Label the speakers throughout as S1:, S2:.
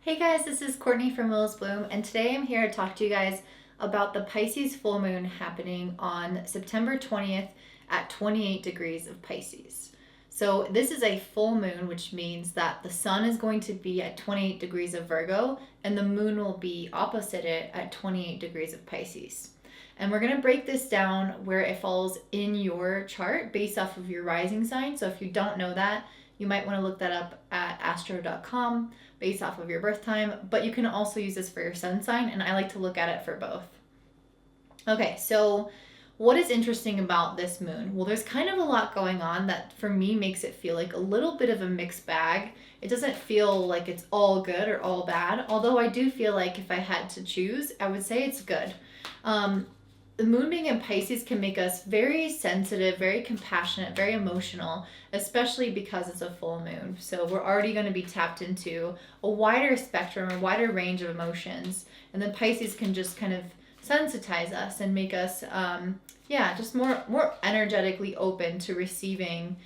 S1: Hey guys, this is Courtney from Willis Bloom, and today I'm here to talk to you guys about the Pisces full moon happening on September 20th at 28 degrees of Pisces. So this is a full moon, which means that the sun is going to be at 28 degrees of Virgo and the moon will be opposite it at 28 degrees of Pisces. And we're going to break this down where it falls in your chart based off of your rising sign. So if you don't know that, you might want to look that up at astro.com based off of your birth time, but you can also use this for your sun sign, and I like to look at it for both. Okay, so what is interesting about this moon? Well, there's kind of a lot going on that for me makes it feel like a little bit of a mixed bag. It doesn't feel like it's all good or all bad, although I do feel like if I had to choose, I would say it's good. The moon being in Pisces can make us very sensitive, very compassionate, very emotional, especially because it's a full moon. So we're already going to be tapped into a wider spectrum, a wider range of emotions. And then Pisces can just kind of sensitize us and make us, just more energetically open to receiving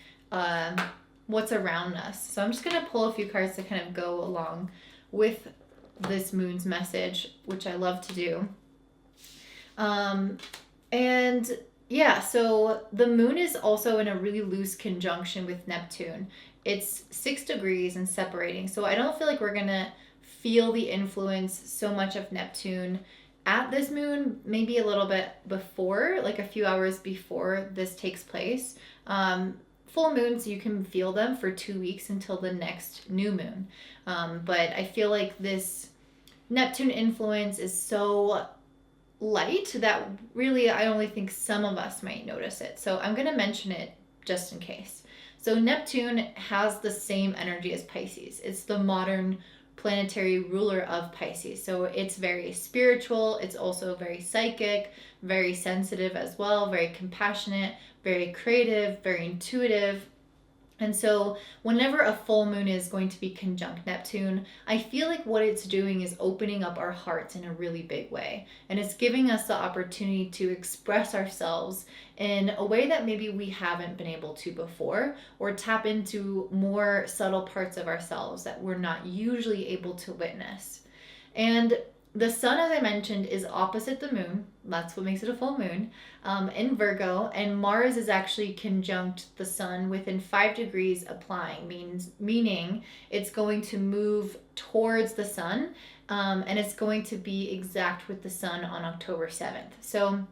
S1: what's around us. So I'm just going to pull a few cards to kind of go along with this moon's message, which I love to do. So the moon is also in a really loose conjunction with Neptune. It's 6 degrees and separating. So I don't feel like we're going to feel the influence so much of Neptune at this moon, maybe a little bit before, like a few hours before this takes place. Full moons, you can feel them for 2 weeks until the next new moon. But I feel like this Neptune influence is so light that really I only think some of us might notice it. So I'm going to mention it just in case. So Neptune has the same energy as Pisces. It's the modern planetary ruler of Pisces. So it's very spiritual. It's also very psychic, very sensitive as well, very compassionate, very creative, very intuitive. And so whenever a full moon is going to be conjunct Neptune, I feel like what it's doing is opening up our hearts in a really big way. And it's giving us the opportunity to express ourselves in a way that maybe we haven't been able to before, or tap into more subtle parts of ourselves that we're not usually able to witness. And the sun, as I mentioned, is opposite the moon. That's what makes it a full moon in Virgo. And Mars is actually conjunct the sun within 5 degrees applying, meaning it's going to move towards the sun and it's going to be exact with the sun on October 7th. So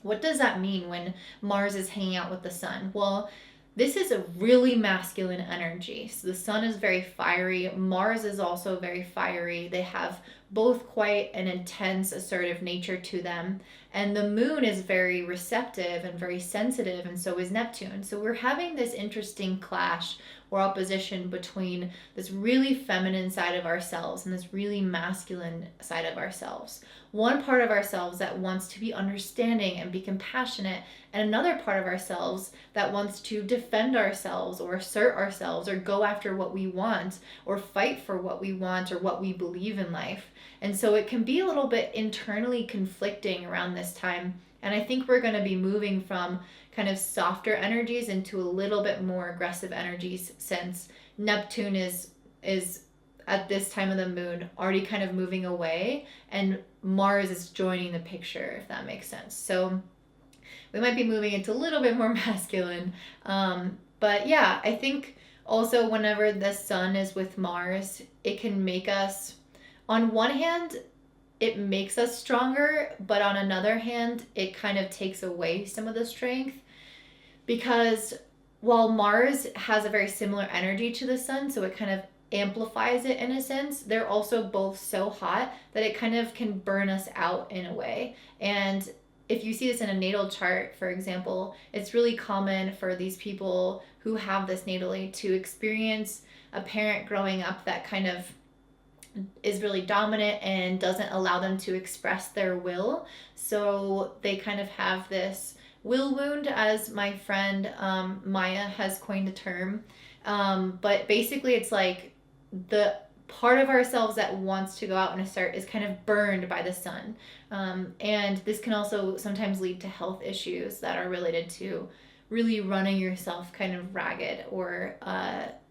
S1: what does that mean when Mars is hanging out with the sun? Well, this is a really masculine energy. So the sun is very fiery. Mars is also very fiery. They have both quite an intense, assertive nature to them. And the moon is very receptive and very sensitive, and so is Neptune. So we're having this interesting clash or opposition between this really feminine side of ourselves and this really masculine side of ourselves. One part of ourselves that wants to be understanding and be compassionate, and another part of ourselves that wants to defend ourselves or assert ourselves or go after what we want or fight for what we want or what we believe in life. And so it can be a little bit internally conflicting around this time. And I think we're going to be moving from kind of softer energies into a little bit more aggressive energies, since Neptune is at this time of the moon already kind of moving away and Mars is joining the picture, if that makes sense. So we might be moving into a little bit more masculine. But yeah, I think also whenever the sun is with Mars, it can make us, on one hand, it makes us stronger, but on another hand, it kind of takes away some of the strength, because while Mars has a very similar energy to the sun, so it kind of amplifies it in a sense, they're also both so hot that it kind of can burn us out in a way. And if you see this in a natal chart, for example, it's really common for these people who have this natally to experience a parent growing up that kind of is really dominant and doesn't allow them to express their will. So they kind of have this will wound, as my friend Maya has coined the term. But basically it's like the part of ourselves that wants to go out and assert is kind of burned by the sun. And this can also sometimes lead to health issues that are related to really running yourself kind of ragged, or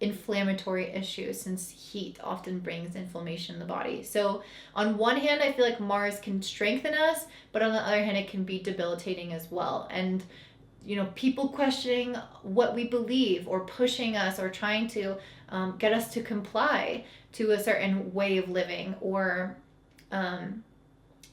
S1: inflammatory issues, since heat often brings inflammation in the body. So on one hand, I feel like Mars can strengthen us, but on the other hand, it can be debilitating as well. And people questioning what we believe, or pushing us, or trying to get us to comply to a certain way of living, or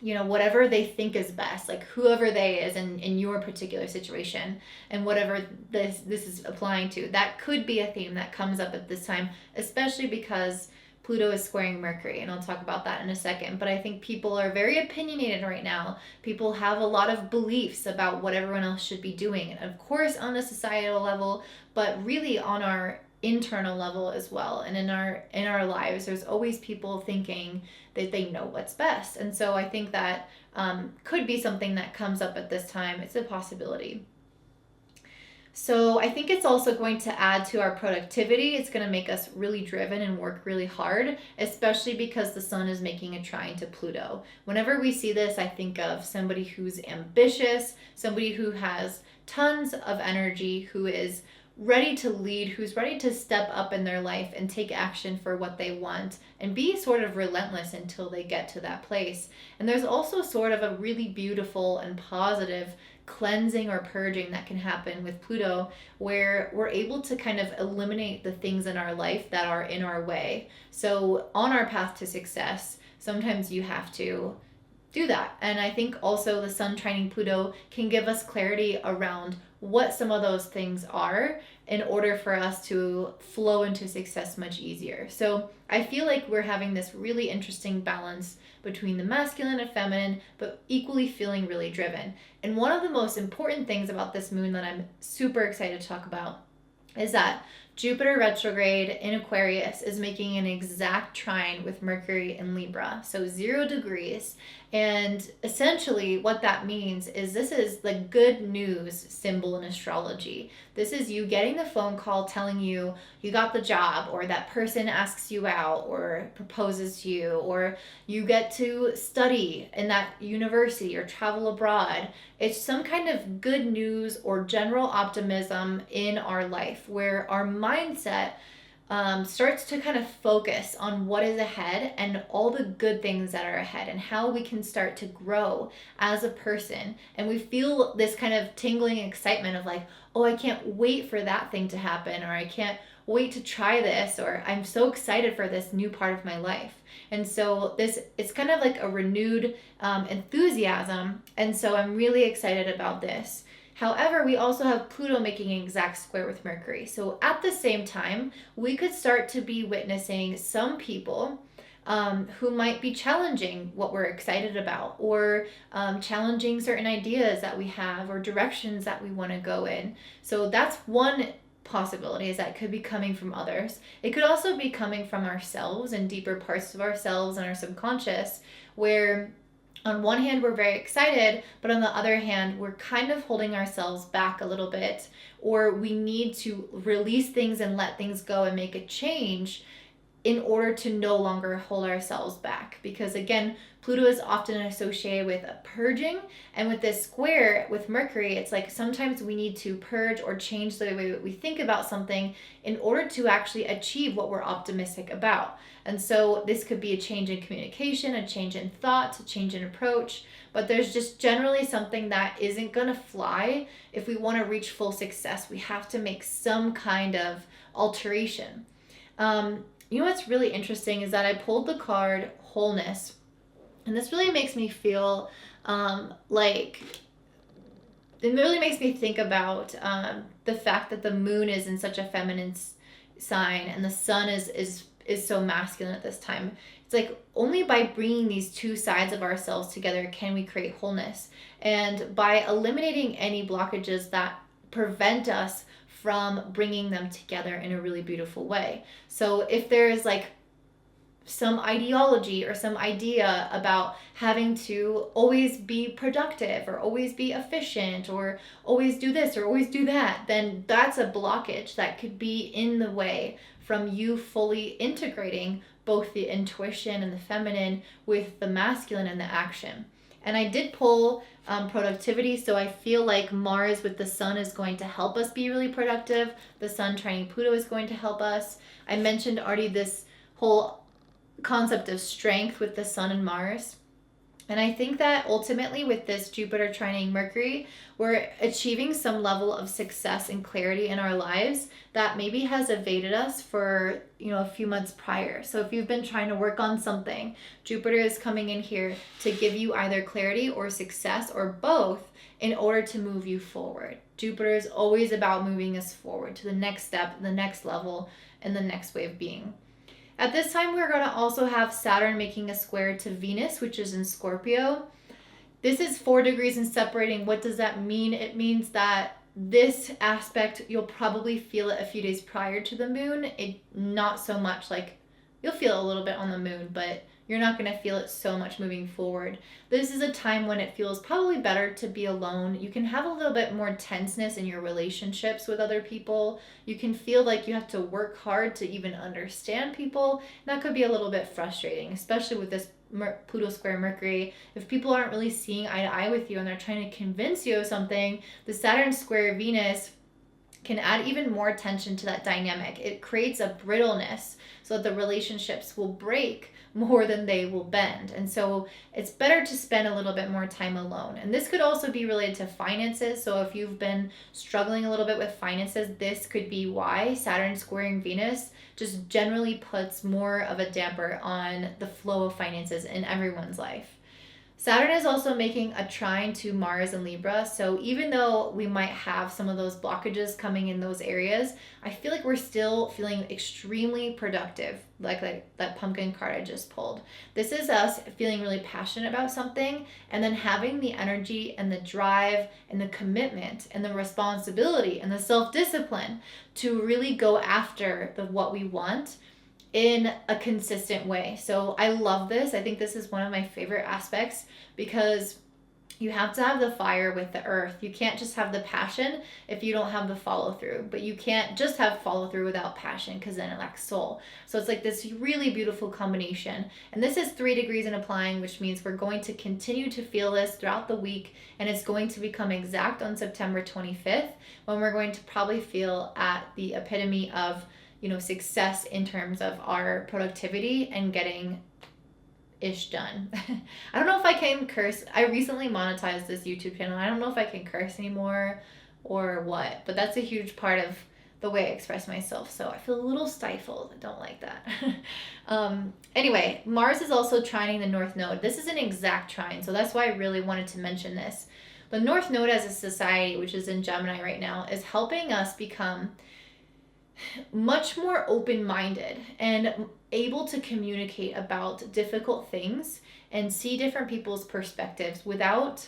S1: whatever they think is best, like whoever they is in your particular situation, and whatever this is applying to. That could be a theme that comes up at this time, especially because Pluto is squaring Mercury, and I'll talk about that in a second. But I think people are very opinionated right now. People have a lot of beliefs about what everyone else should be doing, and of course on a societal level, but really on our internal level as well. And in our lives, there's always people thinking that they know what's best. And so I think that could be something that comes up at this time. It's a possibility. So I think it's also going to add to our productivity. It's going to make us really driven and work really hard, especially because the sun is making a trine to Pluto. Whenever we see this, I think of somebody who's ambitious, somebody who has tons of energy, who is ready to lead, who's ready to step up in their life and take action for what they want, and be sort of relentless until they get to that place. And there's also sort of a really beautiful and positive cleansing or purging that can happen with Pluto, where we're able to kind of eliminate the things in our life that are in our way. So on our path to success, sometimes you have to do that. And I think also the sun trining Pluto can give us clarity around what some of those things are, in order for us to flow into success much easier. So I feel like we're having this really interesting balance between the masculine and feminine, but equally feeling really driven. And one of the most important things about this moon that I'm super excited to talk about is that Jupiter retrograde in Aquarius is making an exact trine with Mercury in Libra, so 0 degrees. And essentially what that means is this is the good news symbol in astrology. This is you getting the phone call telling you you got the job, or that person asks you out or proposes to you, or you get to study in that university or travel abroad. It's some kind of good news or general optimism in our life, where our mindset starts to kind of focus on what is ahead and all the good things that are ahead, and how we can start to grow as a person. And we feel this kind of tingling excitement of like, oh, I can't wait for that thing to happen, or I can't wait to try this, or I'm so excited for this new part of my life. And so it's kind of like a renewed enthusiasm. And so I'm really excited about this. However, we also have Pluto making an exact square with Mercury. So at the same time, we could start to be witnessing some people who might be challenging what we're excited about, or challenging certain ideas that we have, or directions that we want to go in. So that's one possibility, is that it could be coming from others. It could also be coming from ourselves and deeper parts of ourselves and our subconscious, where on one hand, we're very excited, but on the other hand, we're kind of holding ourselves back a little bit, or we need to release things and let things go and make a change in order to no longer hold ourselves back. Because again, Pluto is often associated with a purging, and with this square with Mercury, it's like sometimes we need to purge or change the way we think about something in order to actually achieve what we're optimistic about. And so this could be a change in communication, a change in thought, a change in approach, but there's just generally something that isn't gonna fly. If we want to reach full success, we have to make some kind of alteration. You know what's really interesting is that I pulled the card Wholeness, and this really makes me feel like, it really makes me think about the fact that the moon is in such a feminine sign, and the sun is so masculine at this time. It's like only by bringing these two sides of ourselves together can we create wholeness, and by eliminating any blockages that prevent us from bringing them together in a really beautiful way. So if there's like some ideology or some idea about having to always be productive, or always be efficient, or always do this or always do that, then that's a blockage that could be in the way from you fully integrating both the intuition and the feminine with the masculine and the action. And I did pull productivity, so I feel like Mars with the sun is going to help us be really productive. The sun trining Pluto is going to help us. I mentioned already this whole concept of strength with the sun and Mars. And I think that ultimately with this Jupiter trining Mercury, we're achieving some level of success and clarity in our lives that maybe has evaded us for, a few months prior. So if you've been trying to work on something, Jupiter is coming in here to give you either clarity or success or both in order to move you forward. Jupiter is always about moving us forward to the next step, the next level, and the next way of being. At this time, we're going to also have Saturn making a square to Venus, which is in Scorpio. This is 4 degrees and separating. What does that mean? It means that this aspect, you'll probably feel it a few days prior to the moon. Not so much, like you'll feel a little bit on the moon, but you're not going to feel it so much moving forward. This is a time when it feels probably better to be alone. You can have a little bit more tenseness in your relationships with other people. You can feel like you have to work hard to even understand people. And that could be a little bit frustrating, especially with this Pluto square Mercury. If people aren't really seeing eye to eye with you and they're trying to convince you of something, the Saturn square Venus can add even more tension to that dynamic. It creates a brittleness so that the relationships will break more than they will bend. And so it's better to spend a little bit more time alone. And this could also be related to finances. So if you've been struggling a little bit with finances, this could be why Saturn squaring Venus just generally puts more of a damper on the flow of finances in everyone's life. Saturn is also making a trine to Mars and Libra. So even though we might have some of those blockages coming in those areas, I feel like we're still feeling extremely productive, like that pumpkin card I just pulled. This is us feeling really passionate about something and then having the energy and the drive and the commitment and the responsibility and the self-discipline to really go after what we want in a consistent way. So I love this. I think this is one of my favorite aspects because you have to have the fire with the earth. You can't just have the passion if you don't have the follow through, but you can't just have follow through without passion because then it lacks soul. So it's like this really beautiful combination. And this is 3 degrees and applying, which means we're going to continue to feel this throughout the week. And it's going to become exact on September 25th when we're going to probably feel at the epitome of success in terms of our productivity and getting ish done. I don't know if I can curse. I recently monetized this YouTube channel. I don't know if I can curse anymore or what, but that's a huge part of the way I express myself. So I feel a little stifled. I don't like that. Anyway, Mars is also trining the North Node. This is an exact trine, so that's why I really wanted to mention this. The North Node as a society, which is in Gemini right now, is helping us become much more open-minded and able to communicate about difficult things and see different people's perspectives without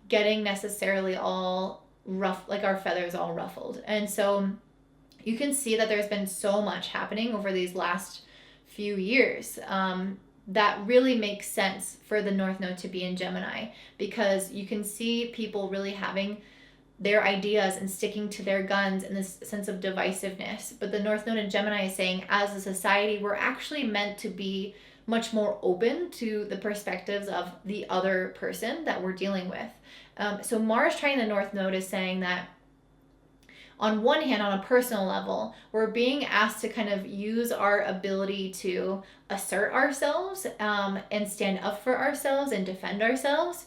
S1: getting necessarily all rough, like our feathers all ruffled. And so you can see that there's been so much happening over these last few years that really makes sense for the North Node to be in Gemini, because you can see people really having their ideas and sticking to their guns in this sense of divisiveness. But the North Node in Gemini is saying, as a society, we're actually meant to be much more open to the perspectives of the other person that we're dealing with. So Mars trining the North Node is saying that on one hand, on a personal level, we're being asked to kind of use our ability to assert ourselves and stand up for ourselves and defend ourselves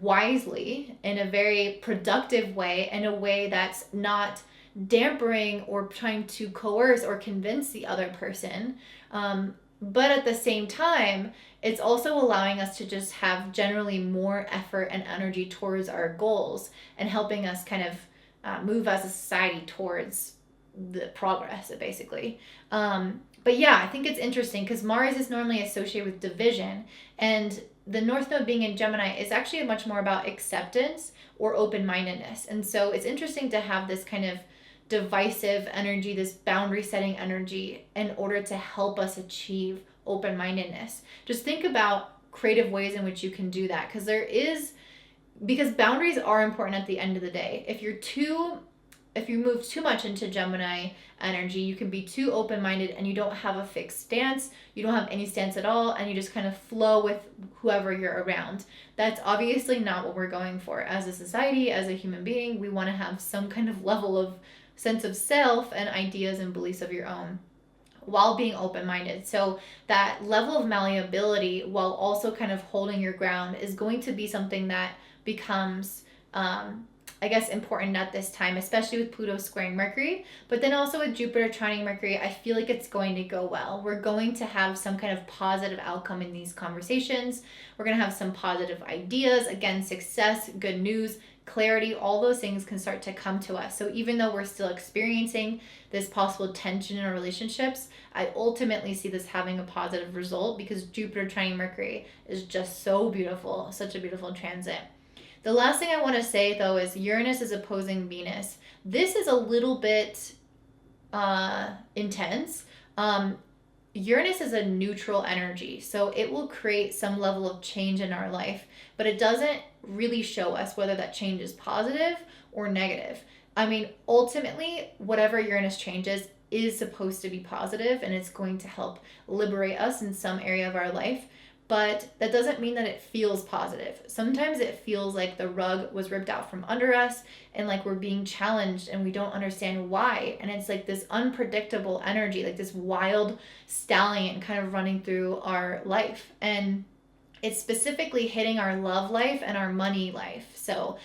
S1: wisely in a very productive way, in a way that's not dampering or trying to coerce or convince the other person. But at the same time, it's also allowing us to just have generally more effort and energy towards our goals and helping us kind of move as a society towards the progress, basically. But yeah, I think it's interesting because Mars is normally associated with division, and the North Node being in Gemini is actually much more about acceptance or open-mindedness. And so it's interesting to have this kind of divisive energy, this boundary setting energy, in order to help us achieve open-mindedness. Just think about creative ways in which you can do that, because boundaries are important at the end of the day. If you're too if you move too much into Gemini energy, you can be too open-minded and you don't have a fixed stance. You don't have any stance at all, and you just kind of flow with whoever you're around. That's obviously not what we're going for as a society, as a human being. We want to have some kind of level of sense of self and ideas and beliefs of your own while being open-minded. So that level of malleability while also kind of holding your ground is going to be something that becomes I guess important at this time, especially with Pluto squaring Mercury, but then also with Jupiter trining Mercury. I feel like it's going to go well. We're going to have some kind of positive outcome in these conversations. We're going to have some positive ideas, again, success, good news, clarity, all those things can start to come to us. So even though we're still experiencing this possible tension in our relationships, I ultimately see this having a positive result because Jupiter trining Mercury is just so beautiful, such a beautiful transit. The last thing I want to say, though, is Uranus is opposing Venus. This is a little bit intense. Uranus is a neutral energy, so it will create some level of change in our life, but it doesn't really show us whether that change is positive or negative. I mean, ultimately, whatever Uranus changes is supposed to be positive, and it's going to help liberate us in some area of our life. But that doesn't mean that it feels positive. Sometimes it feels like the rug was ripped out from under us and like we're being challenged and we don't understand why. And it's like this unpredictable energy, like this wild stallion kind of running through our life. And it's specifically hitting our love life and our money life. So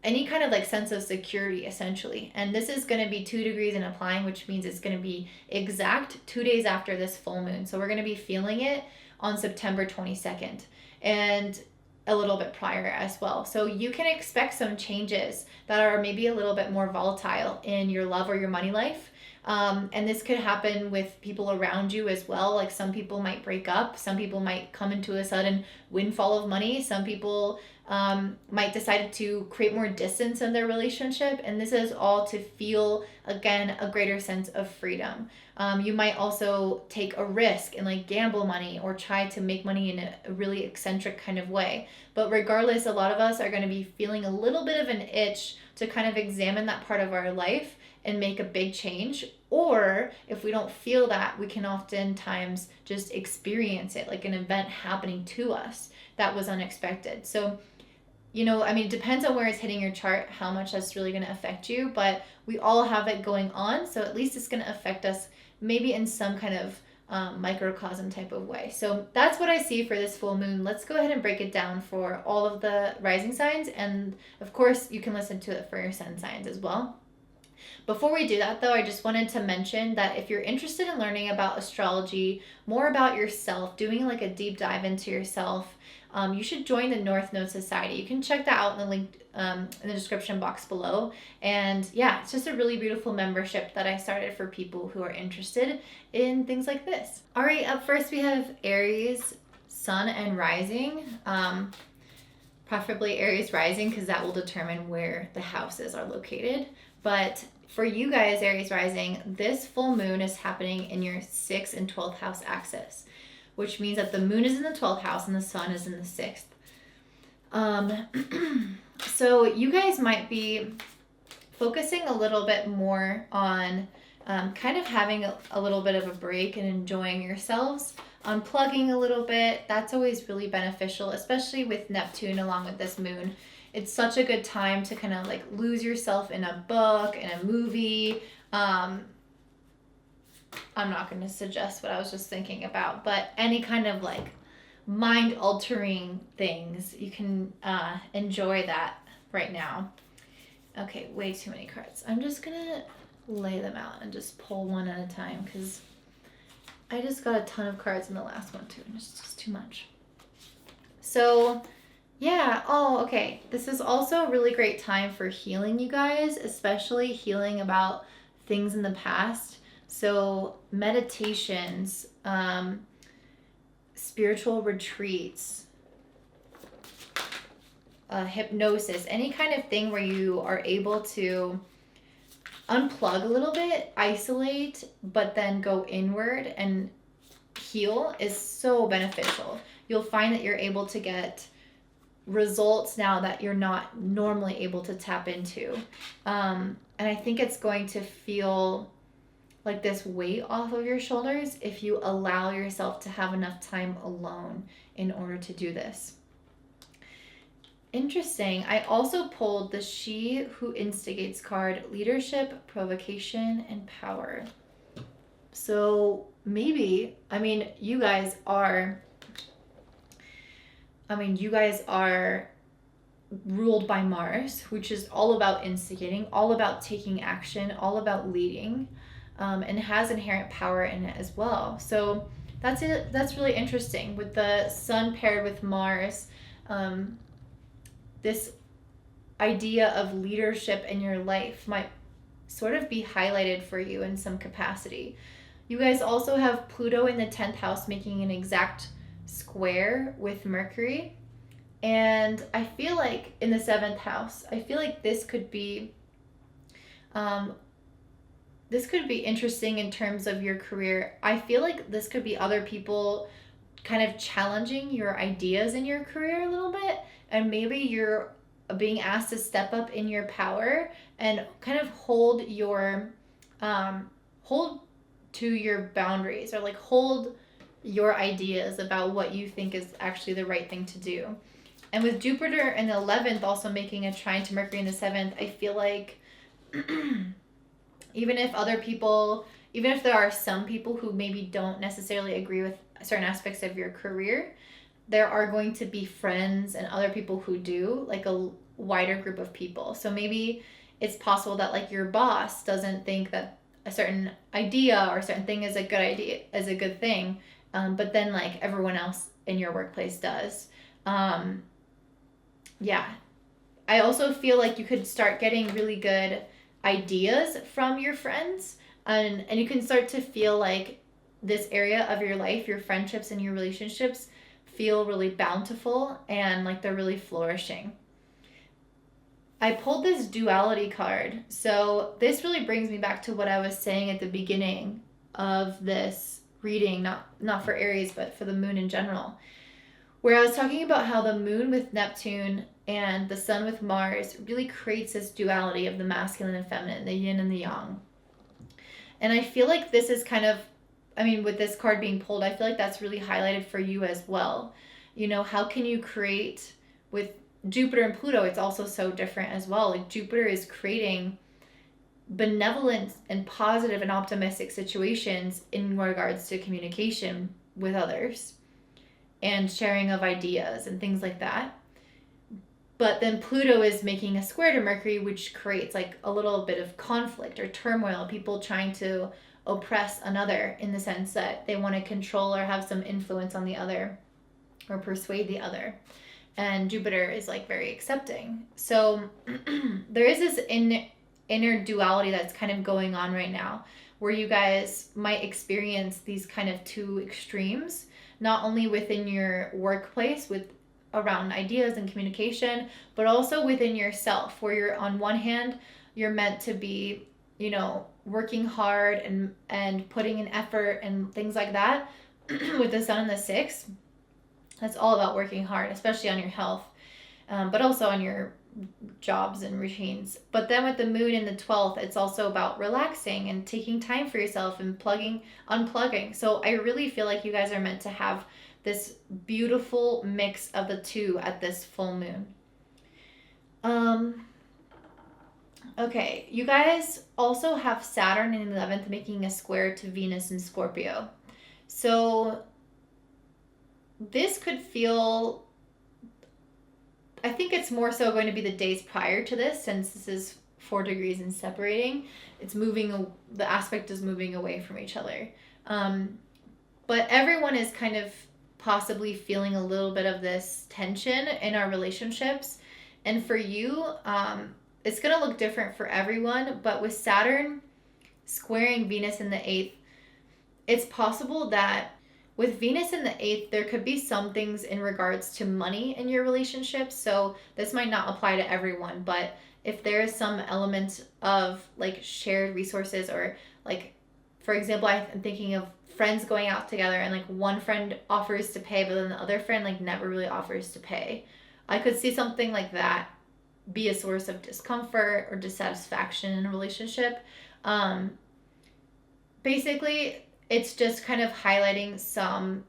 S1: any kind of like sense of security, essentially. And this is going to be 2 degrees and applying, which means it's going to be exact 2 days after this full moon. So we're going to be feeling it on September 22nd and a little bit prior as well. So you can expect some changes that are maybe a little bit more volatile in your love or your money life. And this could happen with people around you as well. Like some people might break up. Some people might come into a sudden windfall of money. Some people might decide to create more distance in their relationship. And this is all to feel, again, a greater sense of freedom. You might also take a risk and like gamble money or try to make money in a really eccentric kind of way. But regardless, a lot of us are going to be feeling a little bit of an itch to kind of examine that part of our life and make a big change. Or if we don't feel that, we can oftentimes just experience it, like an event happening to us that was unexpected. So, I mean, it depends on where it's hitting your chart, how much that's really going to affect you, but we all have it going on. So at least it's going to affect us maybe in some kind of microcosm type of way. So that's what I see for this full moon. Let's go ahead and break it down for all of the rising signs. And of course, you can listen to it for your sun signs as well. Before we do that, though, I just wanted to mention that if you're interested in learning about astrology, more about yourself, doing like a deep dive into yourself, you should join the North Node Society. You can check that out in the link in the description box below. And yeah, it's just a really beautiful membership that I started for people who are interested in things like this. All right, up first we have Aries, Sun, and Rising. Preferably Aries Rising because that will determine where the houses are located. But for you guys, Aries Rising, this full moon is happening in your 6th and 12th house axis, which means that the moon is in the 12th house and the sun is in the 6th. So you guys might be focusing a little bit more on kind of having a little bit of a break and enjoying yourselves, unplugging a little bit. That's always really beneficial, especially with Neptune along with this moon. It's such a good time to kind of like lose yourself in a book, in a movie. I'm not going to suggest what I was just thinking about, but any kind of like mind altering things, you can enjoy that right now. Okay, way too many cards. I'm just going to lay them out and just pull one at a time because I just got a ton of cards in the last one too, and it's just too much. So yeah, okay. This is also a really great time for healing, you guys, especially healing about things in the past. So meditations, spiritual retreats, hypnosis, any kind of thing where you are able to unplug a little bit, isolate, but then go inward and heal is so beneficial. You'll find that you're able to get results now that you're not normally able to tap into. And I think it's going to feel like this weight off of your shoulders if you allow yourself to have enough time alone in order to do this. Interesting. I also pulled the She Who Instigates card, leadership, provocation, and power. So maybe, you guys are ruled by Mars, which is all about instigating, all about taking action, all about leading, and has inherent power in it as well. So that's it. That's really interesting. With the Sun paired with Mars, this idea of leadership in your life might sort of be highlighted for you in some capacity. You guys also have Pluto in the 10th house making an exact square with Mercury. And I feel like in the 7th house, I feel like this could be interesting in terms of your career. I feel like this could be other people kind of challenging your ideas in your career a little bit, and maybe you're being asked to step up in your power and kind of hold to your boundaries, or like hold your ideas about what you think is actually the right thing to do. And with Jupiter in the 11th also making a trine to Mercury in the 7th, I feel like even if there are some people who maybe don't necessarily agree with certain aspects of your career, there are going to be friends and other people who do, like a wider group of people. So maybe it's possible that like your boss doesn't think that a certain idea or a certain thing is a good thing, but then like everyone else in your workplace does. Yeah. I also feel like you could start getting really good ideas from your friends, and you can start to feel like this area of your life, your friendships and your relationships, feel really bountiful and like they're really flourishing. I pulled this duality card. So this really brings me back to what I was saying at the beginning of this reading, not for Aries, but for the moon in general, where I was talking about how the moon with Neptune and the sun with Mars really creates this duality of the masculine and feminine, the yin and the yang. And I feel like this is kind of, with this card being pulled, I feel like that's really highlighted for you as well. How can you create with Jupiter and Pluto? It's also so different as well. Like Jupiter is creating benevolent and positive and optimistic situations in regards to communication with others and sharing of ideas and things like that. But then Pluto is making a square to Mercury, which creates like a little bit of conflict or turmoil, people trying to oppress another in the sense that they want to control or have some influence on the other or persuade the other. And Jupiter is like very accepting. So there is this inner duality that's kind of going on right now, where you guys might experience these kind of two extremes, not only within your workplace with around ideas and communication, but also within yourself, where you're on one hand, you're meant to be, working hard and putting in effort and things like that. With the sun in the 6th, that's all about working hard, especially on your health, but also on your jobs and routines. But then with the moon in the 12th, it's also about relaxing and taking time for yourself and unplugging. So I really feel like you guys are meant to have this beautiful mix of the two at this full moon. Okay, you guys also have Saturn in the 11th making a square to Venus in Scorpio. So this could feel, I think it's more so going to be the days prior to this, since this is 4 degrees and separating. The aspect is moving away from each other. But everyone is kind of possibly feeling a little bit of this tension in our relationships. And for you, it's going to look different for everyone, but with Saturn squaring Venus in the 8th, it's possible that with Venus in the 8th, there could be some things in regards to money in your relationship. So this might not apply to everyone, but if there is some element of like shared resources, or like, for example, I'm thinking of friends going out together and like one friend offers to pay, but then the other friend like never really offers to pay. I could see something like that be a source of discomfort or dissatisfaction in a relationship. Um, Basically, it's just kind of highlighting some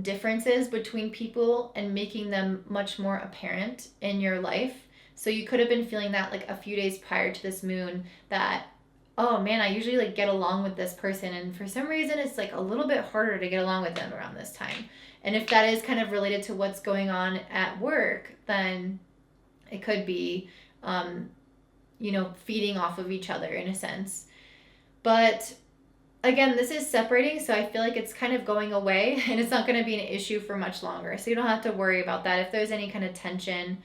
S1: differences between people and making them much more apparent in your life. So you could have been feeling that like a few days prior to this moon, that, oh man, I usually like get along with this person, and for some reason it's like a little bit harder to get along with them around this time. And if that is kind of related to what's going on at work, then it could be feeding off of each other in a sense. But again, this is separating, so I feel like it's kind of going away and it's not going to be an issue for much longer. So you don't have to worry about that. If there's any kind of tension,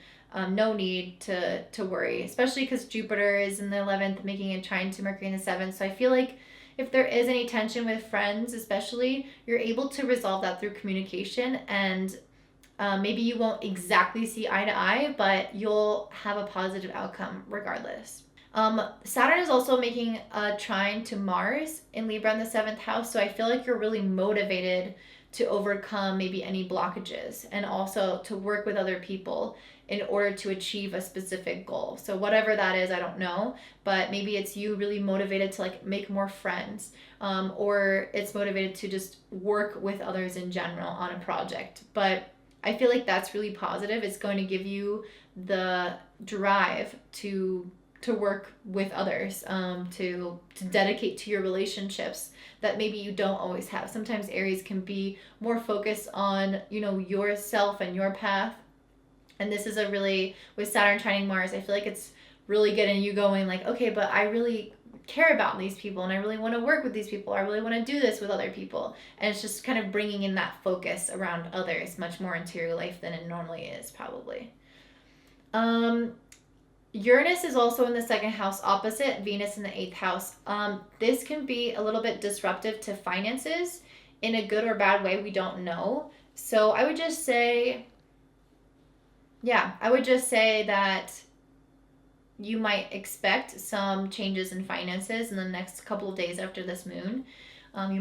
S1: no need to worry, especially because Jupiter is in the 11th, making a trine to Mercury in the 7th. So I feel like if there is any tension with friends, especially, you're able to resolve that through communication, and maybe you won't exactly see eye to eye, but you'll have a positive outcome regardless. Saturn is also making a trine to Mars in Libra in the 7th house. So I feel like you're really motivated to overcome maybe any blockages, and also to work with other people in order to achieve a specific goal. So whatever that is, I don't know, but maybe it's you really motivated to like make more friends, or it's motivated to just work with others in general on a project. But I feel like that's really positive. It's going to give you the drive to work with others, to dedicate to your relationships that maybe you don't always have. Sometimes Aries can be more focused on, yourself and your path. And this is a really, with Saturn trining Mars, I feel like it's really getting you going like, okay, but I really care about these people, and I really want to work with these people. I really want to do this with other people. And it's just kind of bringing in that focus around others much more into your life than it normally is, probably. Uranus is also in the 2nd house, opposite Venus in the 8th house. This can be a little bit disruptive to finances in a good or bad way. We don't know. So I would just say that you might expect some changes in finances in the next couple of days after this moon. And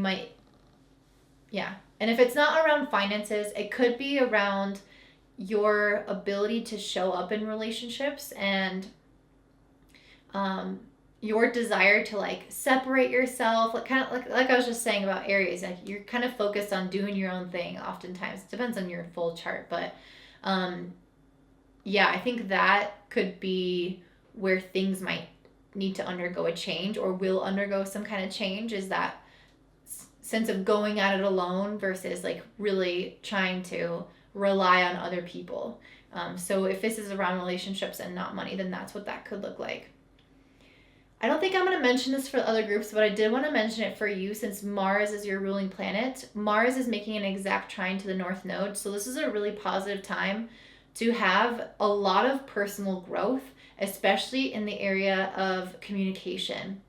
S1: if it's not around finances, it could be around your ability to show up in relationships, and your desire to like separate yourself, like kind of like I was just saying about Aries, like you're kind of focused on doing your own thing oftentimes. It depends on your full chart, but I think that could be where things might need to undergo a change, or will undergo some kind of change, is that sense of going at it alone versus like really trying to rely on other people. So if this is around relationships and not money, then that's what that could look like. I don't think I'm going to mention this for other groups, but I did want to mention it for you since Mars is your ruling planet. Mars is making an exact trine to the North Node, so this is a really positive time to have a lot of personal growth, especially in the area of communication.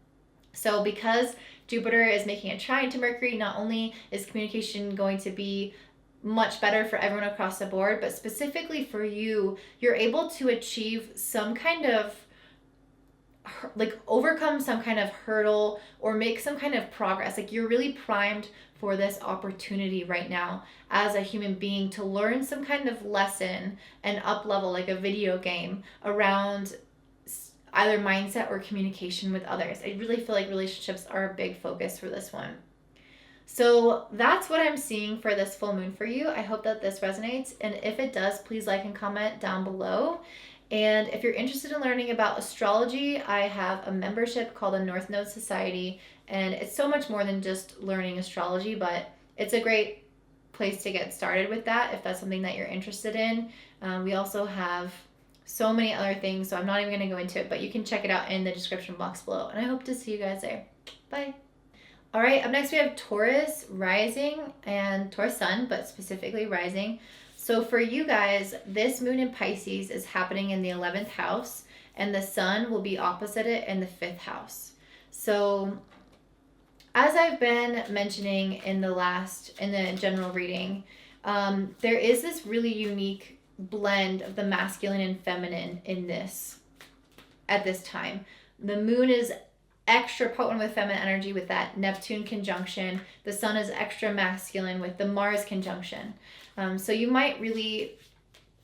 S1: So because Jupiter is making a trine to Mercury, not only is communication going to be much better for everyone across the board, but specifically for you, you're able to achieve some kind of like overcome some kind of hurdle or make some kind of progress. Like you're really primed for this opportunity right now as a human being to learn some kind of lesson and up level, like a video game, around either mindset or communication with others. I really feel like relationships are a big focus for this one. So that's what I'm seeing for this full moon for you. I hope that this resonates. And if it does, please like and comment down below. And if you're interested in learning about astrology, I have a membership called the North Node Society. And it's so much more than just learning astrology, but it's a great place to get started with that if that's something that you're interested in. We also have so many other things, so I'm not even going to go into it, but you can check it out in the description box below. And I hope to see you guys there. Bye. All right, up next we have Taurus Rising and Taurus Sun, but specifically Rising. So for you guys, this moon in Pisces is happening in the 11th house, and the Sun will be opposite it in the 5th house. So as I've been mentioning in the general reading, there is this really unique blend of the masculine and feminine at this time. The moon is extra potent with feminine energy with that Neptune conjunction. The Sun is extra masculine with the Mars conjunction. So you might really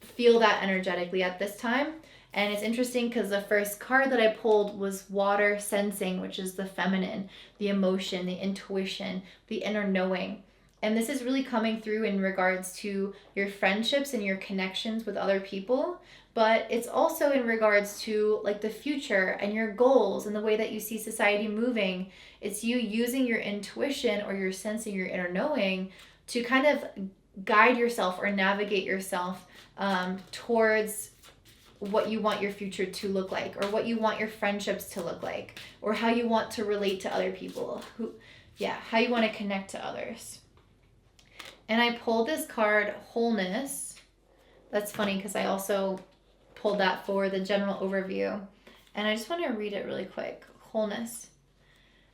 S1: feel that energetically at this time. And it's interesting because the first card that I pulled was water sensing, which is the feminine, the emotion, the intuition, the inner knowing. And this is really coming through in regards to your friendships and your connections with other people. But it's also in regards to like the future and your goals and the way that you see society moving. It's you using your intuition or your sensing, your inner knowing to kind of guide yourself or navigate yourself towards what you want your future to look like, or what you want your friendships to look like, or how you want to relate to other people, how you want to connect to others. And I pulled this card, Wholeness. That's funny because I also pulled that for the general overview. And I just want to read it really quick. Wholeness.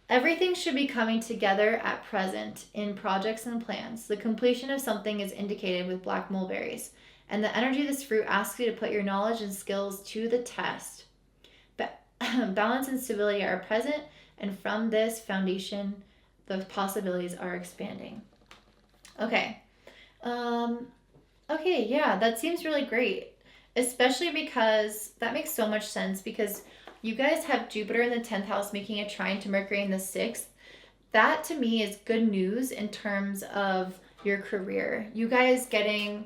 S1: Everything should be coming together at present in projects and plans. The completion of something is indicated with black mulberries, and the energy of this fruit asks you to put your knowledge and skills to the test. Balance and stability are present, and from this foundation, the possibilities are expanding. Okay. Okay, yeah, that seems really great, especially because that makes so much sense because you guys have Jupiter in the 10th house making a trine to Mercury in the 6th. That to me is good news in terms of your career. You guys getting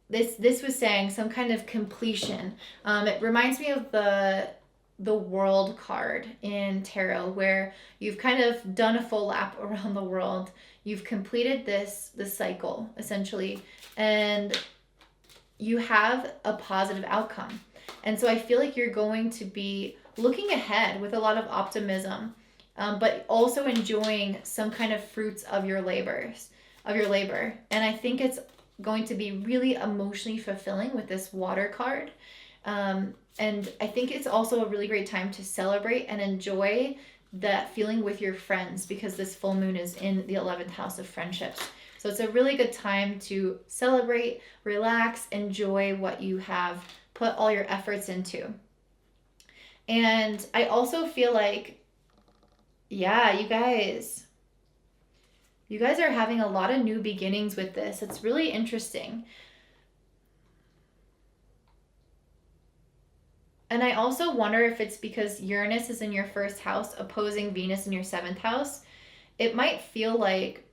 S1: this was saying some kind of completion. It reminds me of the World card in tarot, where you've kind of done a full lap around the world. You've completed this cycle essentially, and you have a positive outcome. And so I feel like you're going to be looking ahead with a lot of optimism, but also enjoying some kind of fruits of your labor. And I think it's going to be really emotionally fulfilling with this water card. And I think it's also a really great time to celebrate and enjoy that feeling with your friends, because this full moon is in the 11th house of friendships. So it's a really good time to celebrate, relax, enjoy what you have put all your efforts into. And I also feel like, yeah, you guys are having a lot of new beginnings with this. It's really interesting. And I also wonder if it's because Uranus is in your first house opposing Venus in your 7th house. It might feel like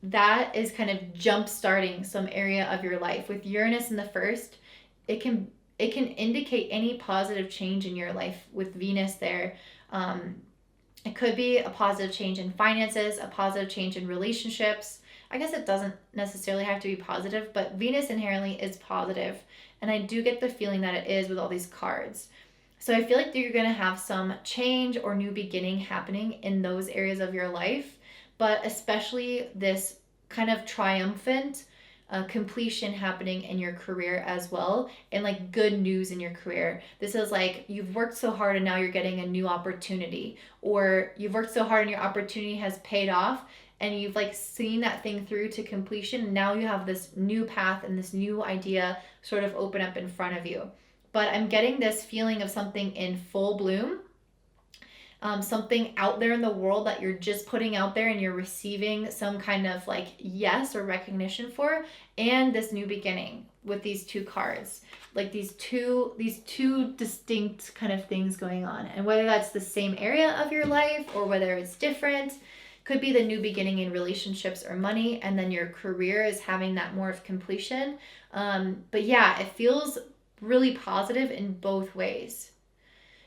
S1: that is kind of jump starting some area of your life. With Uranus in the first, it can indicate any positive change in your life with Venus there. It could be a positive change in finances, a positive change in relationships. I guess it doesn't necessarily have to be positive, but Venus inherently is positive. And I do get the feeling that it is with all these cards. So I feel like you're going to have some change or new beginning happening in those areas of your life, but especially this kind of triumphant completion happening in your career as well, and like good news in your career. This is like you've worked so hard and now you're getting a new opportunity, or you've worked so hard and your opportunity has paid off and you've like seen that thing through to completion. And now you have this new path and this new idea sort of open up in front of you. But I'm getting this feeling of something in full bloom. Something out there in the world that you're just putting out there and you're receiving some kind of like yes or recognition for, and this new beginning with these two cards, like these two distinct kind of things going on. And whether that's the same area of your life or whether it's different, could be the new beginning in relationships or money, and then your career is having that more of completion. But yeah, it feels really positive in both ways.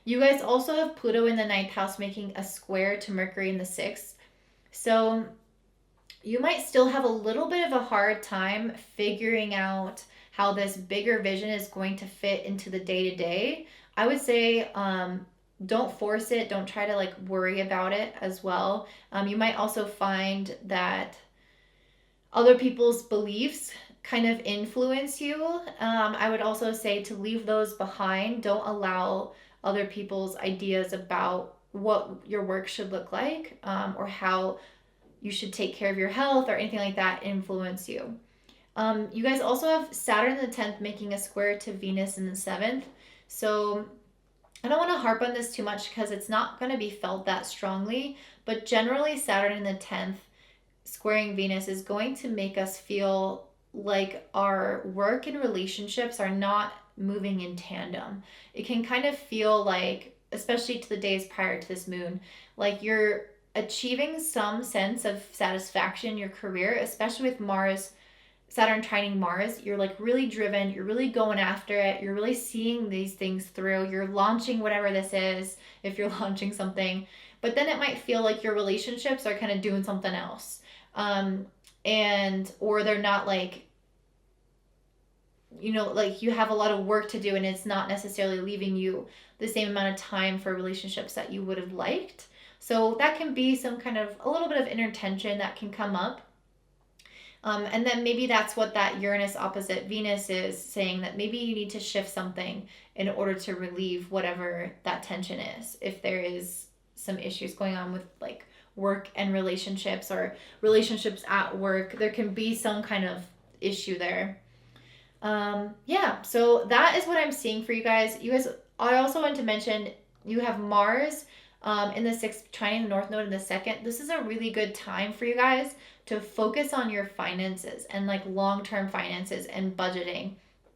S1: You guys also have Pluto in the 9th house making a square to Mercury in the 6th. So you might still have a little bit of a hard time figuring out how this bigger vision is going to fit into the day-to-day. I would say don't force it. Don't try to like worry about it as well. You might also find that other people's beliefs kind of influence you. I would also say to leave those behind. Don't allow other people's ideas about what your work should look like, or how you should take care of your health or anything like that influence you. You guys also have Saturn in the 10th making a square to Venus in the 7th. So I don't want to harp on this too much because it's not going to be felt that strongly, but generally Saturn in the 10th squaring Venus is going to make us feel like our work and relationships are not moving in tandem. It can kind of feel like, especially to the days prior to this moon, like you're achieving some sense of satisfaction in your career, especially with Mars, Saturn trining Mars. You're like really driven, you're really going after it, you're really seeing these things through, you're launching whatever this is, if you're launching something. But then it might feel like your relationships are kind of doing something else. And or they're not like, you know, like you have a lot of work to do and it's not necessarily leaving you the same amount of time for relationships that you would have liked. So that can be some kind of a little bit of inner tension that can come up. And then maybe that's what that Uranus opposite Venus is saying, that maybe you need to shift something in order to relieve whatever that tension is. If there is some issues going on with like work and relationships, or relationships at work, there can be some kind of issue there. Yeah, so that is what I'm seeing for you guys. I also want to mention you have Mars in the 6th, trining the North Node in the 2nd. This is a really good time for you guys to focus on your finances and like long-term finances and budgeting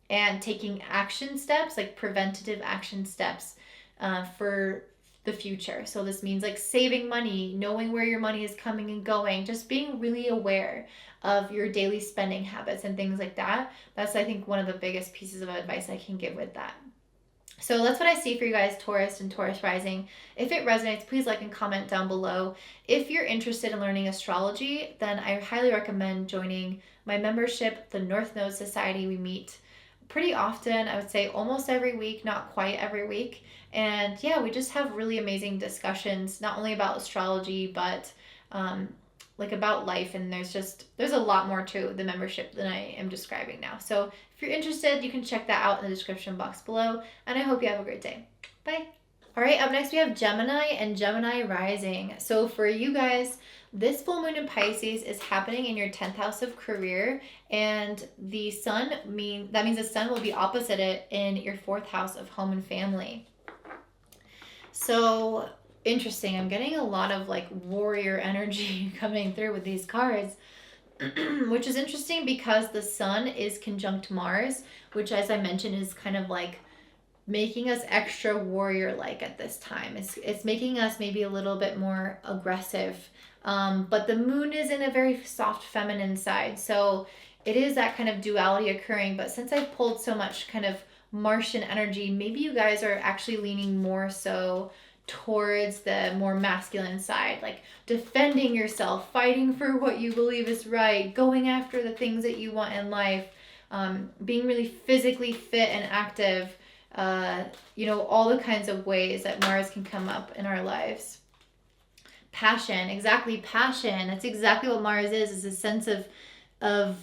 S1: and taking action steps, like preventative action steps for the future. So this means like saving money, knowing where your money is coming and going, just being really aware of your daily spending habits and things like that. That's, I think, one of the biggest pieces of advice I can give with that. So that's what I see for you guys, Taurus and Taurus Rising. If it resonates, please like and comment down below. If you're interested in learning astrology, then I highly recommend joining my membership, the North Node Society. We meet pretty often, I would say almost every week, not quite every week. And yeah, we just have really amazing discussions, not only about astrology, but like about life. And there's a lot more to the membership than I am describing now. So if you're interested, you can check that out in the description box below. And I hope you have a great day. Bye. All right, up next we have Gemini and Gemini Rising. So for you guys, this full moon in Pisces is happening in your 10th house of career, and the sun that means the sun will be opposite it in your 4th house of home and family. So interesting. I'm getting a lot of like warrior energy coming through with these cards, which is interesting because the sun is conjunct Mars, which, as I mentioned, is kind of like making us extra warrior-like at this time. It's making us maybe a little bit more aggressive. But the moon is in a very soft feminine side. So it is that kind of duality occurring. But since I've pulled so much kind of Martian energy, maybe you guys are actually leaning more so towards the more masculine side, like defending yourself, fighting for what you believe is right, going after the things that you want in life, being really physically fit and active, all the kinds of ways that Mars can come up in our lives. Passion, exactly, passion. That's exactly what Mars is a sense of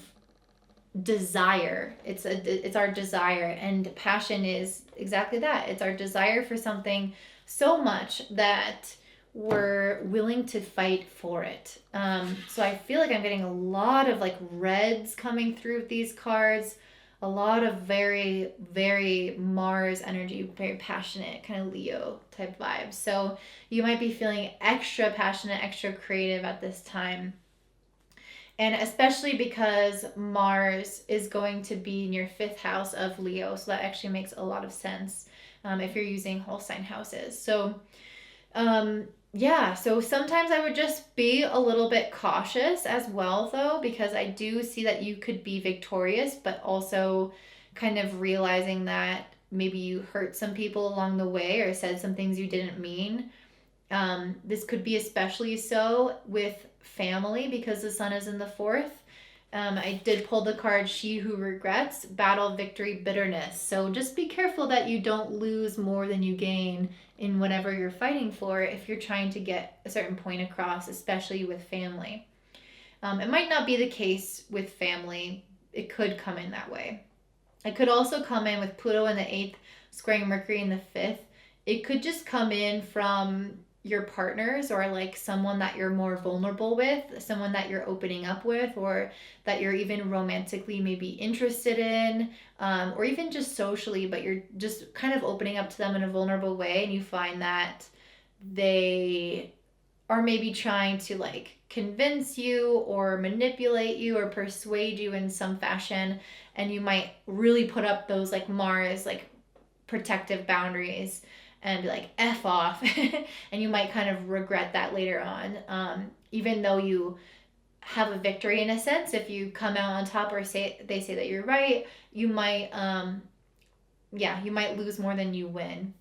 S1: desire. It's our desire, and passion is exactly that. It's our desire for something so much that we're willing to fight for it. So I feel like I'm getting a lot of like reds coming through with these cards, a lot of very, very Mars energy, very passionate, kind of Leo type vibes. So you might be feeling extra passionate, extra creative at this time. And especially because Mars is going to be in your 5th house of Leo. So that actually makes a lot of sense if you're using whole sign houses. So so sometimes I would just be a little bit cautious as well, though, because I do see that you could be victorious, but also kind of realizing that maybe you hurt some people along the way or said some things you didn't mean. This could be especially so with family because the sun is in the 4th. I did pull the card She Who Regrets, Battle, Victory, Bitterness. So just be careful that you don't lose more than you gain in whatever you're fighting for if you're trying to get a certain point across, especially with family. It might not be the case with family. It could come in that way. It could also come in with Pluto in the 8th, squaring Mercury in the 5th. It could just come in from your partners or like someone that you're more vulnerable with, someone that you're opening up with, or that you're even romantically maybe interested in, or even just socially, but you're just kind of opening up to them in a vulnerable way, and you find that they are maybe trying to like convince you or manipulate you or persuade you in some fashion, and you might really put up those like Mars like protective boundaries and be like F off. And you might kind of regret that later on, even though you have a victory in a sense. If you come out on top, or they say that you're right, you might you might lose more than you win.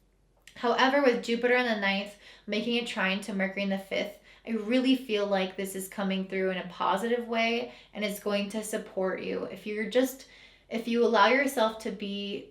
S1: However, with Jupiter in the ninth making a trine to Mercury in the fifth, I really feel like this is coming through in a positive way, and it's going to support you. If you allow yourself to be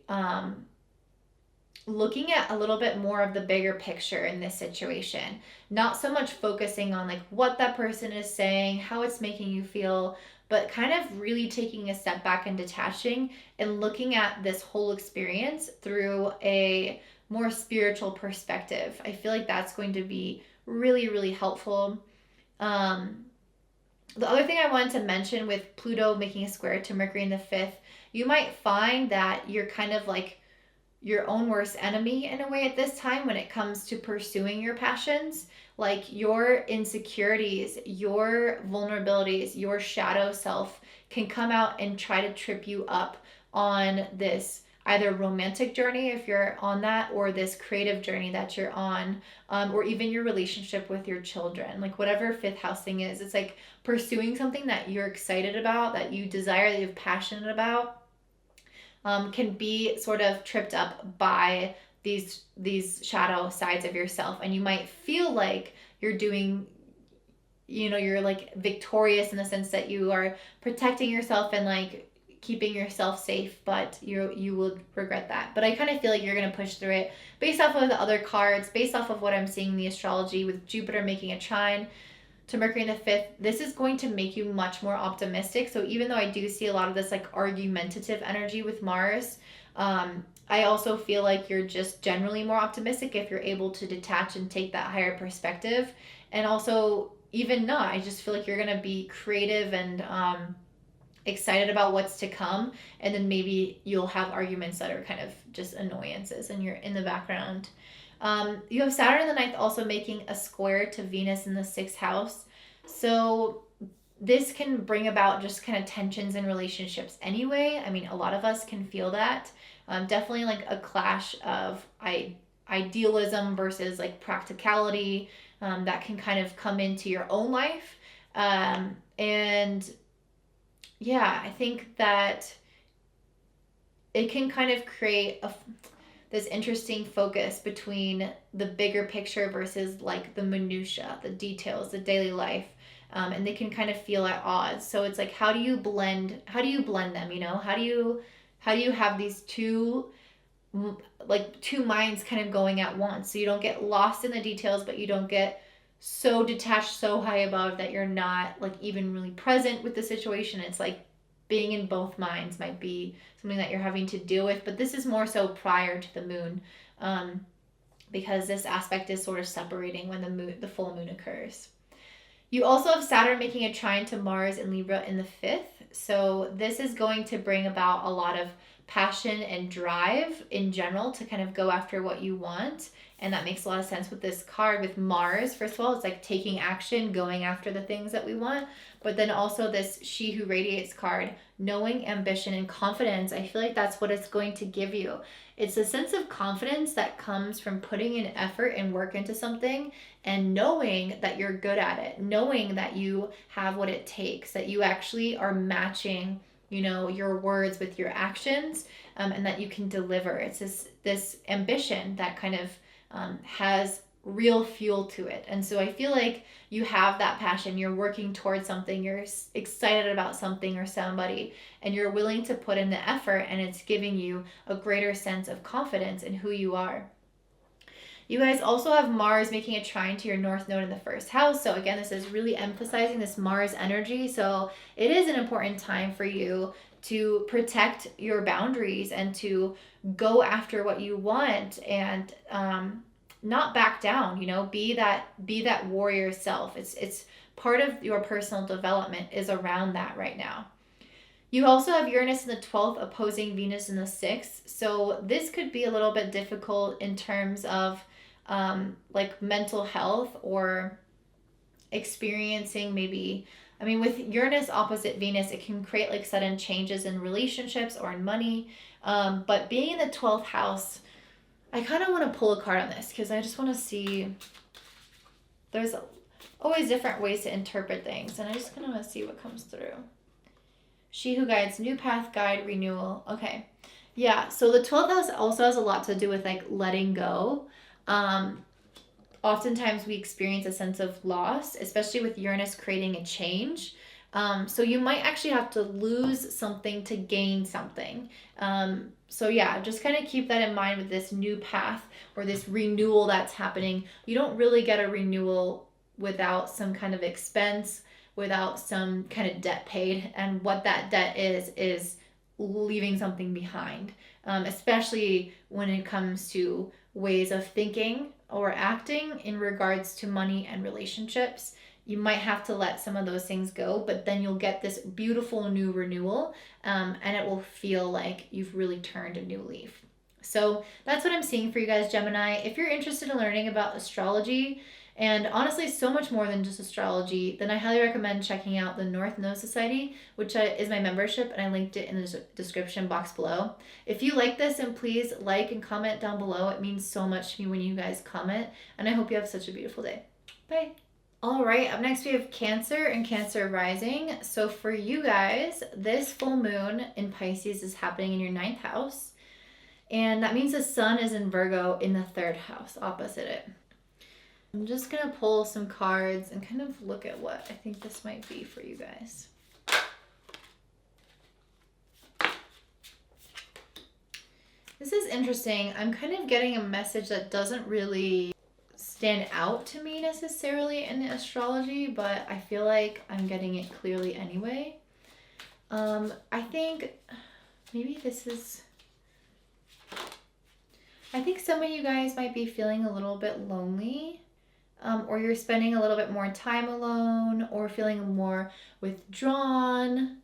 S1: looking at a little bit more of the bigger picture in this situation, not so much focusing on like what that person is saying, how it's making you feel, but kind of really taking a step back and detaching and looking at this whole experience through a more spiritual perspective. I feel like that's going to be really, really helpful. The other thing I wanted to mention with Pluto making a square to Mercury in the fifth, you might find that you're kind of like your own worst enemy in a way at this time when it comes to pursuing your passions. Like your insecurities, your vulnerabilities, your shadow self can come out and try to trip you up on this either romantic journey if you're on that, or this creative journey that you're on, or even your relationship with your children. Like whatever fifth house thing is, it's like pursuing something that you're excited about, that you desire, that you're passionate about, can be sort of tripped up by these shadow sides of yourself. And you might feel like you're doing, you're like victorious in the sense that you are protecting yourself and like keeping yourself safe, but you will regret that. But I kind of feel like you're going to push through it based off of the other cards, based off of what I'm seeing in the astrology with Jupiter making a trine to Mercury in the fifth. This is going to make you much more optimistic. So even though I do see a lot of this like argumentative energy with Mars, I also feel like you're just generally more optimistic if you're able to detach and take that higher perspective. And also, even not, I just feel like you're going to be creative and excited about what's to come, and then maybe you'll have arguments that are kind of just annoyances and you're in the background. You have Saturn in the ninth also making a square to Venus in the sixth house. So this can bring about just kind of tensions in relationships anyway. I mean, a lot of us can feel that. Definitely like a clash of idealism versus like practicality, that can kind of come into your own life. And yeah, I think that it can kind of create this interesting focus between the bigger picture versus like the minutia, the details, the daily life. And they can kind of feel at odds. So it's like, how do you blend them? How do you have these two minds kind of going at once? So you don't get lost in the details, but you don't get so detached, so high above that you're not like even really present with the situation. It's like being in both minds might be something that you're having to deal with, but this is more so prior to the moon, because this aspect is sort of separating when the full moon occurs. You also have Saturn making a trine to Mars in Libra in the fifth. So this is going to bring about a lot of passion and drive in general to kind of go after what you want. And that makes a lot of sense with this card with Mars. First of all, it's like taking action, going after the things that we want. But then also this She Who Radiates card, knowing, ambition, and confidence. I feel like that's what it's going to give you. It's a sense of confidence that comes from putting in effort and work into something and knowing that you're good at it, knowing that you have what it takes, that you actually are matching, your words with your actions, and that you can deliver. It's this ambition that kind of has real fuel to it. And so I feel like you have that passion, you're working towards something, you're excited about something or somebody, and you're willing to put in the effort, and it's giving you a greater sense of confidence in who you are. You guys also have Mars making a trine to your North Node in the first house. So again, this is really emphasizing this Mars energy. So it is an important time for you to protect your boundaries and to go after what you want, and not back down, be that warrior self. It's part of your personal development is around that right now. You also have Uranus in the 12th opposing Venus in the 6th. So this could be a little bit difficult in terms of like mental health or experiencing maybe, I mean, with Uranus opposite Venus, it can create like sudden changes in relationships or in money. But being in the 12th house, I kind of want to pull a card on this because I just want to see, there's always different ways to interpret things. And I just kind of want to see what comes through. She who guides, new path, guide, renewal. Okay. Yeah. So the 12th house also has a lot to do with like letting go. Oftentimes we experience a sense of loss, especially with Uranus creating a change. So you might actually have to lose something to gain something. So yeah, just kind of keep that in mind with this new path or this renewal that's happening. You don't really get a renewal without some kind of expense, without some kind of debt paid. And what that debt is leaving something behind, especially when it comes to ways of thinking or acting in regards to money and relationships. You might have to let some of those things go, but then you'll get this beautiful new renewal, and it will feel like you've really turned a new leaf. So that's what I'm seeing for you guys, Gemini. If you're interested in learning about astrology, and honestly so much more than just astrology, then I highly recommend checking out the North Node Society, which is my membership, and I linked it in the description box below. If you like this, and please like and comment down below. It means so much to me when you guys comment, and I hope you have such a beautiful day. Bye. All right, up next we have Cancer and Cancer Rising. So for you guys, this full moon in Pisces is happening in your 9th house, and that means the sun is in Virgo in the 3rd house, opposite it. I'm just going to pull some cards and kind of look at what I think this might be for you guys. This is interesting. I'm kind of getting a message that doesn't really stand out to me necessarily in astrology, but I feel like I'm getting it clearly anyway. I think maybe this is... I think some of you guys might be feeling a little bit lonely. Or you're spending a little bit more time alone, or feeling more withdrawn,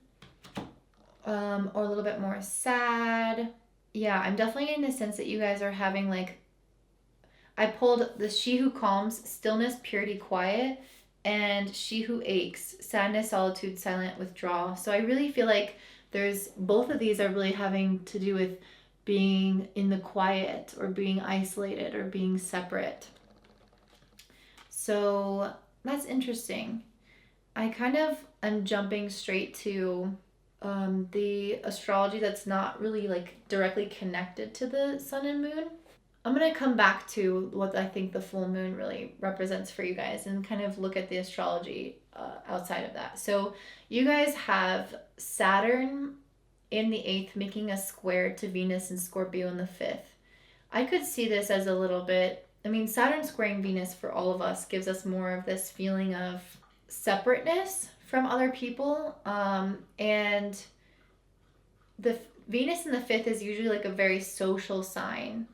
S1: or a little bit more sad. Yeah, I'm definitely getting the sense that you guys are having like, I pulled the she who calms, stillness, purity, quiet, and she who aches, sadness, solitude, silent withdrawal. So I really feel like there's, both of these are really having to do with being in the quiet, or being isolated, or being separate. So that's interesting. I kind of am jumping straight to the astrology that's not really like directly connected to the sun and moon. I'm going to come back to what I think the full moon really represents for you guys, and kind of look at the astrology outside of that. So you guys have Saturn in the 8th making a square to Venus and Scorpio in the 5th. I could see this as a little bit, I mean, Saturn squaring Venus for all of us gives us more of this feeling of separateness from other people. And the Venus in the 5th is usually like a very social sign,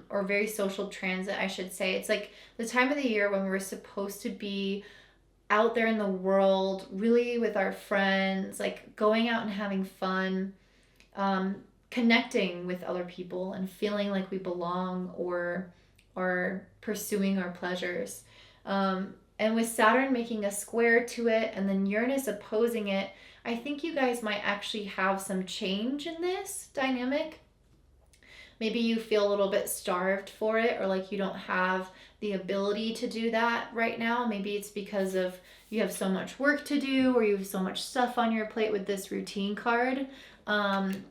S1: or very social transit, I should say. It's like the time of the year when we're supposed to be out there in the world, really with our friends, like going out and having fun, connecting with other people and feeling like we belong, or pursuing our pleasures. And with Saturn making a square to it and then Uranus opposing it, I think you guys might actually have some change in this dynamic. Maybe you feel a little bit starved for it, or like you don't have the ability to do that right now. Maybe it's because of you have so much work to do, or you have so much stuff on your plate with this routine card. And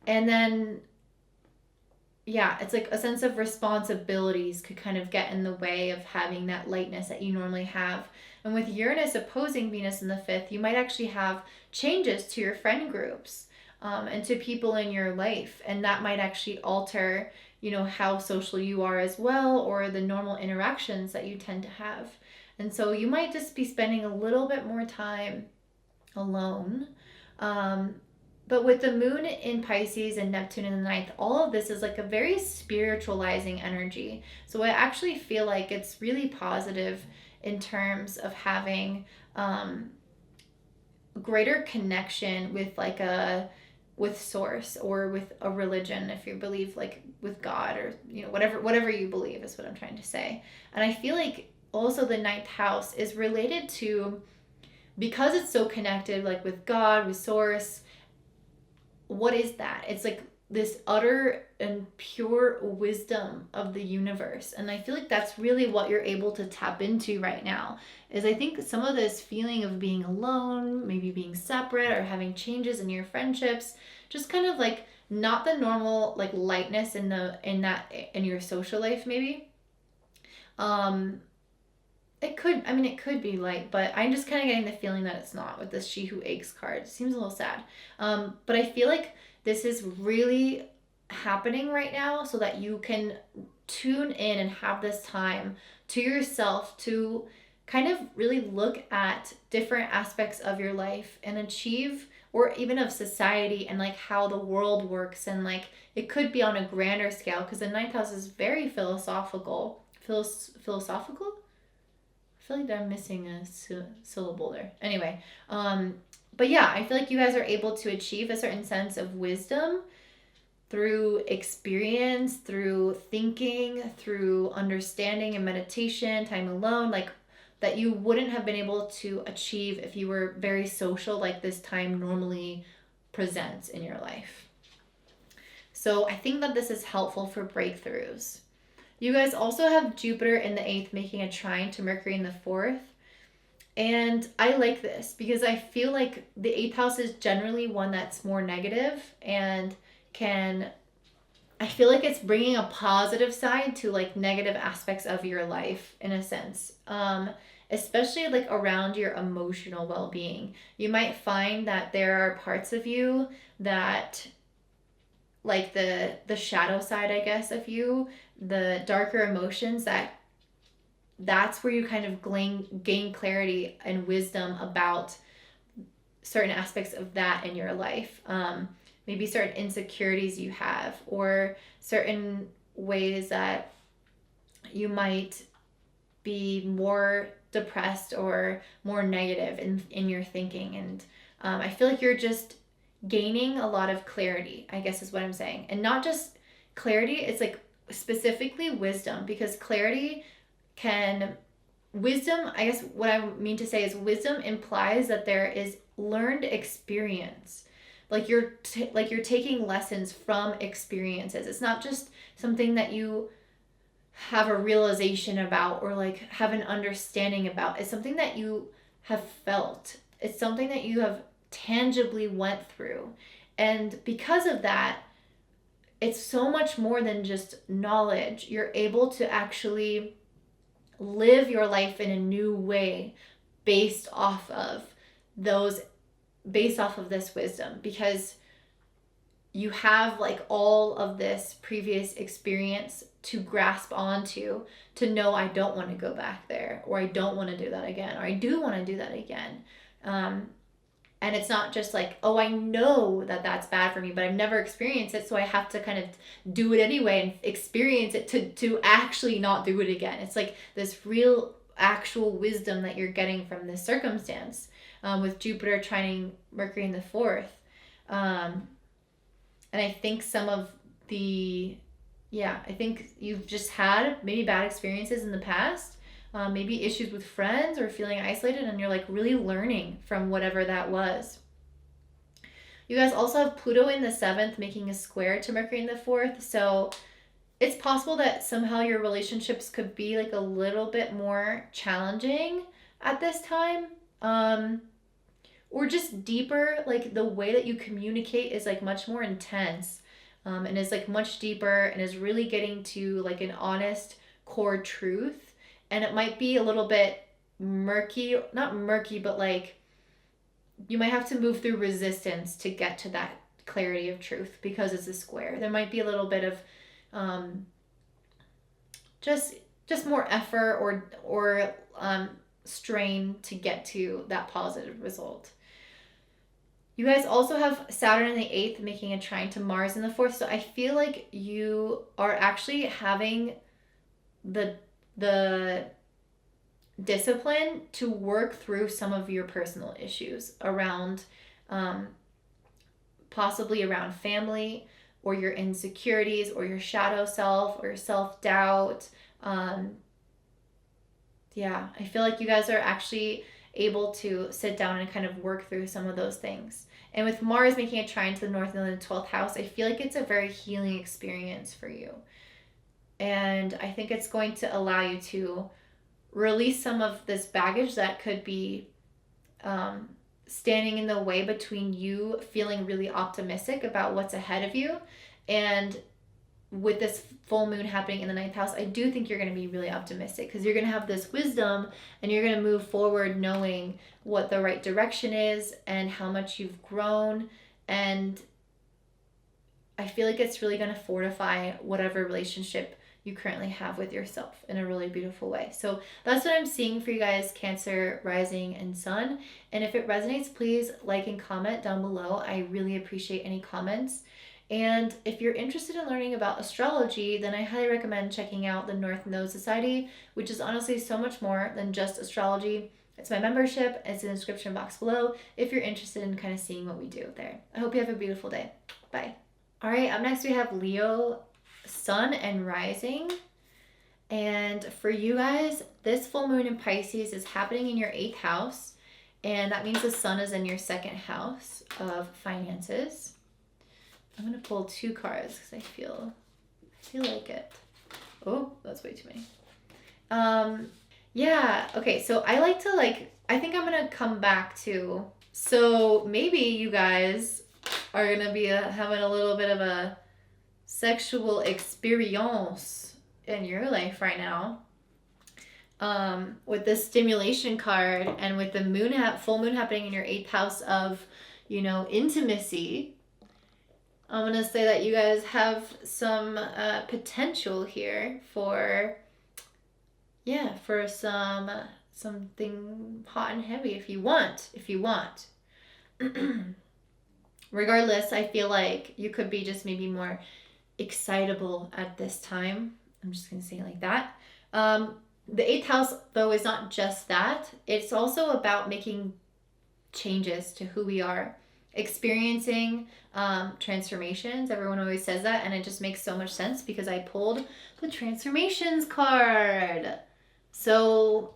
S1: then, yeah, it's like a sense of responsibilities could kind of get in the way of having that lightness that you normally have. And with Uranus opposing Venus in the 5th, you might actually have changes to your friend groups, and to people in your life. And that might actually alter, you know, how social you are as well, or the normal interactions that you tend to have. And so you might just be spending a little bit more time alone. But with the moon in Pisces and Neptune in the 9th, all of this is like a very spiritualizing energy. So I actually feel like it's really positive in terms of having greater connection with like with source, or with a religion, if you believe like with God, or you know, whatever you believe is what I'm trying to say. And I feel like also the ninth house is related to, because it's so connected, like with God, with source. What is that? It's like this utter and pure wisdom of the universe. And I feel like that's really what you're able to tap into right now. Is I think some of this feeling of being alone, maybe being separate or having changes in your friendships, just kind of like not the normal like lightness in your social life maybe. Um it could be light, but I'm just kind of getting the feeling that it's not with this She Who Aches card. It seems a little sad. But I feel like this is really happening right now so that you can tune in and have this time to yourself to kind of really look at different aspects of your life and achieve, or even of society and like how the world works. And like it could be on a grander scale because the ninth house is very philosophical. Philosophical? I feel like I'm missing a syllable there. Anyway, but yeah, I feel like you guys are able to achieve a certain sense of wisdom through experience, through thinking, through understanding and meditation, time alone, like that you wouldn't have been able to achieve if you were very social, like this time normally presents in your life. So I think that this is helpful for breakthroughs. You guys also have Jupiter in the 8th making a trine to Mercury in the 4th. And I like this because I feel like the 8th house is generally one that's more negative and I feel like it's bringing a positive side to like negative aspects of your life in a sense. Especially like around your emotional well-being. You might find that there are parts of you that, like the shadow side, I guess, of you, the darker emotions, that's where you kind of gain clarity and wisdom about certain aspects of that in your life. Maybe certain insecurities you have, or certain ways that you might be more depressed or more negative in your thinking. And I feel like you're just gaining a lot of clarity, I guess is what I'm saying. And not just clarity, it's like specifically wisdom, because wisdom, I guess what I mean to say is wisdom implies that there is learned experience. Like you're taking lessons from experiences. It's not just something that you have a realization about or like have an understanding about. It's something that you have felt. It's something that you have tangibly went through. And because of that, it's so much more than just knowledge. You're able to actually live your life in a new way based off of this wisdom, because you have like all of this previous experience to grasp onto, to know I don't want to go back there, or I don't want to do that again, or I do want to do that again. And it's not just like, oh, I know that that's bad for me, but I've never experienced it, so I have to kind of do it anyway and experience it to actually not do it again. It's like this real actual wisdom that you're getting from this circumstance, with Jupiter trining Mercury in the 4th. And I think I think you've just had maybe bad experiences in the past, maybe issues with friends or feeling isolated, and you're like really learning from whatever that was. You guys also have Pluto in the 7th making a square to Mercury in the 4th. So it's possible that somehow your relationships could be like a little bit more challenging at this time. Or just deeper, like the way that you communicate is like much more intense, and is like much deeper and is really getting to like an honest core truth. And it might be a little bit murky, not murky, but like you might have to move through resistance to get to that clarity of truth because it's a square. There might be a little bit of just more effort or strain to get to that positive result. You guys also have Saturn in the 8th making a trine to Mars in the 4th. So I feel like you are actually having the discipline to work through some of your personal issues around, possibly around family, or your insecurities, or your shadow self, or your self-doubt. Yeah, I feel like you guys are actually able to sit down and kind of work through some of those things. And with Mars making a trine to the North Node in the 12th house, I feel like it's a very healing experience for you. And I think it's going to allow you to release some of this baggage that could be standing in the way between you feeling really optimistic about what's ahead of you. And with this full moon happening in the 9th house, I do think you're going to be really optimistic because you're going to have this wisdom and you're going to move forward knowing what the right direction is and how much you've grown. And I feel like it's really going to fortify whatever relationship you currently have with yourself in a really beautiful way. So that's what I'm seeing for you guys, Cancer, Rising, and Sun. And if it resonates, please like and comment down below. I really appreciate any comments. And if you're interested in learning about astrology, then I highly recommend checking out the North Node Society, which is honestly so much more than just astrology. It's my membership. It's in the description box below if you're interested in kind of seeing what we do there. I hope you have a beautiful day. Bye. All right, up next we have Leo, Sun, and Rising. And for you guys, this full moon in Pisces is happening in your 8th house. And that means the Sun is in your 2nd house of finances. I'm going to pull 2 cards because I feel like it. Oh, that's way too many. Yeah, okay, so I like to I think I'm going to come back to, so maybe you guys are going to be having a little bit of a sexual experience in your life right now. With this stimulation card and with the full moon happening in your 8th house of, intimacy, I'm going to say that you guys have some potential here for something hot and heavy if you want. Regardless, I feel like you could be just maybe more excitable at this time. I'm just going to say it like that. The 8th house, though, is not just that. It's also about making changes to who we are, experiencing transformations. Everyone always says that, and it just makes so much sense because I pulled the transformations card. So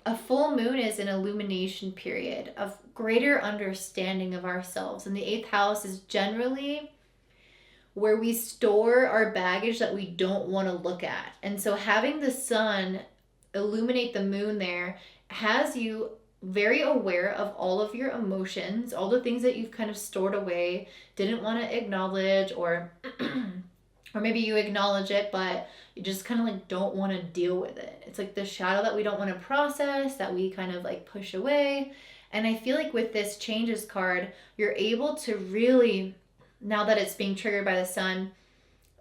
S1: a full moon is an illumination period of greater understanding of ourselves, and the 8th house is generally where we store our baggage that we don't want to look at. And so having the sun illuminate the moon there has you very aware of all of your emotions, all the things that you've kind of stored away, didn't want to acknowledge, or or maybe you acknowledge it, but you just kind of don't want to deal with it. It's like the shadow that we don't want to process, that we kind of push away. And I feel like with this changes card, you're able to really, now that it's being triggered by the sun,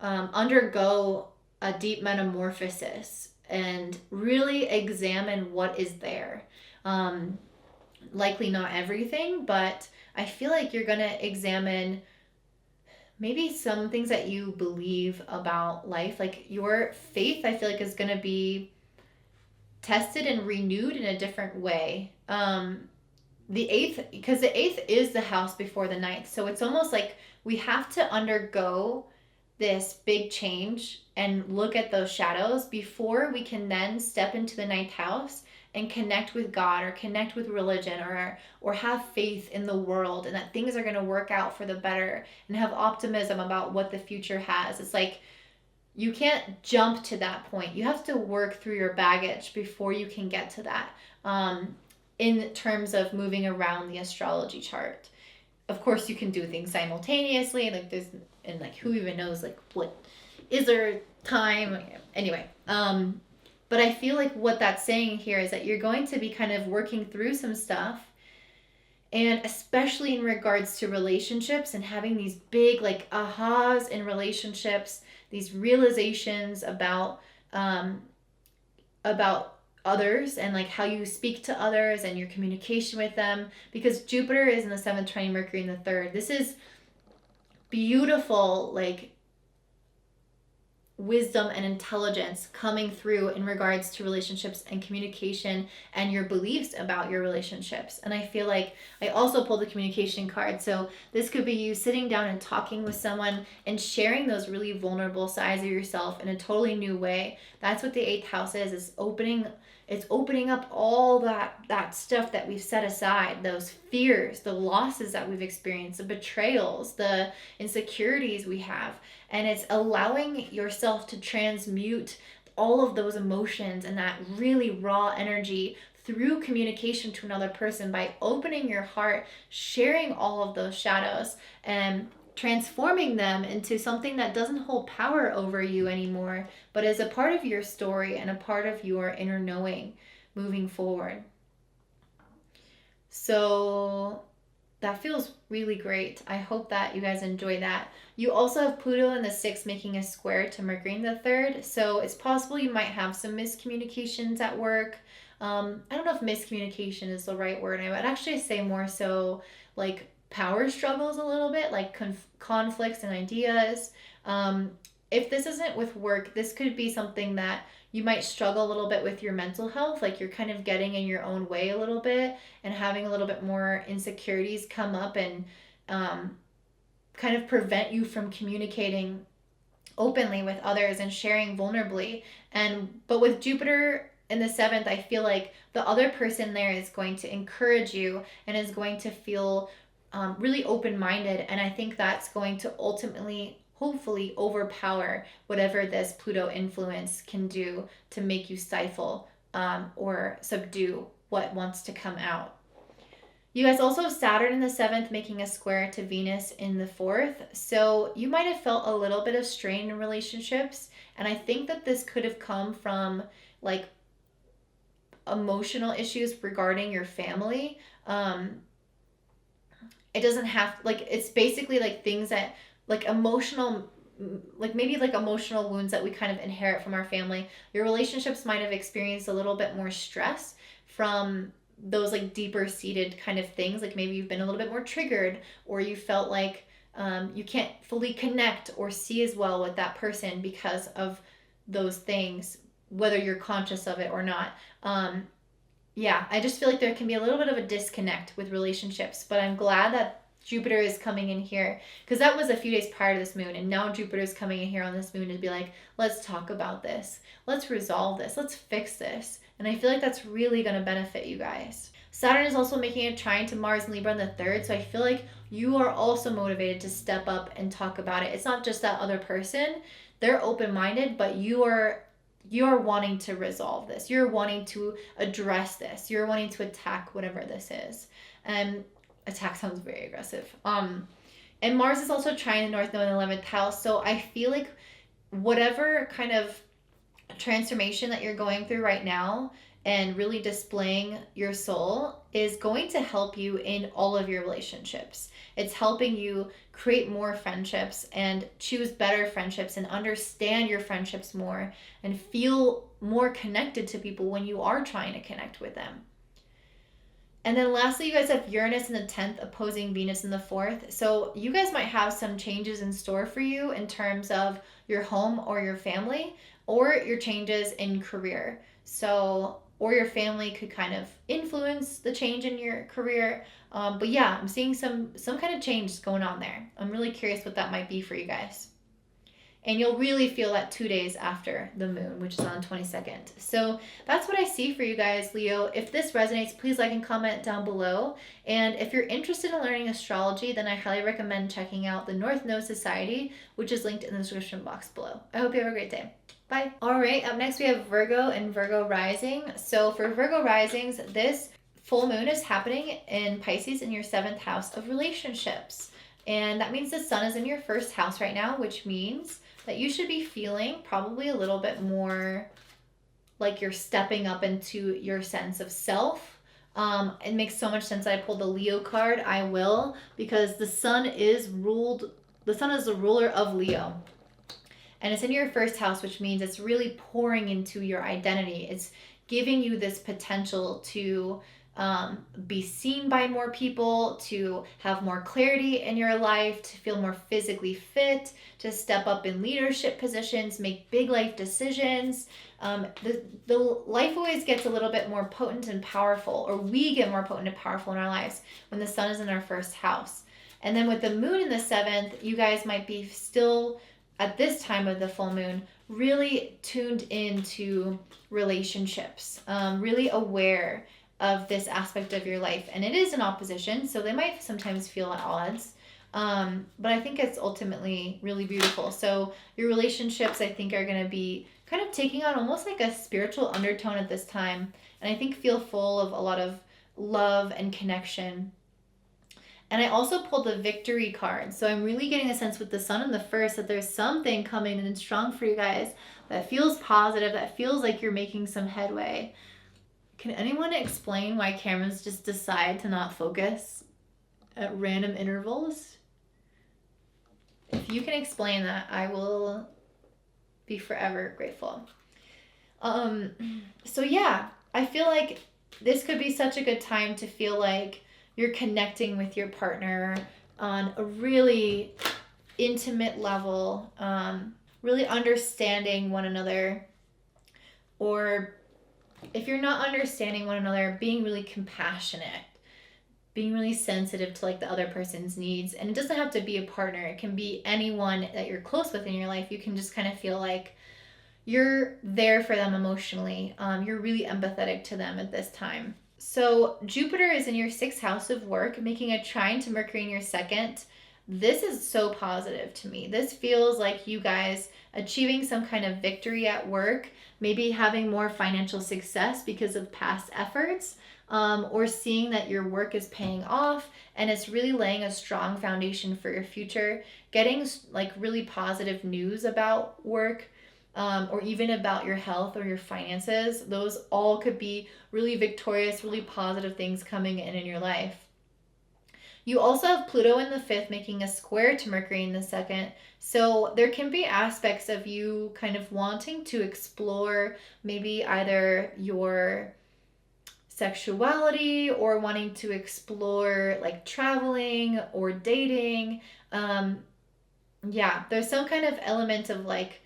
S1: undergo a deep metamorphosis and really examine what is there. Likely not everything, but I feel like you're going to examine maybe some things that you believe about life. Like your faith, I feel like, is going to be tested and renewed in a different way. The 8th, because the 8th is the house before the 9th. So it's almost like we have to undergo this big change and look at those shadows before we can then step into the 9th house and connect with God or connect with religion or have faith in the world and that things are going to work out for the better and have optimism about what the future has. It's like you can't jump to that point. You have to work through your baggage before you can get to that, in terms of moving around the astrology chart. Of course, you can do things simultaneously, and who even knows, what is there time? Anyway, but I feel like what that's saying here is that you're going to be kind of working through some stuff, and especially in regards to relationships and having these big ahas in relationships, these realizations about others and how you speak to others and your communication with them, because Jupiter is in the 7th, trining Mercury in the 3rd. This is beautiful, wisdom and intelligence coming through in regards to relationships and communication and your beliefs about your relationships. And I feel like I also pulled the communication card. So this could be you sitting down and talking with someone and sharing those really vulnerable sides of yourself in a totally new way. That's what the 8th house is opening It's opening up all that stuff that we've set aside, those fears, the losses that we've experienced, the betrayals, the insecurities we have. And it's allowing yourself to transmute all of those emotions and that really raw energy through communication to another person by opening your heart, sharing all of those shadows, and transforming them into something that doesn't hold power over you anymore, but is a part of your story and a part of your inner knowing moving forward. So that feels really great. I hope that you guys enjoy that. You also have Pluto in the 6th making a square to Mercury in the 3rd. So it's possible you might have some miscommunications at work. I don't know if miscommunication is the right word. I would actually say more so like power struggles a little bit, like conflicts and ideas. If this isn't with work, this could be something that you might struggle a little bit with your mental health, like you're kind of getting in your own way a little bit and having a little bit more insecurities come up and kind of prevent you from communicating openly with others and sharing vulnerably. But with Jupiter in the 7th, I feel like the other person there is going to encourage you and is going to feel really open-minded, and I think that's going to ultimately, hopefully, overpower whatever this Pluto influence can do to make you stifle or subdue what wants to come out. You guys also have Saturn in the 7th making a square to Venus in the 4th, so you might have felt a little bit of strain in relationships, and I think that this could have come from like emotional issues regarding your family. It doesn't have, like, it's basically like things that, like emotional, like maybe like emotional wounds that we kind of inherit from our family. Your relationships might have experienced a little bit more stress from those like deeper seated kind of things. Like maybe you've been a little bit more triggered, or you felt like you can't fully connect or see as well with that person because of those things, whether you're conscious of it or not. Yeah, I just feel like there can be a little bit of a disconnect with relationships, but I'm glad that Jupiter is coming in here, because that was a few days prior to this moon, and now Jupiter is coming in here on this moon to be like, let's talk about this, let's resolve this, let's fix this. And I feel like that's really going to benefit you guys. Saturn is also making a trine to Mars and Libra in the 3rd, so I feel like you are also motivated to step up and talk about it. It's not just that other person, they're open-minded, but you're wanting to resolve this. You're wanting to address this. You're wanting to attack whatever this is. And attack sounds very aggressive. And Mars is also trine the North Node in the 11th house. So I feel like whatever kind of transformation that you're going through right now and really displaying your soul is going to help you in all of your relationships. It's helping you create more friendships and choose better friendships and understand your friendships more and feel more connected to people when you are trying to connect with them. And then lastly, you guys have Uranus in the 10th opposing Venus in the 4th. So you guys might have some changes in store for you in terms of your home or your family, or your changes in career. So, or your family could kind of influence the change in your career. But yeah, I'm seeing some kind of change going on there. I'm really curious what that might be for you guys. And you'll really feel that 2 days after the moon, which is on the 22nd. So that's what I see for you guys, Leo. If this resonates, please like and comment down below. And if you're interested in learning astrology, then I highly recommend checking out the North Node Society, which is linked in the description box below. I hope you have a great day. Bye. All right, up next we have Virgo and Virgo Rising. So for Virgo Risings, this full moon is happening in Pisces in your 7th house of relationships. And that means the sun is in your 1st house right now, which means that you should be feeling probably a little bit more like you're stepping up into your sense of self. It makes so much sense that I pulled the Leo card. I will, because the sun is the ruler of Leo. And it's in your 1st house, which means it's really pouring into your identity. It's giving you this potential to be seen by more people, to have more clarity in your life, to feel more physically fit, to step up in leadership positions, make big life decisions. The life always gets a little bit more potent and powerful, or we get more potent and powerful in our lives when the sun is in our 1st house. And then with the moon in the 7th, you guys might be still at this time of the full moon really tuned into relationships, really aware of this aspect of your life. And it is an opposition, so they might sometimes feel at odds. But I think it's ultimately really beautiful. So your relationships, I think, are going to be kind of taking on almost like a spiritual undertone at this time. And I think feel full of a lot of love and connection. And I also pulled the victory card. So I'm really getting a sense with the sun and the first that there's something coming in strong for you guys that feels positive, that feels like you're making some headway. Can anyone explain why cameras just decide to not focus at random intervals? If you can explain that, I will be forever grateful. So yeah, I feel like this could be such a good time to feel like you're connecting with your partner on a really intimate level, really understanding one another, or if you're not understanding one another, being really compassionate, being really sensitive to like the other person's needs. And it doesn't have to be a partner. It can be anyone that you're close with in your life. You can just kind of feel like you're there for them emotionally. You're really empathetic to them at this time. So Jupiter is in your 6th house of work, making a trine to Mercury in your 2nd. This is so positive to me. This feels like you guys achieving some kind of victory at work, maybe having more financial success because of past efforts, or seeing that your work is paying off and it's really laying a strong foundation for your future, getting like really positive news about work, or even about your health or your finances. Those all could be really victorious, really positive things coming in your life. You also have Pluto in the 5th making a square to Mercury in the 2nd. So there can be aspects of you kind of wanting to explore maybe either your sexuality or wanting to explore like traveling or dating. Yeah, there's some kind of element of like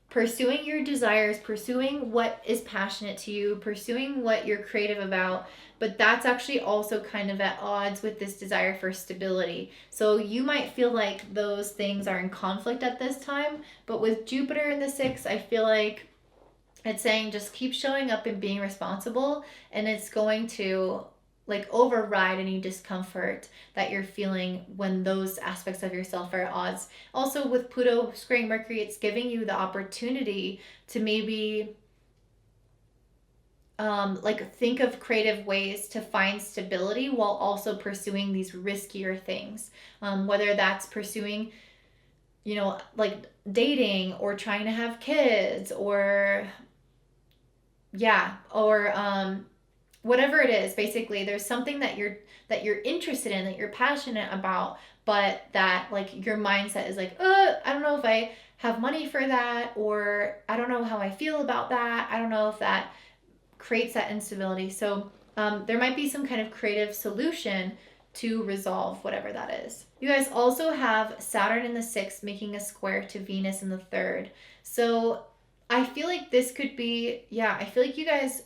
S1: pursuing your desires, pursuing what is passionate to you, pursuing what you're creative about, but that's actually also kind of at odds with this desire for stability. So you might feel like those things are in conflict at this time, but with Jupiter in the 6th, I feel like it's saying just keep showing up and being responsible, and it's going to like override any discomfort that you're feeling when those aspects of yourself are at odds. Also with Pluto squaring Mercury, it's giving you the opportunity to maybe like think of creative ways to find stability while also pursuing these riskier things. Whether that's pursuing, you know, like dating or trying to have kids or whatever it is. Basically there's something that you're interested in, that you're passionate about, but that like your mindset is like, I don't know if I have money for that, or I don't know how I feel about that, I don't know if that creates that instability. So there might be some kind of creative solution to resolve whatever that is. You guys also have Saturn in the 6th making a square to Venus in the 3rd. So I feel like this could be, I feel like you guys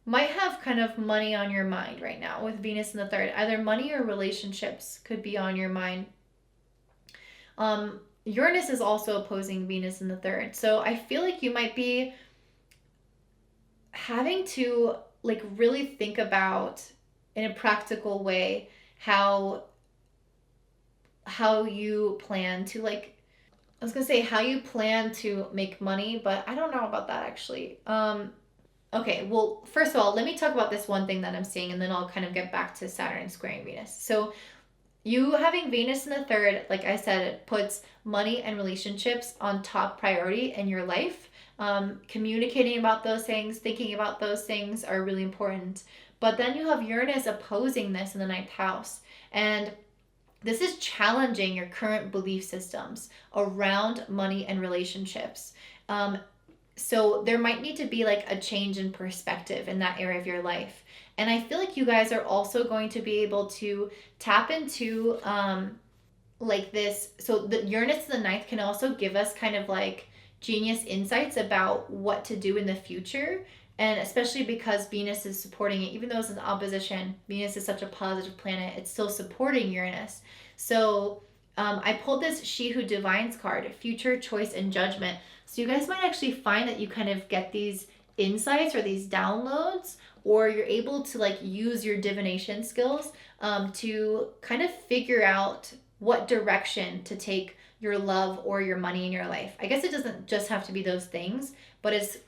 S1: might have kind of money on your mind right now with Venus in the 3rd. Either money or relationships could be on your mind. Uranus is also opposing Venus in the 3rd. So I feel like you might be having to like really think about in a practical way how you plan to like, I was gonna say how you plan to make money, but I don't know about that actually. Okay, well, first of all, let me talk about this one thing that I'm seeing, and then I'll kind of get back to Saturn squaring Venus. So you having Venus in the 3rd, like I said, it puts money and relationships on top priority in your life. Communicating about those things, thinking about those things are really important. But then you have Uranus opposing this in the 9th house. And this is challenging your current belief systems around money and relationships. So there might need to be like a change in perspective in that area of your life. And I feel like you guys are also going to be able to tap into like this. So the Uranus in the 9th can also give us kind of like genius insights about what to do in the future. And especially because Venus is supporting it, even though it's in opposition, Venus is such a positive planet, it's still supporting Uranus. So I pulled this She Who Divines card, future, choice, and judgment. So you guys might actually find that you kind of get these insights or these downloads, or you're able to like use your divination skills to kind of figure out what direction to take your love or your money in your life. I guess it doesn't just have to be those things, but it's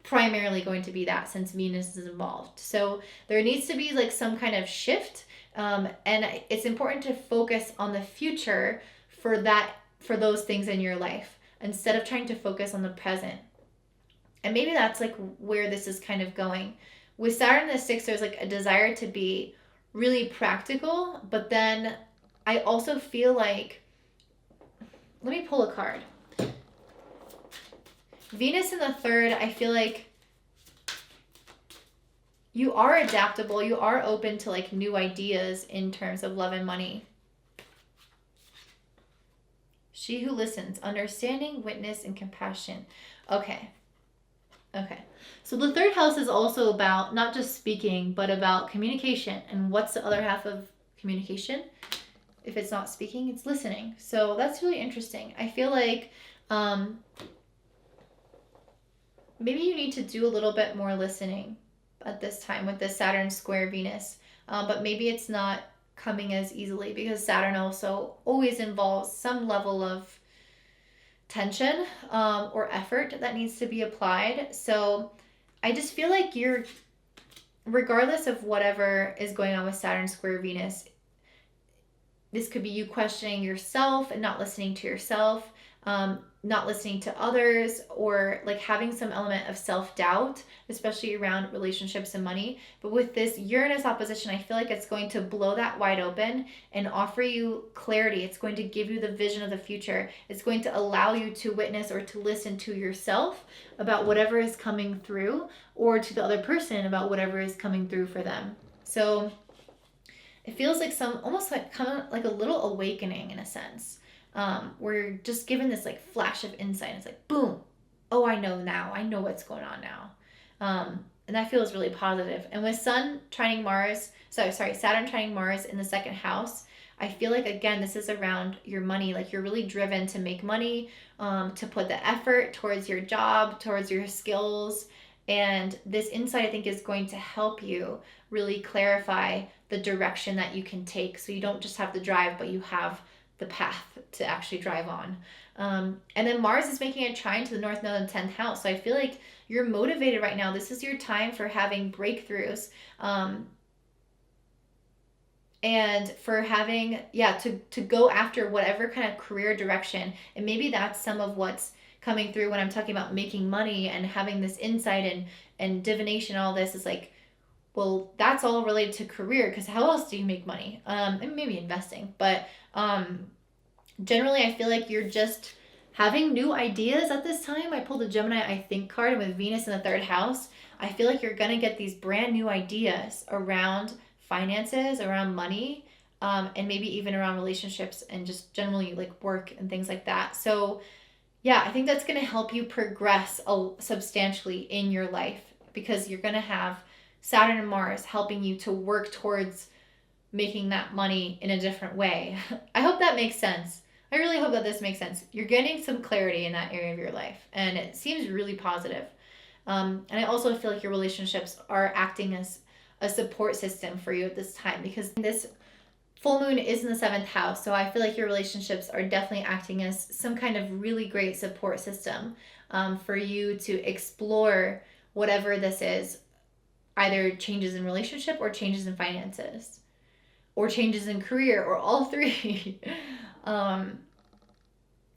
S1: primarily going to be that since Venus is involved. So there needs to be like some kind of shift, and it's important to focus on the future for those things in your life instead of trying to focus on the present. And maybe that's like where this is kind of going. With Saturn in the 6th, there's like a desire to be really practical, but then I also feel like, let me pull a card. Venus in the 3rd, I feel like you are adaptable. You are open to like new ideas in terms of love and money. She who listens, understanding, witness, and compassion. Okay. So the 3rd house is also about not just speaking, but about communication. And what's the other half of communication? If it's not speaking, it's listening. So that's really interesting. I feel like maybe you need to do a little bit more listening at this time with the Saturn square Venus. But maybe it's not coming as easily because Saturn also always involves some level of tension or effort that needs to be applied. So I just feel like you're, regardless of whatever is going on with Saturn square Venus, this could be you questioning yourself and not listening to yourself, not listening to others, or like having some element of self-doubt, especially around relationships and money. But with this Uranus opposition, I feel like it's going to blow that wide open and offer you clarity. It's going to give you the vision of the future. It's going to allow you to witness or to listen to yourself about whatever is coming through, or to the other person about whatever is coming through for them. So it feels like almost like kind of like a little awakening in a sense. Where you're just given this like flash of insight. It's like, boom. Oh, I know now. I know what's going on now. And that feels really positive. And with Saturn trining Mars in the 2nd house, I feel like, again, this is around your money. Like you're really driven to make money, to put the effort towards your job, towards your skills. And this insight, I think, is going to help you really clarify the direction that you can take. So you don't just have the drive, but you have the path to actually drive on. And then Mars is making a trine to the North Node in 10th house. So I feel like you're motivated right now. This is your time for having breakthroughs. And for having, to go after whatever kind of career direction. And maybe that's some of what's coming through when I'm talking about making money and having this insight and divination. All this is like, well, that's all related to career, because how else do you make money? And maybe investing. But generally, I feel like you're just having new ideas at this time. I pulled a Gemini I Think card, and with Venus in the 3rd house, I feel like you're going to get these brand new ideas around finances, around money, and maybe even around relationships and just generally like work and things like that. So yeah, I think that's going to help you progress substantially in your life, because you're going to have Saturn and Mars helping you to work towards making that money in a different way. I hope that makes sense. I really hope that this makes sense. You're getting some clarity in that area of your life, and it seems really positive. And I also feel like your relationships are acting as a support system for you at this time, because this full moon is in the 7th house. So I feel like your relationships are definitely acting as some kind of really great support system for you to explore whatever this is, either changes in relationship or changes in finances or changes in career or all three.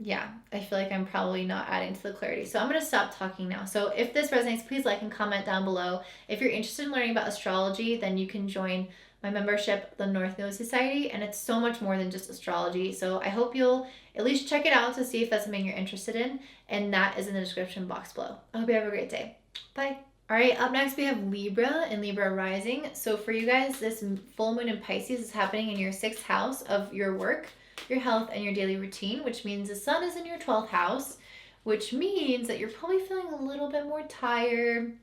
S1: Yeah, I feel like I'm probably not adding to the clarity. So I'm going to stop talking now. So if this resonates, please like and comment down below. If you're interested in learning about astrology, then you can join my membership, the North Node Society, and it's so much more than just astrology. So I hope you'll at least check it out to see if that's something you're interested in, and that is in the description box below. I hope you have a great day. Bye. All right, up next we have Libra and Libra Rising. So for you guys, this full moon in Pisces is happening in your 6th house of your work, your health, and your daily routine, which means the sun is in your 12th house, which means that you're probably feeling a little bit more tired,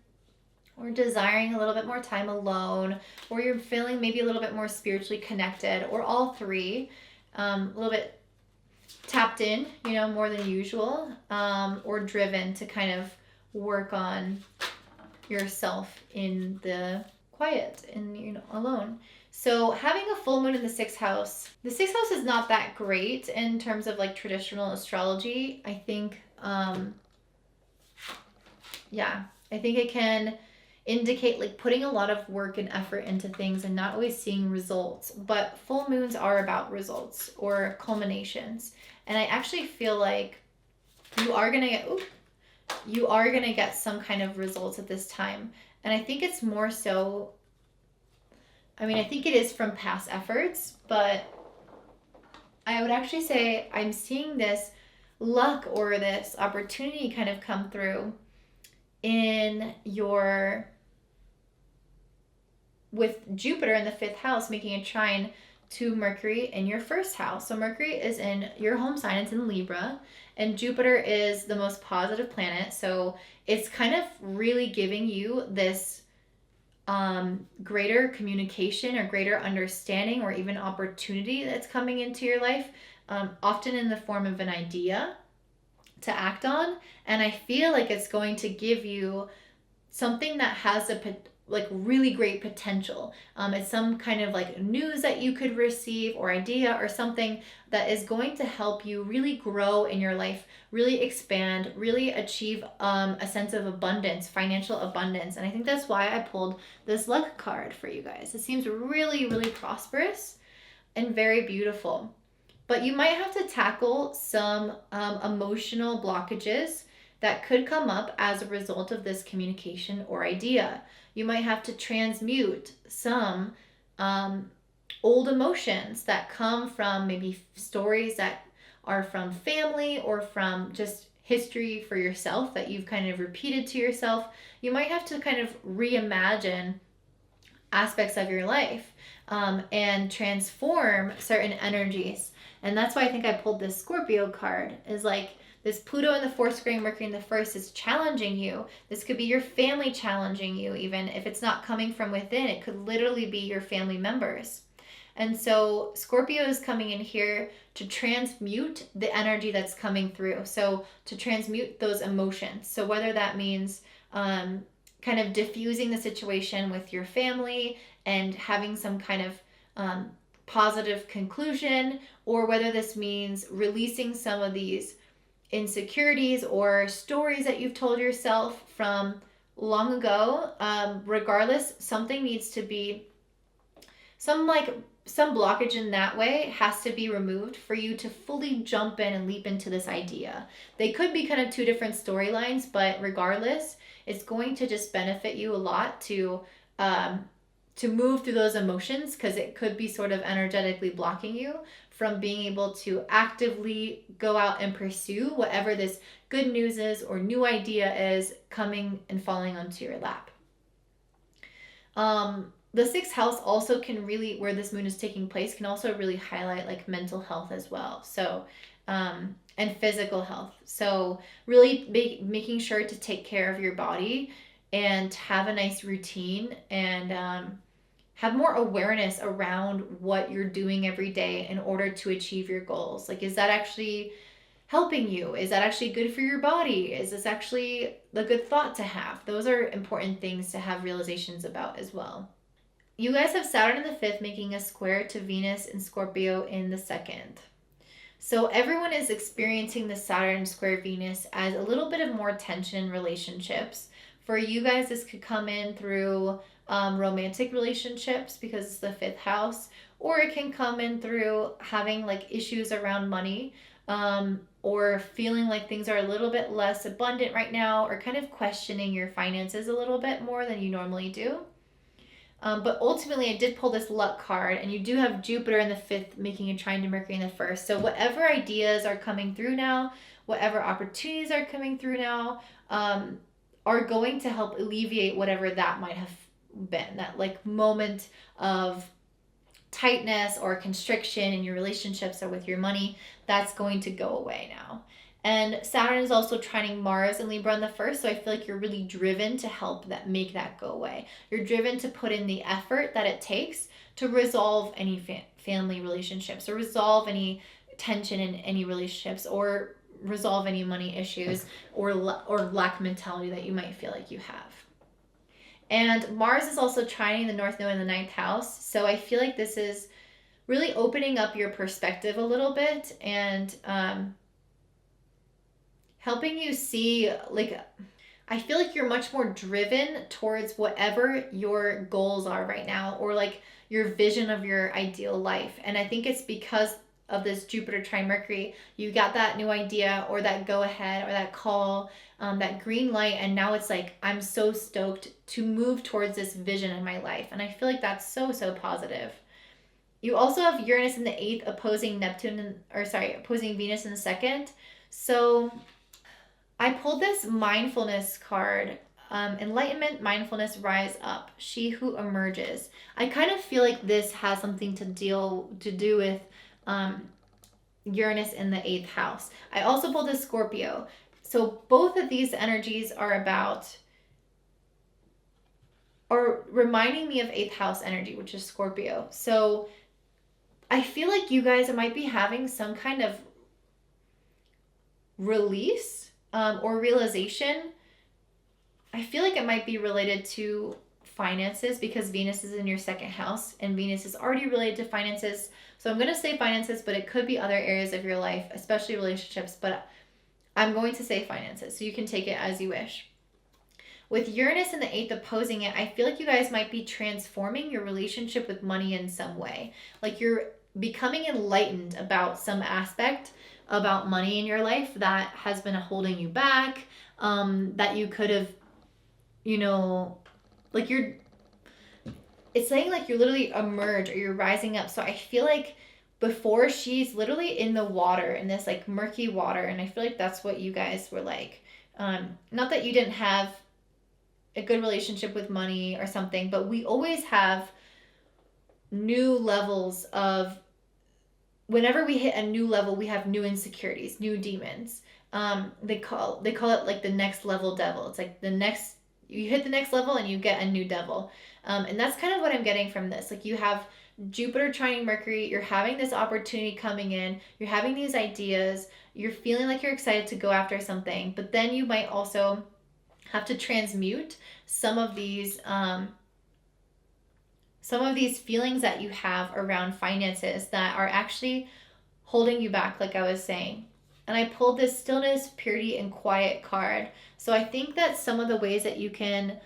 S1: or desiring a little bit more time alone, or you're feeling maybe a little bit more spiritually connected, or all three, a little bit tapped in, you know, more than usual, or driven to kind of work on yourself in the quiet and, you know, alone. So having a full moon in the 6th house, the 6th house is not that great in terms of like traditional astrology. I think, yeah, I think it can indicate like putting a lot of work and effort into things and not always seeing results. But full moons are about results or culminations. And I actually feel like you are gonna get some kind of results at this time. And I think it's more so, I mean, I think it is from past efforts, but I would actually say I'm seeing this luck or this opportunity kind of come through in your, with Jupiter in the 5th house making a trine to Mercury in your 1st house. So Mercury is in your home sign, it's in Libra, and Jupiter is the most positive planet. So it's kind of really giving you this greater communication or greater understanding or even opportunity that's coming into your life, often in the form of an idea to act on. And I feel like it's going to give you something that has a like really great potential. It's some kind of like news that you could receive or idea or something that is going to help you really grow in your life, really expand, really achieve a sense of abundance, financial abundance. And I think that's why I pulled this luck card for you guys. It seems really, really prosperous and very beautiful. But you might have to tackle some emotional blockages that could come up as a result of this communication or idea. You might have to transmute some old emotions that come from maybe stories that are from family or from just history for yourself that you've kind of repeated to yourself. You might have to kind of reimagine aspects of your life and transform certain energies. And that's why I think I pulled this Scorpio card, is like this Pluto in the 4th squaring Mercury in the 1st is challenging you. This could be your family challenging you, even if it's not coming from within. It could literally be your family members. And so Scorpio is coming in here to transmute the energy that's coming through. So to transmute those emotions. So whether that means kind of diffusing the situation with your family and having some kind of positive conclusion, or whether this means releasing some of these insecurities or stories that you've told yourself from long ago. Regardless, something needs to be, some blockage in that way has to be removed for you to fully jump in and leap into this idea. They could be kind of two different storylines, but regardless, it's going to just benefit you a lot to move through those emotions, because it could be sort of energetically blocking you from being able to actively go out and pursue whatever this good news is or new idea is coming and falling onto your lap. The 6th house also can really, where this moon is taking place, can also really highlight like mental health as well. So, and physical health. So really making sure to take care of your body and have a nice routine and have more awareness around what you're doing every day in order to achieve your goals. Like, is that actually helping you? Is that actually good for your body? Is this actually a good thought to have? Those are important things to have realizations about as well. You guys have Saturn in the 5th making a square to Venus and Scorpio in the 2nd. So everyone is experiencing the Saturn square Venus as a little bit of more tension in relationships. For you guys, this could come in through romantic relationships because it's the 5th house, or it can come in through having like issues around money, or feeling like things are a little bit less abundant right now, or kind of questioning your finances a little bit more than you normally do. But ultimately, I did pull this luck card, and you do have Jupiter in the 5th making a trine to Mercury in the 1st. So whatever ideas are coming through now, whatever opportunities are coming through now, are going to help alleviate whatever that might have been, that like moment of tightness or constriction in your relationships or with your money. That's going to go away now. And Saturn is also trining Mars and Libra in the 1st, so I feel like you're really driven to help that make that go away. You're driven to put in the effort that it takes to resolve any family relationships, or resolve any tension in any relationships or resolve any money issues or lack mentality that you might feel like you have. And Mars is also trining the North Node in the ninth house. So I feel like this is really opening up your perspective a little bit and helping you see, like, I feel like you're much more driven towards whatever your goals are right now, or like your vision of your ideal life. And I think it's because of this Jupiter trine Mercury, you got that new idea or that go ahead or that call, that green light. And now it's like, I'm so stoked to move towards this vision in my life. And I feel like that's so, so positive. You also have Uranus in the 8th opposing opposing Venus in the 2nd. So I pulled this mindfulness card, enlightenment, mindfulness, rise up, she who emerges. I kind of feel like this has something to do with Uranus in the 8th house. I also pulled a Scorpio. So both of these energies are reminding me of 8th house energy, which is Scorpio. So I feel like you guys might be having some kind of release or realization. I feel like it might be related to finances because Venus is in your 2nd house and Venus is already related to finances. So I'm going to say finances, but it could be other areas of your life, especially relationships, but I'm going to say finances. So you can take it as you wish. With Uranus in the 8th opposing it, I feel like you guys might be transforming your relationship with money in some way. Like you're becoming enlightened about some aspect about money in your life that has been holding you back, that you could have, like it's saying like you literally emerge or you're rising up. So I feel like before she's literally in the water, in this like murky water, and I feel like that's what you guys were like. Not that you didn't have a good relationship with money or something, but we always have new levels of, whenever we hit a new level, we have new insecurities, new demons. They call it like the next level devil. It's like you hit the next level and you get a new devil. And that's kind of what I'm getting from this. Like you have Jupiter trining Mercury, you're having this opportunity coming in, you're having these ideas, you're feeling like you're excited to go after something, but then you might also have to transmute some of these feelings that you have around finances that are actually holding you back, like I was saying. And I pulled this stillness, purity, and quiet card. So I think that some of the ways that you can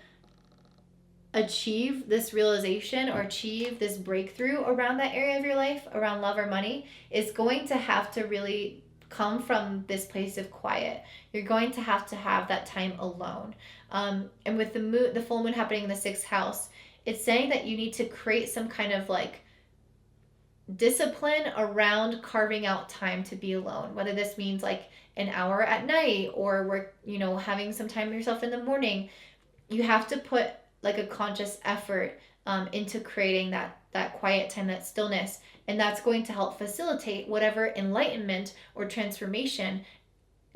S1: achieve this realization or achieve this breakthrough around that area of your life, around love or money, is going to have to really come from this place of quiet. You're going to have that time alone. And with the full moon happening in the 6th house, it's saying that you need to create some kind of like discipline around carving out time to be alone. Whether this means like an hour at night or having some time yourself in the morning. You have to put like a conscious effort into creating that quiet time, that stillness. And that's going to help facilitate whatever enlightenment or transformation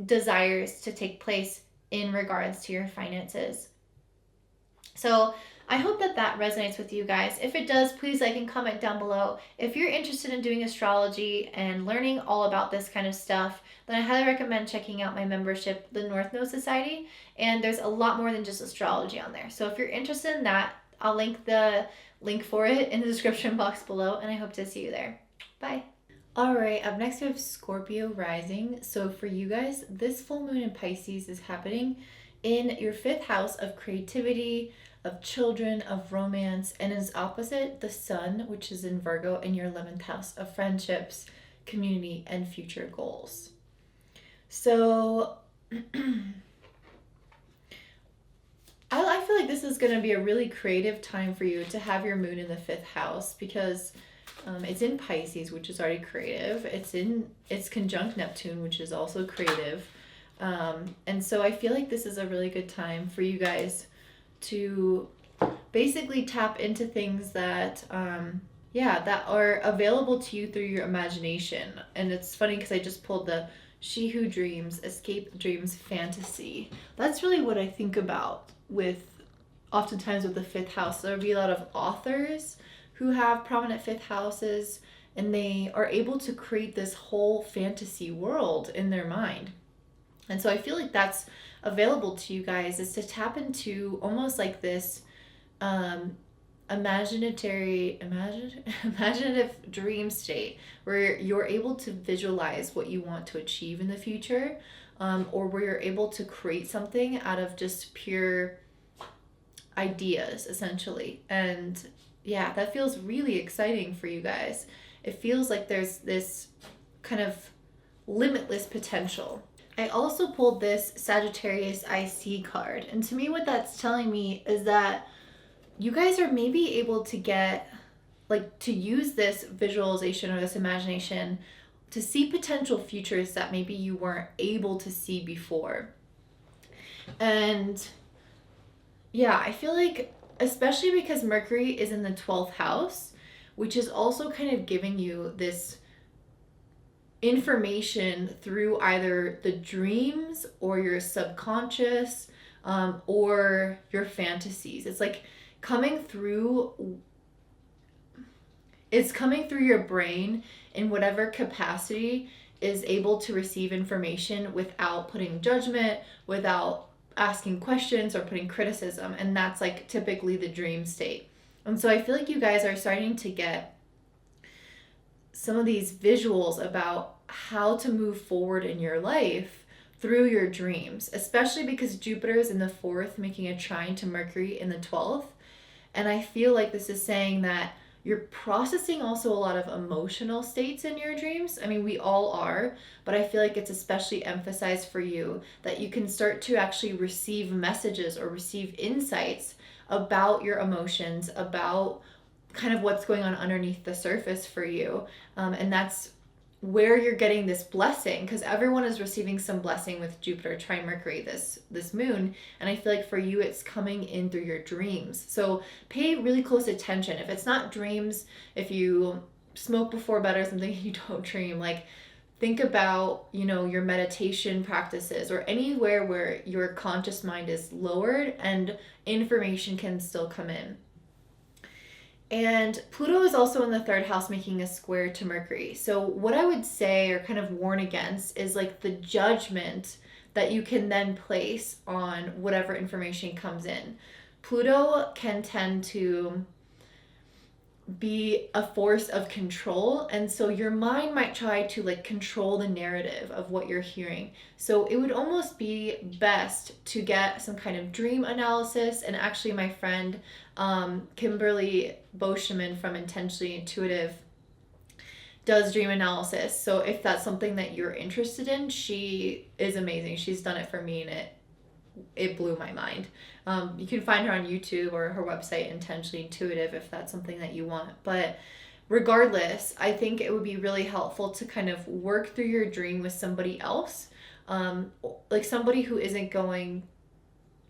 S1: desires to take place in regards to your finances. So I hope that resonates with you guys. If it does, please like and comment down below. If you're interested in doing astrology and learning all about this kind of stuff, then I highly recommend checking out my membership, the North Node Society. And there's a lot more than just astrology on there. So if you're interested in that, I'll link the link for it in the description box below, and I hope to see you there. Bye. All right, up next we have Scorpio Rising. So for you guys, this full moon in Pisces is happening in your 5th house of creativity, of children, of romance, and is opposite the sun, which is in Virgo, in your 11th house of friendships, community, and future goals. So I feel like this is going to be a really creative time for you to have your moon in the 5th house because it's in Pisces, which is already creative. It's conjunct Neptune, which is also creative. And so I feel like this is a really good time for you guys to basically tap into things that are available to you through your imagination. And it's funny because I just pulled the She Who Dreams, Escape Dreams Fantasy. That's really what I think about oftentimes with the 5th house. There'll be a lot of authors who have prominent 5th houses, and they are able to create this whole fantasy world in their mind. And so I feel like that's available to you guys, is to tap into almost like this imaginative dream state where you're able to visualize what you want to achieve in the future, or where you're able to create something out of just pure ideas, essentially. And yeah, that feels really exciting for you guys. It feels like there's this kind of limitless potential. I also pulled this Sagittarius IC card, and to me what that's telling me is that you guys are maybe able to get, like, to use this visualization or this imagination to see potential futures that maybe you weren't able to see before. And yeah, I feel like, especially because Mercury is in the 12th house, which is also kind of giving you this information through either the dreams or your subconscious, or your fantasies. It's like coming through your brain in whatever capacity is able to receive information without putting judgment, without asking questions or putting criticism. And that's like typically the dream state. And so I feel like you guys are starting to get some of these visuals about how to move forward in your life through your dreams, especially because Jupiter is in the 4th making a trine to Mercury in the 12th. And I feel like this is saying that you're processing also a lot of emotional states in your dreams. I mean, we all are, but I feel like it's especially emphasized for you that you can start to actually receive messages or receive insights about your emotions, about kind of what's going on underneath the surface for you. And that's where you're getting this blessing, because everyone is receiving some blessing with Jupiter trine Mercury this moon, and I feel like for you it's coming in through your dreams. So pay really close attention. If it's not dreams, if you smoke before bed or something, you don't dream, like think about, your meditation practices or anywhere where your conscious mind is lowered and information can still come in. And Pluto is also in the 3rd house making a square to Mercury. So what I would say or kind of warn against is like the judgment that you can then place on whatever information comes in. Pluto can tend to be a force of control, and so your mind might try to like control the narrative of what you're hearing. So it would almost be best to get some kind of dream analysis. And actually my friend Kimberly Boscheman from Intentionally Intuitive does dream analysis. So if that's something that you're interested in, she is amazing. She's done it for me and it blew my mind. You can find her on YouTube or her website, Intentionally Intuitive, if that's something that you want. But regardless, I think it would be really helpful to kind of work through your dream with somebody else, like somebody who isn't going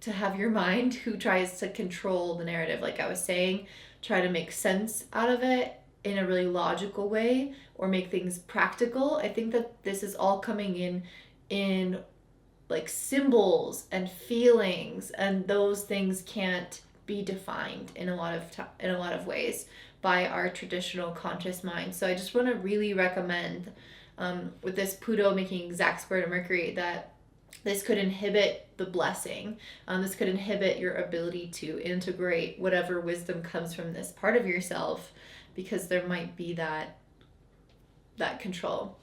S1: to have your mind, who tries to control the narrative. Like I was saying, try to make sense out of it in a really logical way or make things practical. I think that this is all coming in like symbols and feelings, and those things can't be defined in a lot of ways by our traditional conscious mind. So I just want to really recommend, with this Pluto making exact square to Mercury, that this could inhibit the blessing. This could inhibit your ability to integrate whatever wisdom comes from this part of yourself, because there might be that control.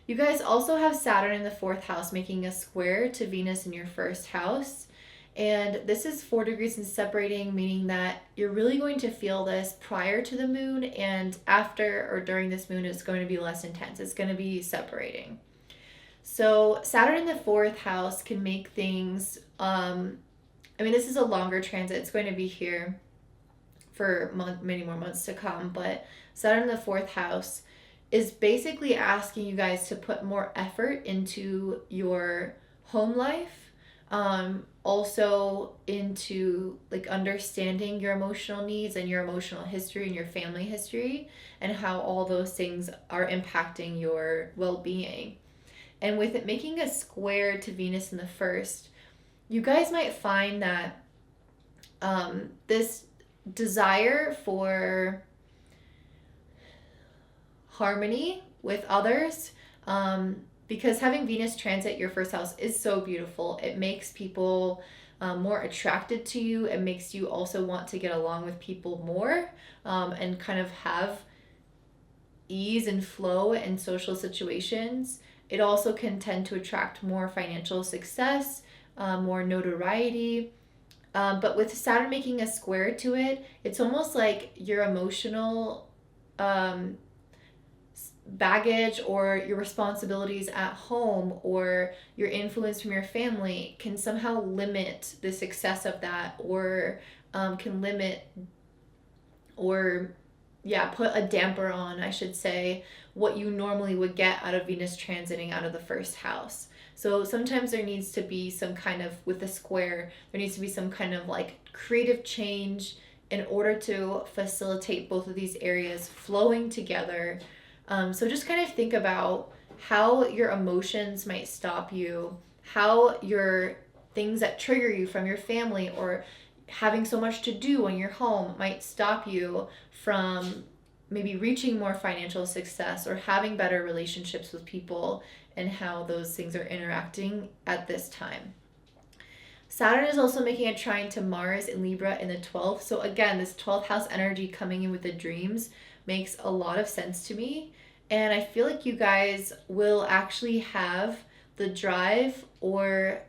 S1: You guys also have Saturn in the 4th house making a square to Venus in your 1st house. And this is 4 degrees and separating, meaning that you're really going to feel this prior to the moon, and after or during this moon it's going to be less intense. It's going to be separating. So Saturn in the 4th house can make things, this is a longer transit. It's going to be here for many more months to come, but Saturn in the 4th house is basically asking you guys to put more effort into your home life, also into like understanding your emotional needs and your emotional history and your family history, and how all those things are impacting your well-being. And with it making a square to Venus in the 1st, you guys might find that this desire for harmony with others. Because having Venus transit your first house is so beautiful. It makes people more attracted to you. It makes you also want to get along with people more, and kind of have ease and flow in social situations. It also can tend to attract more financial success, more notoriety. But with Saturn making a square to it, it's almost like your emotional baggage or your responsibilities at home or your influence from your family can somehow limit the success of that, or can limit, or put a damper on, I should say, what you normally would get out of Venus transiting out of the first house. So sometimes there needs to be some kind of, with the square, there needs to be some kind of like creative change in order to facilitate both of these areas flowing together. So just kind of think about how your emotions might stop you, how your things that trigger you from your family or having so much to do when you're home might stop you from maybe reaching more financial success or having better relationships with people, and how those things are interacting at this time. Saturn is also making a trine to Mars in Libra in the 12th. So again, this 12th house energy coming in with the dreams makes a lot of sense to me. And I feel like you guys will actually have the drive or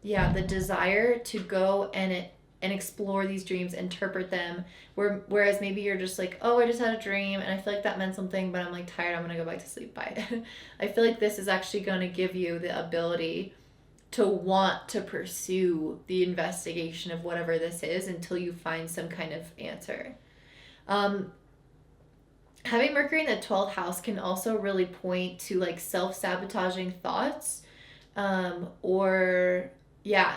S1: the desire to go and explore these dreams, interpret them. Whereas maybe you're just like, oh, I just had a dream and I feel like that meant something, but I'm like tired, I'm gonna go back to sleep. Bye. I feel like this is actually gonna give you the ability to want to pursue the investigation of whatever this is until you find some kind of answer. Having Mercury in the 12th house can also really point to like self-sabotaging thoughts, or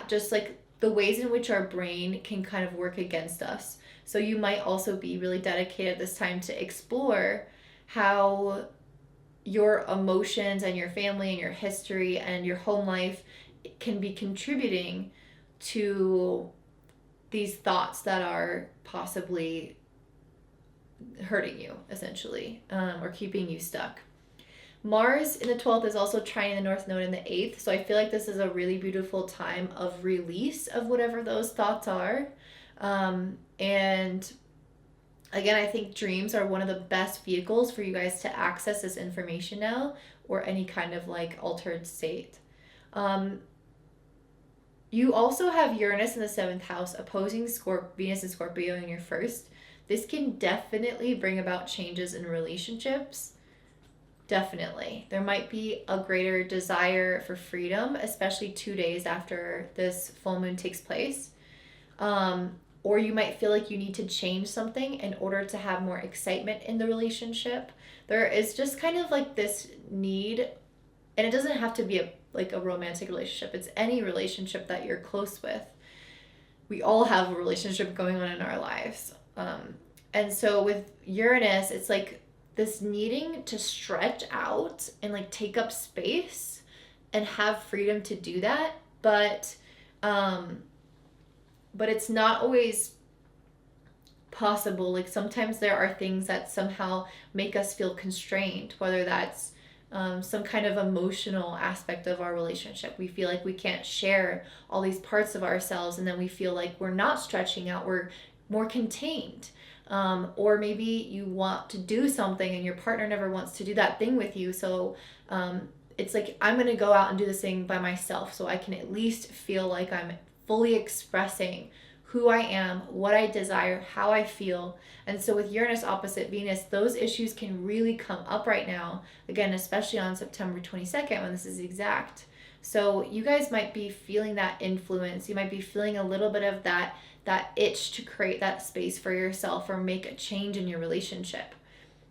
S1: just like the ways in which our brain can kind of work against us. So you might also be really dedicated this time to explore how your emotions and your family and your history and your home life can be contributing to these thoughts that are possibly hurting you, essentially, or keeping you stuck. Mars in the 12th is also trining the North Node in the 8th. So I feel like this is a really beautiful time of release of whatever those thoughts are. And again, I think dreams are one of the best vehicles for you guys to access this information now, or any kind of like altered state. You also have Uranus in the 7th house opposing Venus and Scorpio in your first. This can definitely bring about changes in relationships. Definitely. There might be a greater desire for freedom, especially 2 days after this full moon takes place. Or you might feel like you need to change something in order to have more excitement in the relationship. There is just kind of like this need, and it doesn't have to be a romantic relationship. It's any relationship that you're close with. We all have a relationship going on in our lives. And so with Uranus, it's like this needing to stretch out and like take up space and have freedom to do that. But it's not always possible. Like sometimes there are things that somehow make us feel constrained, whether that's some kind of emotional aspect of our relationship. We feel like we can't share all these parts of ourselves, and then we feel like we're not stretching out, we're more contained. Or maybe you want to do something and your partner never wants to do that thing with you. So it's like, I'm going to go out and do this thing by myself so I can at least feel like I'm fully expressing who I am, what I desire, how I feel. And so with Uranus opposite Venus, those issues can really come up right now. Again, especially on September 22nd when this is exact. So you guys might be feeling that influence. You might be feeling a little bit of that itch to create that space for yourself or make a change in your relationship.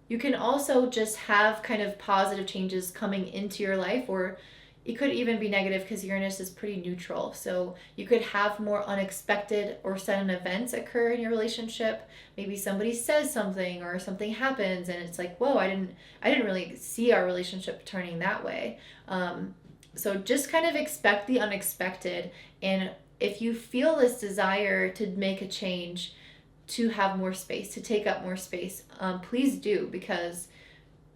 S1: You can also just have kind of positive changes coming into your life, or it could even be negative because Uranus is pretty neutral. So you could have more unexpected or sudden events occur in your relationship. Maybe somebody says something or something happens and it's like, whoa, I didn't really see our relationship turning that way. So just kind of expect the unexpected. And if you feel this desire to make a change, to have more space, to take up more space, please do, because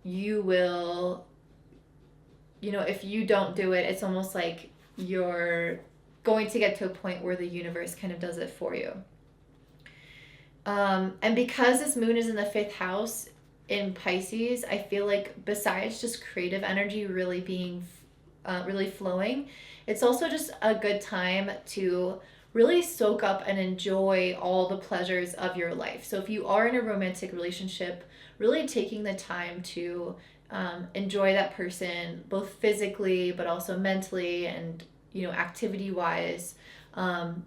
S1: you will, you know, if you don't do it, it's almost like you're going to get to a point where the universe kind of does it for you. And because this moon is in the 5th house in Pisces, I feel like besides just creative energy really being really flowing, it's also just a good time to really soak up and enjoy all the pleasures of your life. So if you are in a romantic relationship, really taking the time to enjoy that person, both physically but also mentally and, you know, activity wise.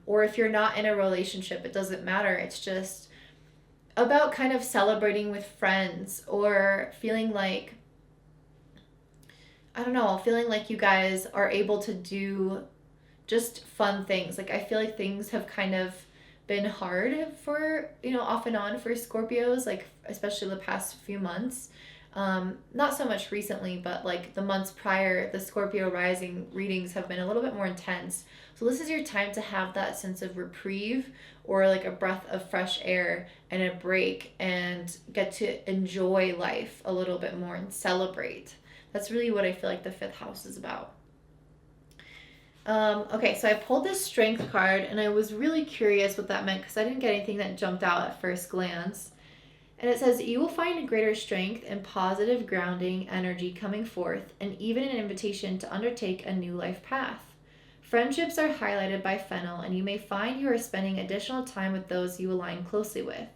S1: Or if you're not in a relationship, it doesn't matter. It's just about kind of celebrating with friends or feeling like, I don't know, feeling like you guys are able to do just fun things. Like I feel like things have kind of been hard for, you know, off and on for Scorpios, like especially the past few months. Not so much recently, but like the months prior, the Scorpio Rising readings have been a little bit more intense. So this is your time to have that sense of reprieve or like a breath of fresh air and a break and get to enjoy life a little bit more and celebrate. That's really what I feel like the 5th house is about. Okay, so I pulled this strength card and I was really curious what that meant because I didn't get anything that jumped out at first glance. And it says, you will find greater strength and positive grounding energy coming forth and even an invitation to undertake a new life path. Friendships are highlighted by fennel and you may find you are spending additional time with those you align closely with.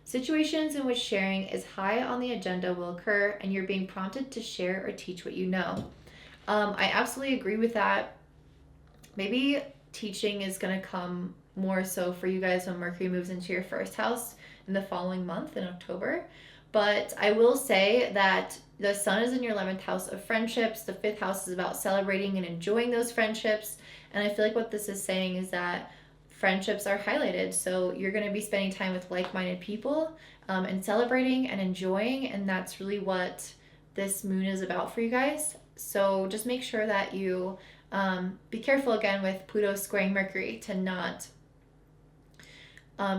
S1: Situations in which sharing is high on the agenda will occur and you're being prompted to share or teach what you know. I absolutely agree with that. Maybe teaching is going to come more so for you guys when Mercury moves into your 1st house in the following month in October. But I will say that the sun is in your 11th house of friendships. The 5th house is about celebrating and enjoying those friendships. And I feel like what this is saying is that friendships are highlighted. So you're going to be spending time with like-minded people and celebrating and enjoying. And that's really what this moon is about for you guys. So just make sure that you be careful again with Pluto squaring Mercury to not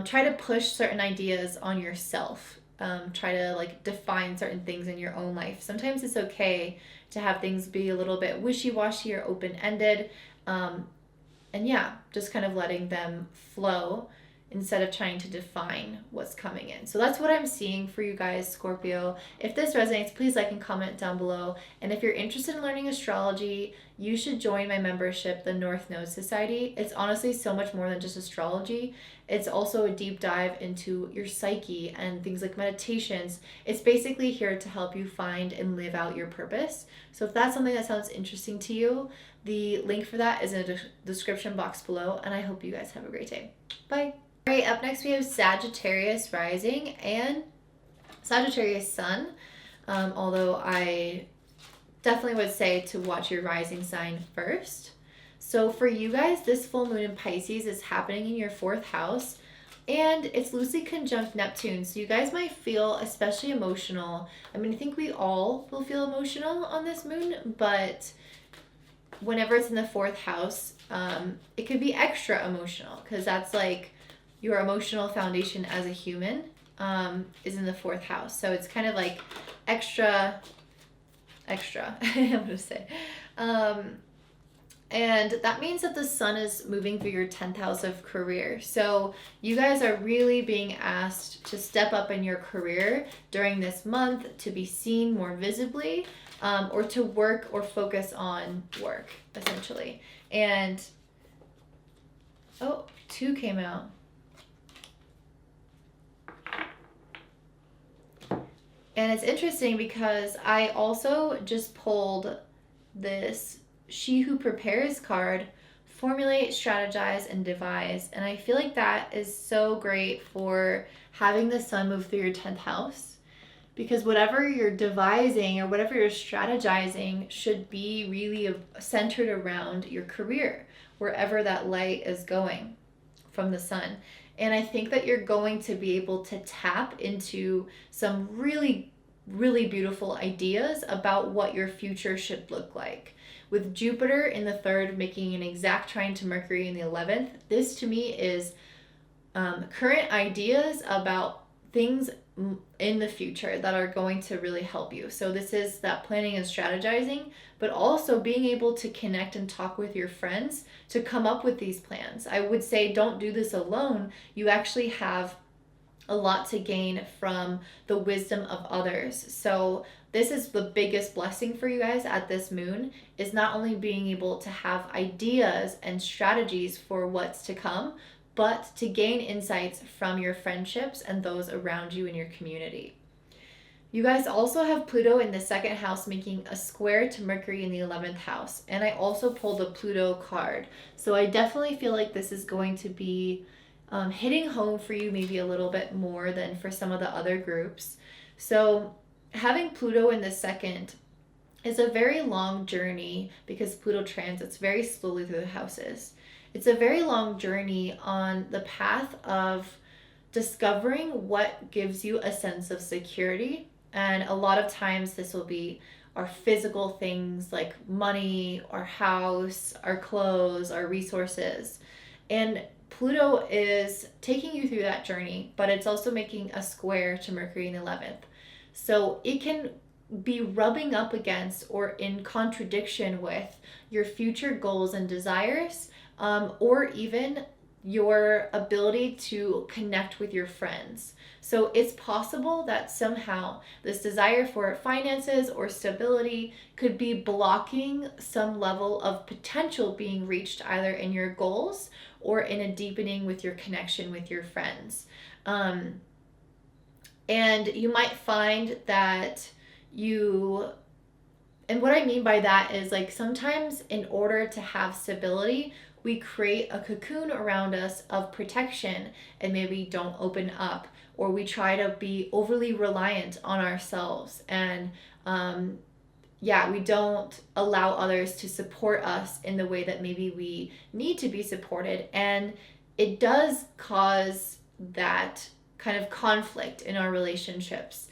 S1: try to push certain ideas on yourself. Try to like define certain things in your own life. Sometimes it's okay to have things be a little bit wishy-washy or open-ended. And yeah, just kind of letting them flow instead of trying to define what's coming in. So that's what I'm seeing for you guys, Scorpio. If this resonates, please like and comment down below. And if you're interested in learning astrology, you should join my membership, the North Node Society. It's honestly so much more than just astrology. It's also a deep dive into your psyche and things like meditations. It's basically here to help you find and live out your purpose. So if that's something that sounds interesting to you, the link for that is in the description box below. And I hope you guys have a great day. Bye. All right, up next we have Sagittarius Rising and Sagittarius Sun. Although I definitely would say to watch your rising sign first. So for you guys, this full moon in Pisces is happening in your 4th house and it's loosely conjunct Neptune. So you guys might feel especially emotional. I mean, I think we all will feel emotional on this moon, but whenever it's in the 4th house, it could be extra emotional because that's like your emotional foundation as a human is in the 4th house. So it's kind of like extra, I'm going to say. And that means that the sun is moving through your 10th house of career. So you guys are really being asked to step up in your career during this month, to be seen more visibly, or to work or focus on work, essentially. And, oh, 2 came out. And it's interesting because I also just pulled this She Who Prepares card, formulate, strategize, and devise. And I feel like that is so great for having the sun move through your 10th house. Because whatever you're devising or whatever you're strategizing should be really centered around your career, wherever that light is going from the sun. And I think that you're going to be able to tap into some really, really beautiful ideas about what your future should look like. With Jupiter in the 3rd making an exact trine to Mercury in the 11th, this to me is current ideas about things in the future that are going to really help you. So this is that planning and strategizing, but also being able to connect and talk with your friends to come up with these plans. I would say don't do this alone. You actually have a lot to gain from the wisdom of others. So this is the biggest blessing for you guys at this moon, is not only being able to have ideas and strategies for what's to come, but to gain insights from your friendships and those around you in your community. You guys also have Pluto in the second house making a square to Mercury in the 11th house. And I also pulled a Pluto card. So I definitely feel like this is going to be hitting home for you maybe a little bit more than for some of the other groups. So having Pluto in the second is a very long journey because Pluto transits very slowly through the houses. It's a very long journey on the path of discovering what gives you a sense of security. And a lot of times this will be our physical things like money, our house, our clothes, our resources. And Pluto is taking you through that journey, but it's also making a square to Mercury in the 11th. So it can be rubbing up against or in contradiction with your future goals and desires, or even your ability to connect with your friends. So it's possible that somehow this desire for finances or stability could be blocking some level of potential being reached either in your goals or in a deepening with your connection with your friends. And you might find that and what I mean by that is like sometimes in order to have stability, we create a cocoon around us of protection and maybe don't open up, or we try to be overly reliant on ourselves and we don't allow others to support us in the way that maybe we need to be supported. And it does cause that kind of conflict in our relationships.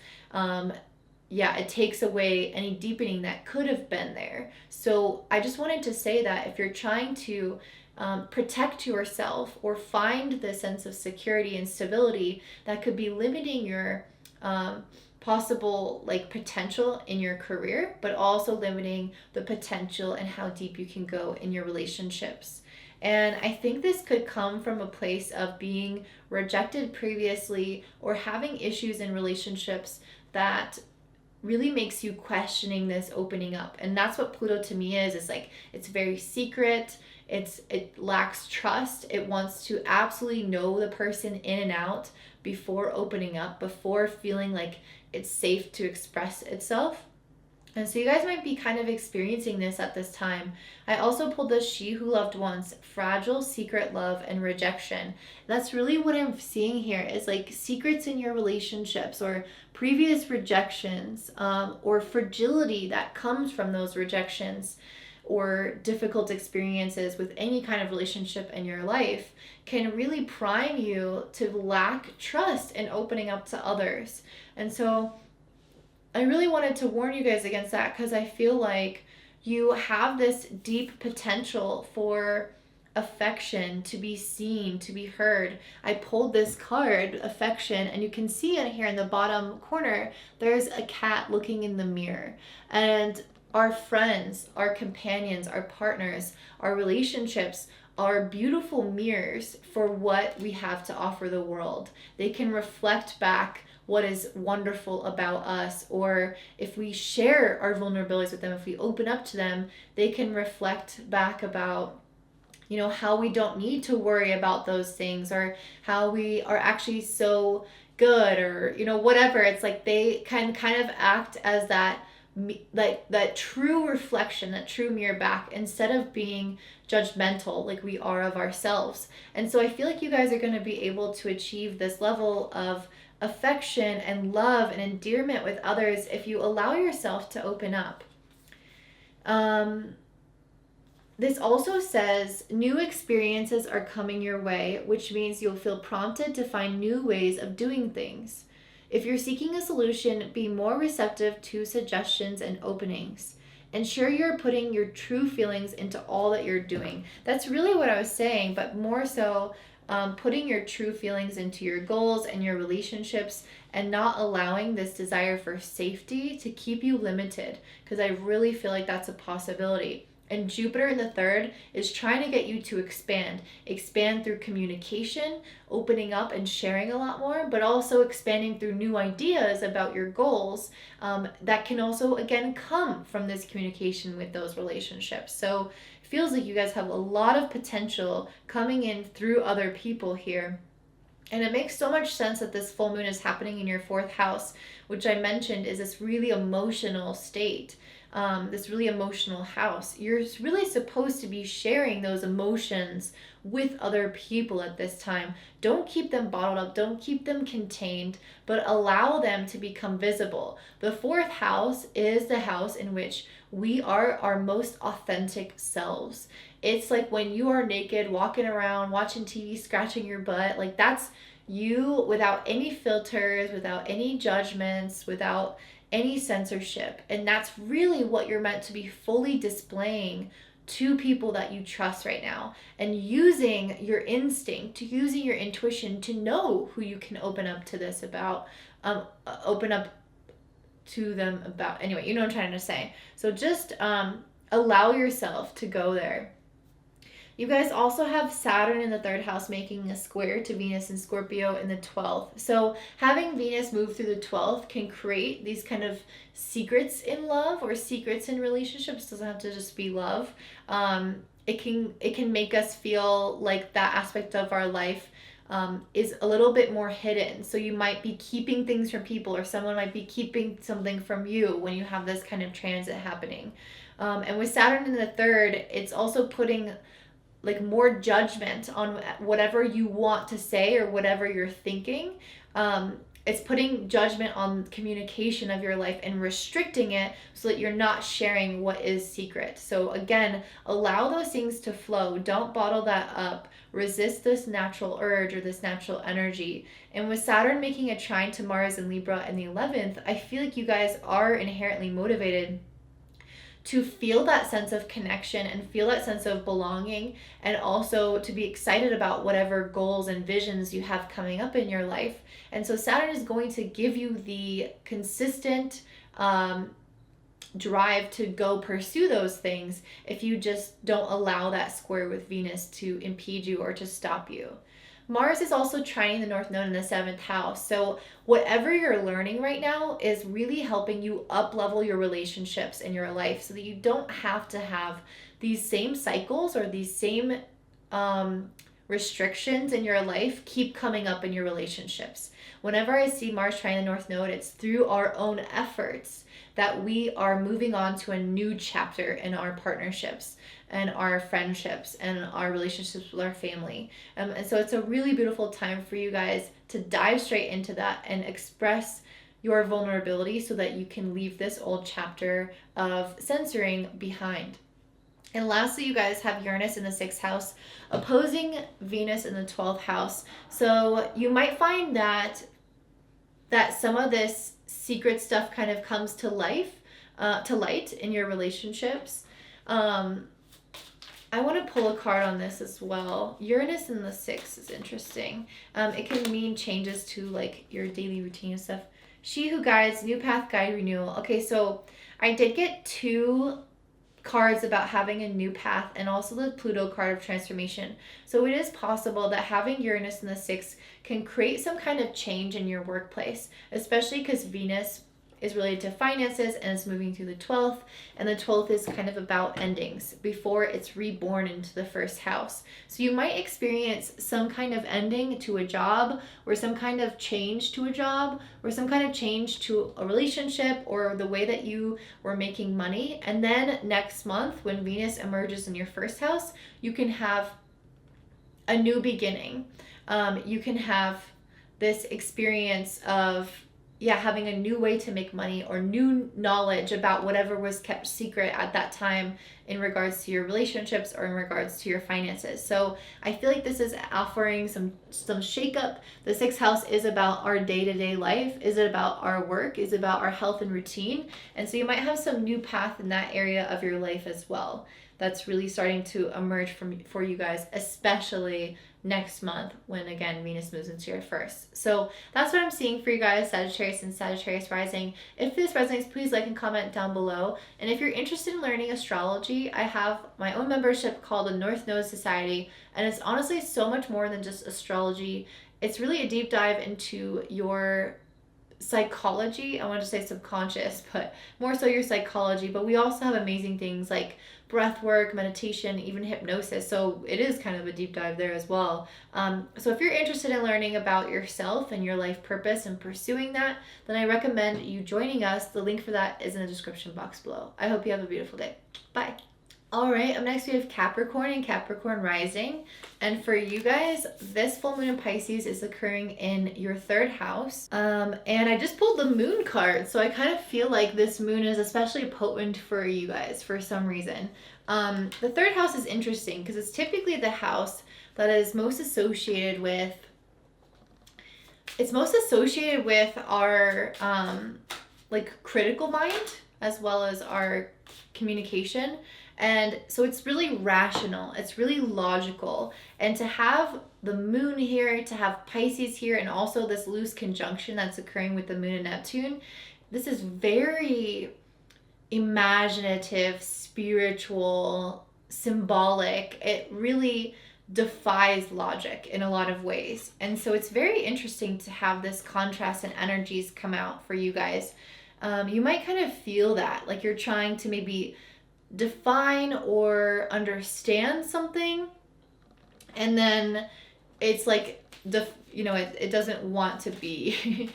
S1: It takes away any deepening that could have been there. So I just wanted to say that if you're trying to protect yourself or find the sense of security and stability that could be limiting your possible potential in your career, but also limiting the potential and how deep you can go in your relationships. And I think this could come from a place of being rejected previously or having issues in relationships that really makes you questioning this opening up. And that's what Pluto to me is. It's like, it's very secret. It lacks trust. It wants to absolutely know the person in and out before opening up, before feeling like it's safe to express itself. And so you guys might be kind of experiencing this at this time. I also pulled the She Who Loved Once, fragile, secret love, and rejection. That's really what I'm seeing here is like secrets in your relationships or previous rejections, or fragility that comes from those rejections or difficult experiences with any kind of relationship in your life can really prime you to lack trust in opening up to others. And so I really wanted to warn you guys against that because I feel like you have this deep potential for affection, to be seen, to be heard. I pulled this card, affection, and you can see it here in the bottom corner. There's a cat looking in the mirror. And our friends, our companions, our partners, our relationships are beautiful mirrors for what we have to offer the world. They can reflect back what is wonderful about us, or if we share our vulnerabilities with them, if we open up to them, they can reflect back about how we don't need to worry about those things, or how we are actually so good, or whatever. It's like they can kind of act as that true reflection, that true mirror back, instead of being judgmental like we are of ourselves. And so I feel like you guys are going to be able to achieve this level of affection and love and endearment with others if you allow yourself to open up. This also says new experiences are coming your way, which means you'll feel prompted to find new ways of doing things. If you're seeking a solution, be more receptive to suggestions and openings. Ensure you're putting your true feelings into all that you're doing. That's really what I was saying, but more so putting your true feelings into your goals and your relationships, and not allowing this desire for safety to keep you limited, because I really feel like that's a possibility. And Jupiter in the third is trying to get you to expand through communication, opening up and sharing a lot more, but also expanding through new ideas about your goals that can also, again, come from this communication with those relationships. So it feels like you guys have a lot of potential coming in through other people here. And it makes so much sense that this full moon is happening in your fourth house, which I mentioned is this really emotional state. This really emotional house. You're really supposed to be sharing those emotions with other people at this time. Don't keep them bottled up. Don't keep them contained, but allow them to become visible. The fourth house is the house in which we are our most authentic selves. It's like when you are naked, walking around, watching TV, scratching your butt. Like, that's you without any filters, without any judgments, without any censorship. And that's really what you're meant to be fully displaying to people that you trust right now, and using your instinct, using your intuition to know who you can open up to this about, open up to them about. Anyway, you know what I'm trying to say. So just allow yourself to go there. You guys also have Saturn in the third house making a square to Venus and Scorpio in the 12th. So having Venus move through the 12th can create these kind of secrets in love or secrets in relationships. It doesn't have to just be love. It can make us feel like that aspect of our life is a little bit more hidden. So you might be keeping things from people, or someone might be keeping something from you when you have this kind of transit happening. And with Saturn in the third, it's also putting like more judgment on whatever you want to say or whatever you're thinking. It's putting judgment on communication of your life and restricting it so that you're not sharing what is secret. So again, allow those things to flow. Don't bottle that up. Resist this natural urge or this natural energy. And with Saturn making a trine to Mars and Libra in the 11th, I feel like you guys are inherently motivated to feel that sense of connection and feel that sense of belonging, and also to be excited about whatever goals and visions you have coming up in your life. And so Saturn is going to give you the consistent drive to go pursue those things if you just don't allow that square with Venus to impede you or to stop you. Mars is also trining the North Node in the 7th house. So whatever you're learning right now is really helping you up-level your relationships in your life so that you don't have to have these same cycles or these same restrictions in your life keep coming up in your relationships. Whenever I see Mars trining the North Node, it's through our own efforts that we are moving on to a new chapter in our partnerships and our friendships and our relationships with our family. And so it's a really beautiful time for you guys to dive straight into that and express your vulnerability so that you can leave this old chapter of censoring behind. And lastly, you guys have Uranus in the 6th house opposing Venus in the 12th house. So you might find that some of this secret stuff kind of comes to light in your relationships. I want to pull a card on this as well. Uranus in the 6th is interesting. It can mean changes to like your daily routine and stuff. She who guides, new path, guide, renewal. Okay, so I did get 2 cards about having a new path and also the Pluto card of transformation. So it is possible that having Uranus in the 6th can create some kind of change in your workplace, especially because Venus is related to finances and it's moving through the 12th, and the 12th is kind of about endings before it's reborn into the 1st house. So you might experience some kind of ending to a job, or some kind of change to a job, or some kind of change to a relationship or the way that you were making money. And then next month when Venus emerges in your 1st house, you can have a new beginning. You can have this experience of having a new way to make money, or new knowledge about whatever was kept secret at that time in regards to your relationships or in regards to your finances. So I feel like this is offering some shakeup. The 6th house is about our day-to-day life. Is it about our work? Is it about our health and routine? And so you might have some new path in that area of your life as well. that's really starting to emerge for you guys, especially next month when again Venus moves into your first. So that's what I'm seeing for you guys, Sagittarius and Sagittarius rising. If this resonates, please like and comment down below. And if you're interested in learning astrology, I have my own membership called the North Node Society, and it's honestly so much more than just astrology. It's really a deep dive into your psychology. I want to say subconscious, but more so your psychology. But we also have amazing things like breath work, meditation, even hypnosis. So it is kind of a deep dive there as well. So if you're interested in learning about yourself and your life purpose and pursuing that, then I recommend you joining us. The link for that is in the description box below. I hope you have a beautiful day. Bye. All right, up next we have Capricorn and Capricorn Rising. And for you guys, this full moon in Pisces is occurring in your third house. And I just pulled the moon card, so I kind of feel like this moon is especially potent for you guys for some reason. The third house is interesting because it's typically the house that is most associated with, our like critical mind as well as our communication. And so it's really rational, it's really logical. And to have the moon here, to have Pisces here, and also this loose conjunction that's occurring with the moon and Neptune, this is very imaginative, spiritual, symbolic. It really defies logic in a lot of ways. And so it's very interesting to have this contrast and energies come out for you guys. You might kind of feel that, like you're trying to maybe define or understand something, and then it's like it doesn't want to be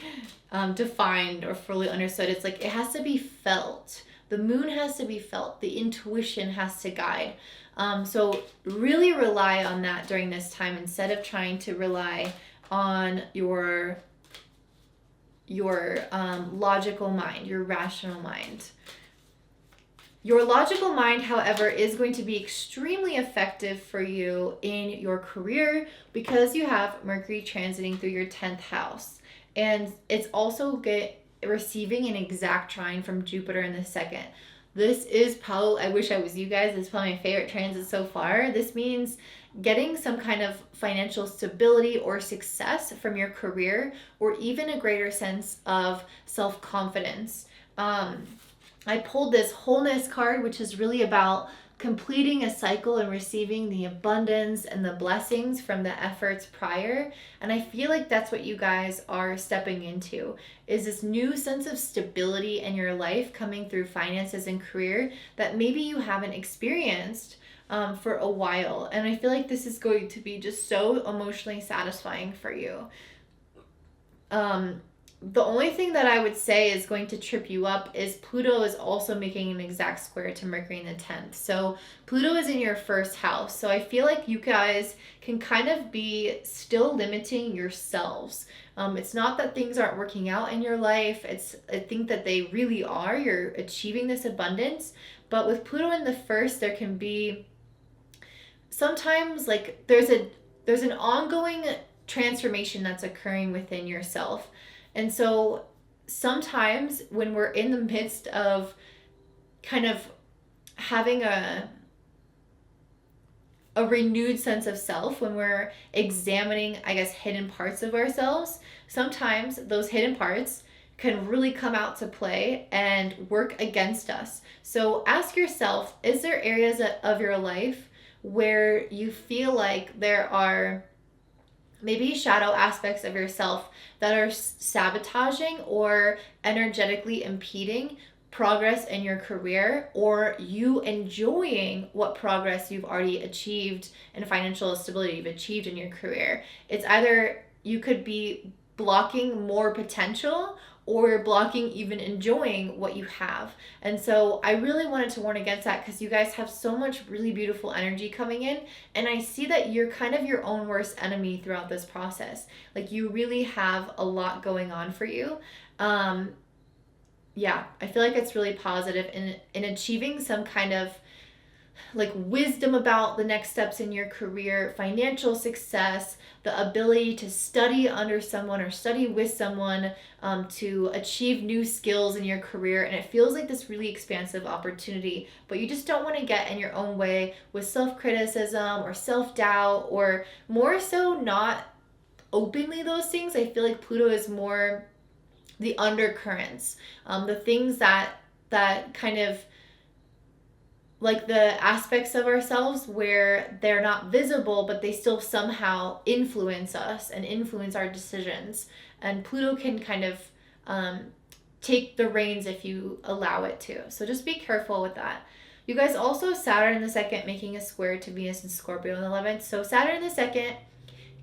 S1: defined or fully understood. It's like it has to be felt. The moon has to be felt. The intuition has to guide. So really rely on that during this time instead of trying to rely on your logical mind, your rational mind. Your logical mind, however, is going to be extremely effective for you in your career because you have Mercury transiting through your 10th house. And it's also receiving an exact trine from Jupiter in the second. This is probably, I wish I was you guys, this is probably my favorite transit so far. This means getting some kind of financial stability or success from your career, or even a greater sense of self-confidence. I pulled this wholeness card, which is really about completing a cycle and receiving the abundance and the blessings from the efforts prior. And I feel like that's what you guys are stepping into, is this new sense of stability in your life coming through finances and career that maybe you haven't experienced for a while. And I feel like this is going to be just so emotionally satisfying for you. The only thing that I would say is going to trip you up is Pluto is also making an exact square to Mercury in the 10th. So Pluto is in your first house. So I feel like you guys can kind of be still limiting yourselves. It's not that things aren't working out in your life. I think that they really are. You're achieving this abundance. But with Pluto in the first, there can be sometimes like there's an ongoing transformation that's occurring within yourself. And so sometimes when we're in the midst of kind of having a renewed sense of self, when we're examining, I guess, hidden parts of ourselves, sometimes those hidden parts can really come out to play and work against us. So ask yourself, is there areas of your life where you feel like there are maybe shadow aspects of yourself that are sabotaging or energetically impeding progress in your career, or you enjoying what progress you've already achieved and financial stability you've achieved in your career? It's either you could be blocking more potential or blocking even enjoying what you have. And so I really wanted to warn against that because you guys have so much really beautiful energy coming in, and I see that you're kind of your own worst enemy throughout this process. Like you really have a lot going on for you. Yeah, I feel like it's really positive in achieving some kind of like wisdom about the next steps in your career, financial success, the ability to study under someone or study with someone, to achieve new skills in your career. And it feels like this really expansive opportunity, but you just don't want to get in your own way with self-criticism or self-doubt, or more so not openly those things. I feel like Pluto is more the undercurrents, the things that kind of like the aspects of ourselves where they're not visible, but they still somehow influence us and influence our decisions. And Pluto can kind of take the reins if you allow it to. So just be careful with that. You guys also have Saturn in the second making a square to Venus and Scorpio in the 11th. So Saturn in the second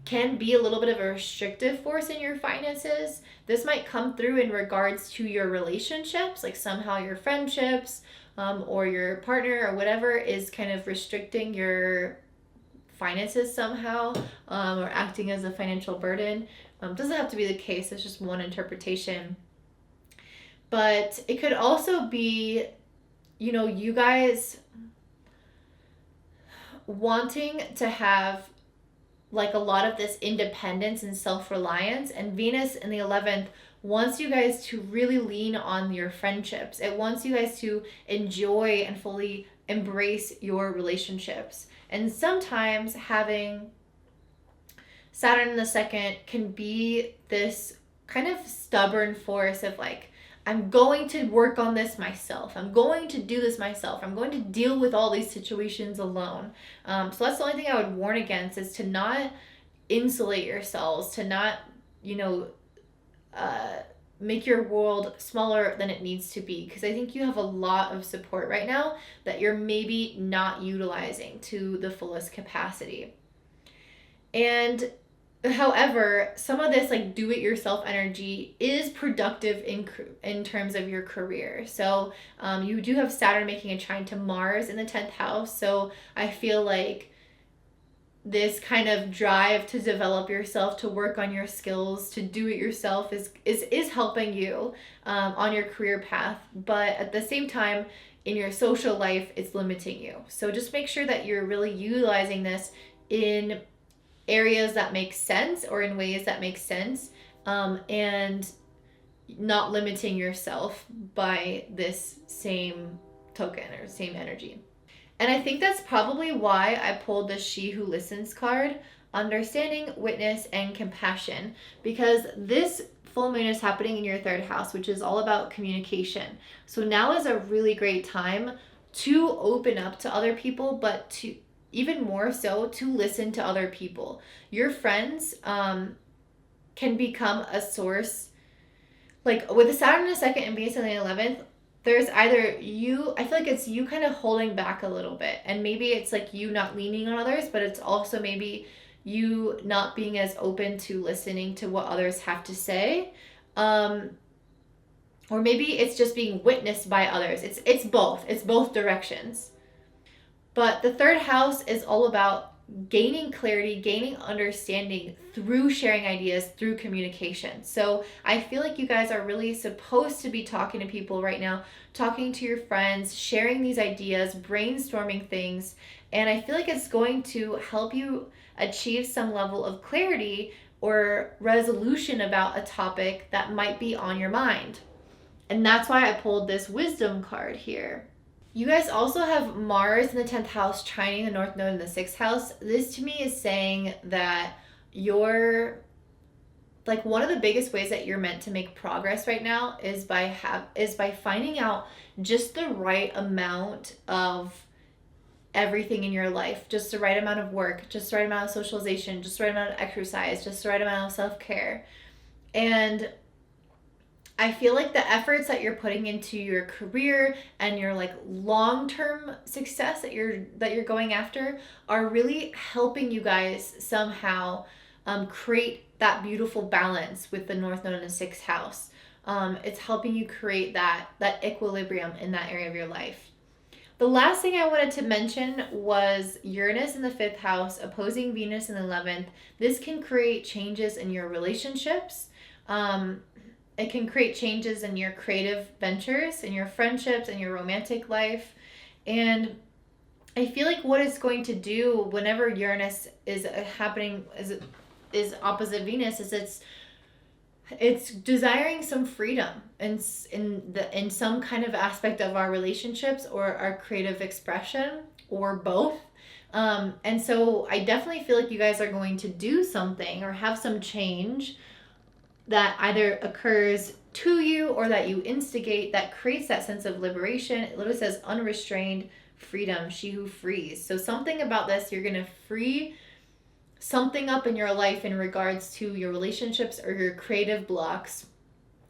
S1: can be a little bit of a restrictive force in your finances. This might come through in regards to your relationships, like somehow your friendships, or your partner or whatever is kind of restricting your finances somehow, or acting as a financial burden. Doesn't have to be the case, it's just one interpretation. But it could also be, you guys wanting to have like a lot of this independence and self-reliance, and Venus in the 11th wants you guys to really lean on your friendships. It wants you guys to enjoy and fully embrace your relationships. And sometimes having Saturn in the second can be this kind of stubborn force of like, I'm going to work on this myself. I'm going to do this myself. I'm going to deal with all these situations alone. So that's the only thing I would warn against, is to not insulate yourselves, to not, make your world smaller than it needs to be. Because I think you have a lot of support right now that you're maybe not utilizing to the fullest capacity. And however, some of this like do-it-yourself energy is productive in terms of your career. So you do have Saturn making a trine to Mars in the 10th house. So I feel like this kind of drive to develop yourself, to work on your skills, to do it yourself is helping you on your career path. But at the same time, in your social life, it's limiting you. So just make sure that you're really utilizing this in areas that make sense, or in ways that make sense, and not limiting yourself by this same token or same energy. And I think that's probably why I pulled the She Who Listens card, understanding, witness, and compassion, because this full moon is happening in your 3rd house, which is all about communication. So now is a really great time to open up to other people, but to even more so to listen to other people. Your friends can become a source, like with the Saturn in the second and Venus in the 11th, there's either you, I feel like it's you kind of holding back a little bit, and maybe it's like you not leaning on others, but it's also maybe you not being as open to listening to what others have to say, or maybe it's just being witnessed by others. It's both directions. But the 3rd house is all about gaining clarity, gaining understanding through sharing ideas, through communication. So I feel like you guys are really supposed to be talking to people right now, talking to your friends, sharing these ideas, brainstorming things. And I feel like it's going to help you achieve some level of clarity or resolution about a topic that might be on your mind. And that's why I pulled this wisdom card here. You guys also have Mars in the 10th house trining the North Node in the 6th house. This to me is saying that you're, like, one of the biggest ways that you're meant to make progress right now is by finding out just the right amount of everything in your life, just the right amount of work, just the right amount of socialization, just the right amount of exercise, just the right amount of self-care. And I feel like the efforts that you're putting into your career and your like long-term success that you're going after are really helping you guys somehow create that beautiful balance with the North Node in the 6th house. It's helping you create that equilibrium in that area of your life. The last thing I wanted to mention was Uranus in the 5th house opposing Venus in the 11th. This can create changes in your relationships. It can create changes in your creative ventures, in your friendships, in your romantic life. And I feel like what it's going to do whenever Uranus is happening is opposite Venus is it's desiring some freedom in some kind of aspect of our relationships or our creative expression or both. And so I definitely feel like you guys are going to do something or have some change that either occurs to you or that you instigate that creates that sense of liberation. It literally says unrestrained freedom, she who frees. So something about this, you're going to free something up in your life in regards to your relationships or your creative blocks.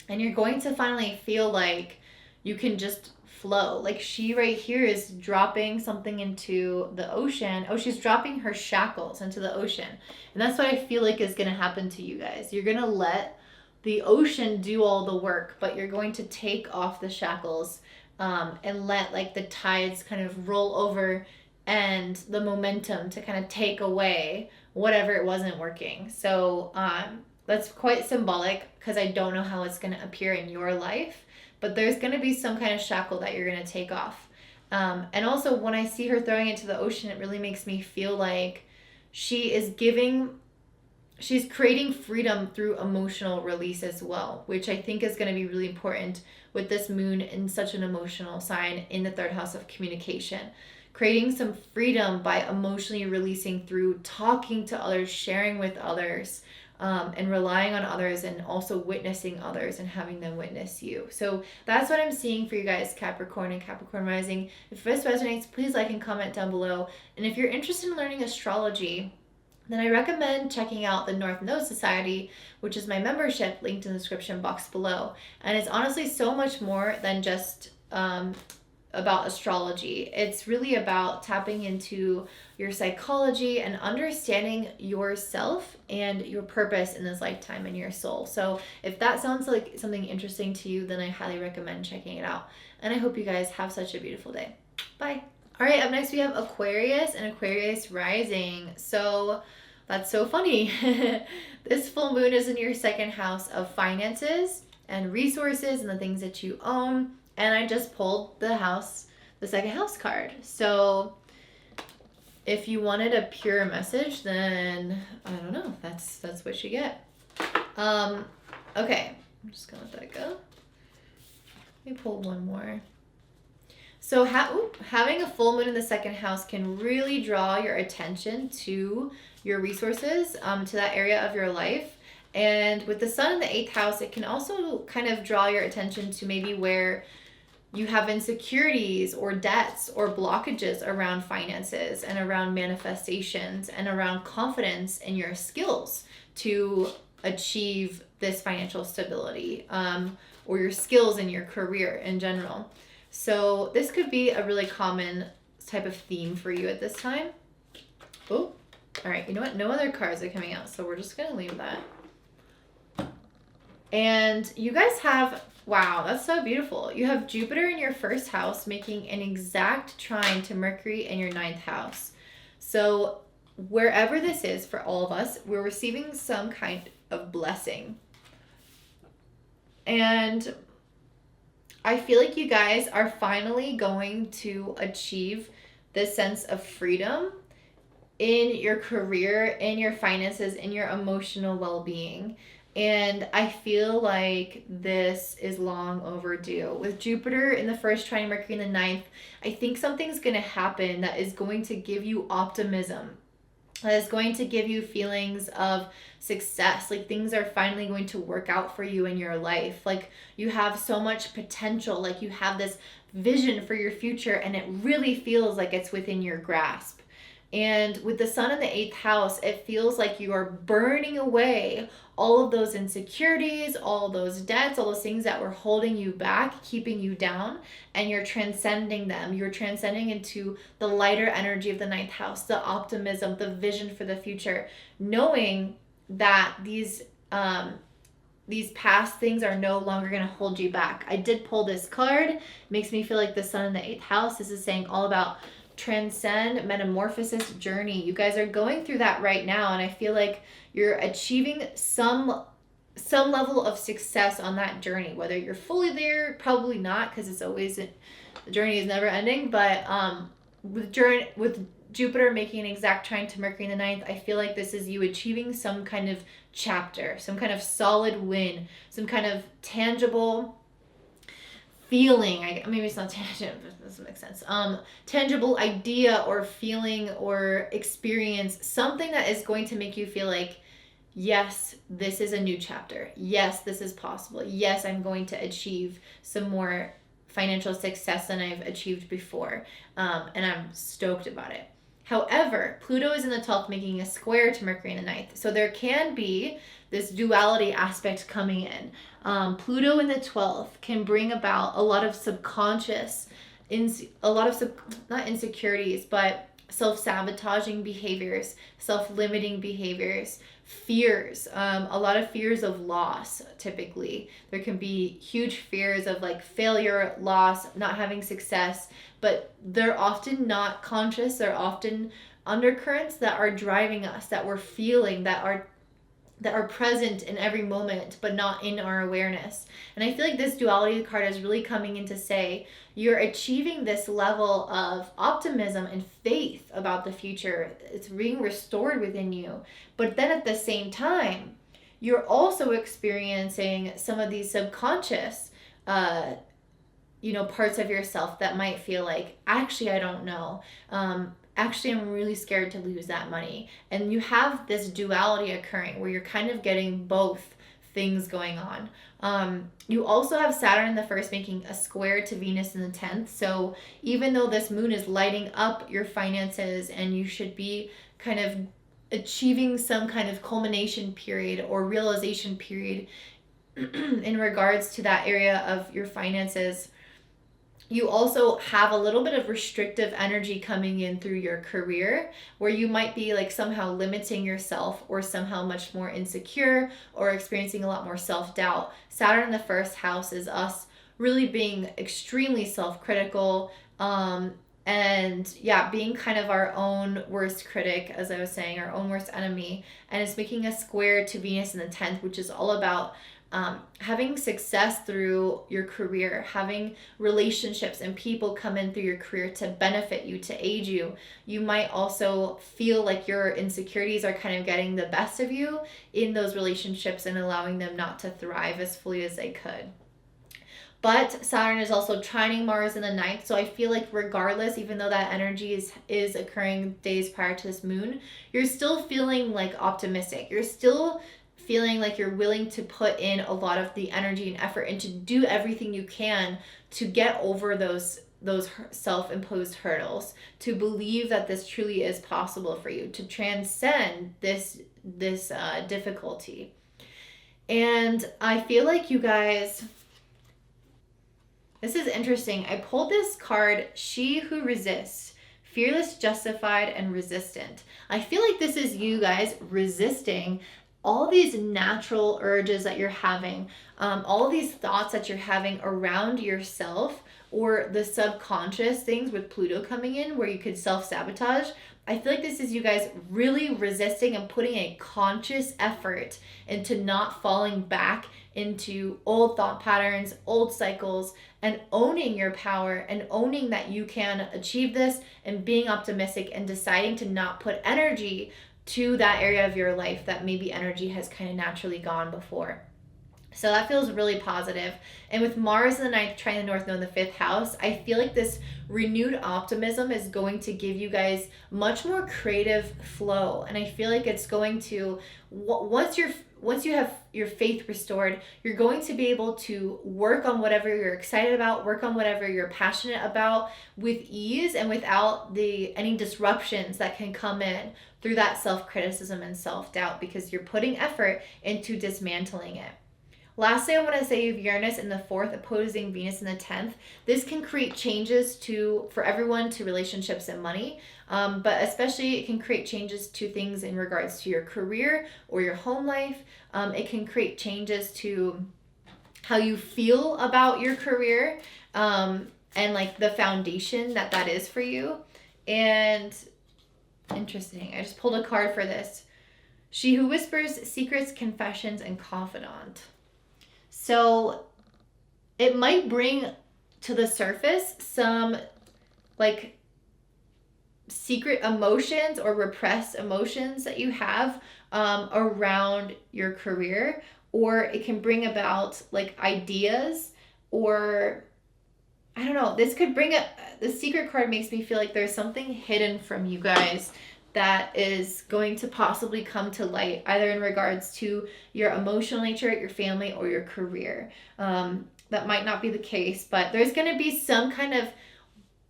S1: And you're going to finally feel like you can just flow. Like she right here is dropping something into the ocean. Oh, she's dropping her shackles into the ocean. And that's what I feel like is going to happen to you guys. You're going to let the ocean do all the work, but you're going to take off the shackles and let like the tides kind of roll over and the momentum to kind of take away whatever it wasn't working. So that's quite symbolic because I don't know how it's going to appear in your life, but there's going to be some kind of shackle that you're going to take off. And also when I see her throwing it to the ocean, it really makes me feel like she's creating freedom through emotional release as well, which I think is going to be really important with this moon in such an emotional sign in the third house of communication. Creating some freedom by emotionally releasing through talking to others, sharing with others, and relying on others, and also witnessing others and having them witness you. So that's what I'm seeing for you guys, Capricorn and Capricorn Rising. If this resonates, please like and comment down below. And if you're interested in learning astrology, then I recommend checking out the North Node Society, which is my membership linked in the description box below. And it's honestly so much more than just about astrology. It's really about tapping into your psychology and understanding yourself and your purpose in this lifetime and your soul. So if that sounds like something interesting to you, then I highly recommend checking it out. And I hope you guys have such a beautiful day. Bye. All right, up next we have Aquarius and Aquarius Rising. So that's so funny. This full moon is in your second house of finances and resources and the things that you own. And I just pulled the second house card. So if you wanted a pure message, then I don't know. That's what you get. Okay, I'm just gonna let that go. Let me pull one more. So having a full moon in the second house can really draw your attention to your resources, to that area of your life. And with the sun in the 8th house, it can also kind of draw your attention to maybe where you have insecurities or debts or blockages around finances and around manifestations and around confidence in your skills to achieve this financial stability, or your skills in your career in general. So this could be a really common type of theme for you at this time. Oh, all right. You know what? No other cards are coming out, so we're just going to leave that. And you guys have, wow, that's so beautiful. You have Jupiter in your first house making an exact trine to Mercury in your 9th house. So wherever this is for all of us, we're receiving some kind of blessing. And I feel like you guys are finally going to achieve this sense of freedom in your career, in your finances, in your emotional well-being. And I feel like this is long overdue. With Jupiter in the first trine, Mercury in the 9th, I think something's going to happen that is going to give you optimism. That is going to give you feelings of success. Like things are finally going to work out for you in your life. Like you have so much potential. Like you have this vision for your future and it really feels like it's within your grasp. And with the sun in the 8th house, it feels like you are burning away all of those insecurities, all those debts, all those things that were holding you back, keeping you down, and you're transcending them. You're transcending into the lighter energy of the 9th house, the optimism, the vision for the future, knowing that these past things are no longer going to hold you back. I did pull this card. It makes me feel like the sun in the 8th house. This is saying all about transcend, metamorphosis journey. You guys are going through that right now, and I feel like you're achieving some level of success on that journey. Whether you're fully there, probably not, because it's always, the journey is never ending, but with Jupiter making an exact trine to Mercury in the ninth, I feel like this is you achieving some kind of chapter, some kind of solid win, some kind of tangible feeling. Maybe it's not tangible, but it doesn't make sense. Tangible idea or feeling or experience, something that is going to make you feel like, yes, this is a new chapter. Yes, this is possible. Yes, I'm going to achieve some more financial success than I've achieved before. And I'm stoked about it. However, Pluto is in the 12th making a square to Mercury in the ninth. So there can be this duality aspect coming in. Pluto in the 12th can bring about a lot of subconscious, not insecurities, but self-sabotaging behaviors, self-limiting behaviors, fears, a lot of fears of loss. Typically there can be huge fears of like failure, loss, not having success, but they're often not conscious. They're often undercurrents that are driving us, that we're feeling, that are present in every moment, but not in our awareness. And I feel like this duality card is really coming in to say you're achieving this level of optimism and faith about the future. It's being restored within you. But then at the same time, you're also experiencing some of these subconscious, parts of yourself that might feel like, actually, I don't know. Actually, I'm really scared to lose that money. And you have this duality occurring where you're kind of getting both things going on. You also have Saturn in the first making a square to Venus in the 10th. So even though this moon is lighting up your finances and you should be kind of achieving some kind of culmination period or realization period in regards to that area of your finances, you also have a little bit of restrictive energy coming in through your career where you might be like somehow limiting yourself or somehow much more insecure or experiencing a lot more self-doubt. Saturn in the first house is us really being extremely self-critical, being kind of our own worst critic, as I was saying, our own worst enemy. And it's making a square to Venus in the 10th, which is all about having success through your career, having relationships and people come in through your career to benefit you, to aid you. You might also feel like your insecurities are kind of getting the best of you in those relationships and allowing them not to thrive as fully as they could. But Saturn is also trining Mars in the ninth, so I feel like regardless, even though that energy is occurring days prior to this moon, you're still feeling like optimistic. You're still feeling like you're willing to put in a lot of the energy and effort and to do everything you can to get over those self-imposed hurdles, to believe that this truly is possible for you, to transcend this difficulty. And I feel like you guys, this is interesting. I pulled this card, She Who Resists, Fearless, Justified, and Resistant. I feel like this is you guys resisting all these natural urges that you're having, all these thoughts that you're having around yourself, or the subconscious things with Pluto coming in where you could self-sabotage. I feel like this is you guys really resisting and putting a conscious effort into not falling back into old thought patterns, old cycles, and owning your power and owning that you can achieve this and being optimistic and deciding to not put energy to that area of your life that maybe energy has kind of naturally gone before. So that feels really positive. And with Mars in the ninth, trying the North Node in the fifth house, I feel like this renewed optimism is going to give you guys much more creative flow. And I feel like it's going to, once you have your faith restored, you're going to be able to work on whatever you're excited about, work on whatever you're passionate about with ease and without any disruptions that can come in through that self-criticism and self-doubt, because you're putting effort into dismantling it. Lastly, I want to say you have Uranus in the fourth opposing Venus in the 10th. This can create changes for everyone to relationships and money, but especially it can create changes to things in regards to your career or your home life. It can create changes to how you feel about your career and like the foundation that is for you. And interesting, I just pulled a card for this. She Who Whispers, Secrets, Confessions, and Confidant. So it might bring to the surface some like secret emotions or repressed emotions that you have around your career, or it can bring about like ideas, or I don't know, this could bring up the secret card makes me feel like there's something hidden from you guys that is going to possibly come to light, either in regards to your emotional nature, your family, or your career. That might not be the case, but there's going to be some kind of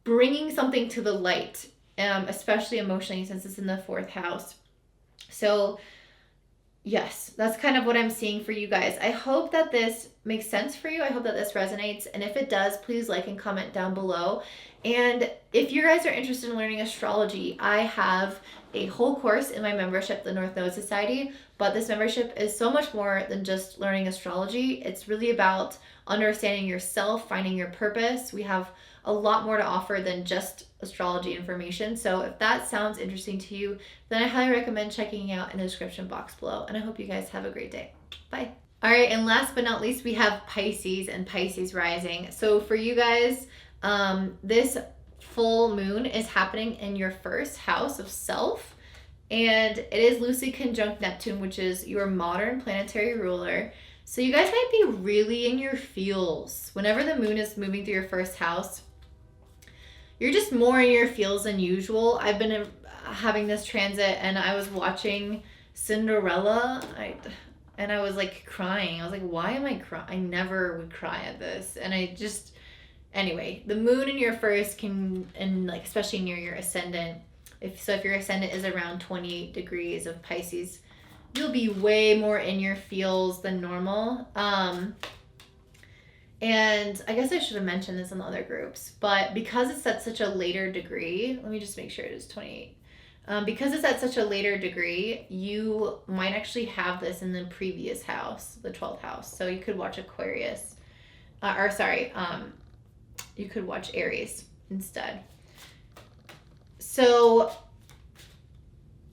S1: bringing something to the light, especially emotionally, since it's in the 4th house. So yes, that's kind of what I'm seeing for you guys. I hope that this makes sense for you. I hope that this resonates. And if it does, please like and comment down below. And if you guys are interested in learning astrology, I have a whole course in my membership, the North Node Society. But this membership is so much more than just learning astrology. It's really about understanding yourself, finding your purpose. We have a lot more to offer than just astrology information. So if that sounds interesting to you, then I highly recommend checking it out in the description box below. And I hope you guys have a great day. Bye. All right, and last but not least, we have Pisces and Pisces Rising. So for you guys, this full moon is happening in your 1st house of self, and it is loosely conjunct Neptune, which is your modern planetary ruler. So you guys might be really in your feels. Whenever the moon is moving through your 1st house, you're just more in your feels than usual. I've been having this transit, and I was watching Cinderella, and I was like crying. I was like, why am I crying? I never would cry at this. And anyway, the moon in your 1st can, and like especially near your ascendant, if your ascendant is around 28 degrees of Pisces, you'll be way more in your feels than normal. And I guess I should have mentioned this in the other groups, but because it's at such a later degree, let me just make sure it is 28. Because it's at such a later degree, you might actually have this in the previous house, the 12th house. So you could watch Aquarius, you could watch Aries instead. So,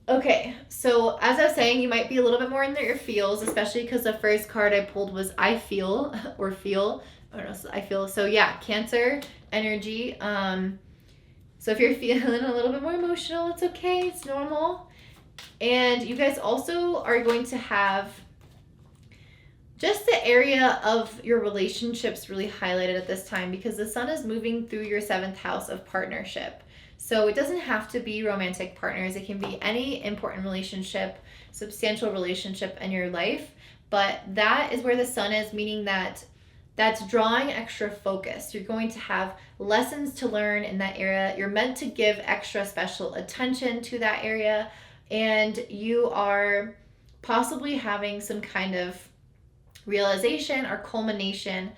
S1: okay, so as I was saying, you might be a little bit more in your feels, especially because the first card I pulled was I feel, or feel. I don't know, so I feel. So yeah, Cancer energy. So if you're feeling a little bit more emotional, it's okay. It's normal. And you guys also are going to have just the area of your relationships really highlighted at this time, because the sun is moving through your 7th house of partnership. So it doesn't have to be romantic partners. It can be any important relationship, substantial relationship in your life. But that is where the sun is, meaning that that's drawing extra focus. You're going to have lessons to learn in that area. You're meant to give extra special attention to that area. And you are possibly having some kind of realization or culmination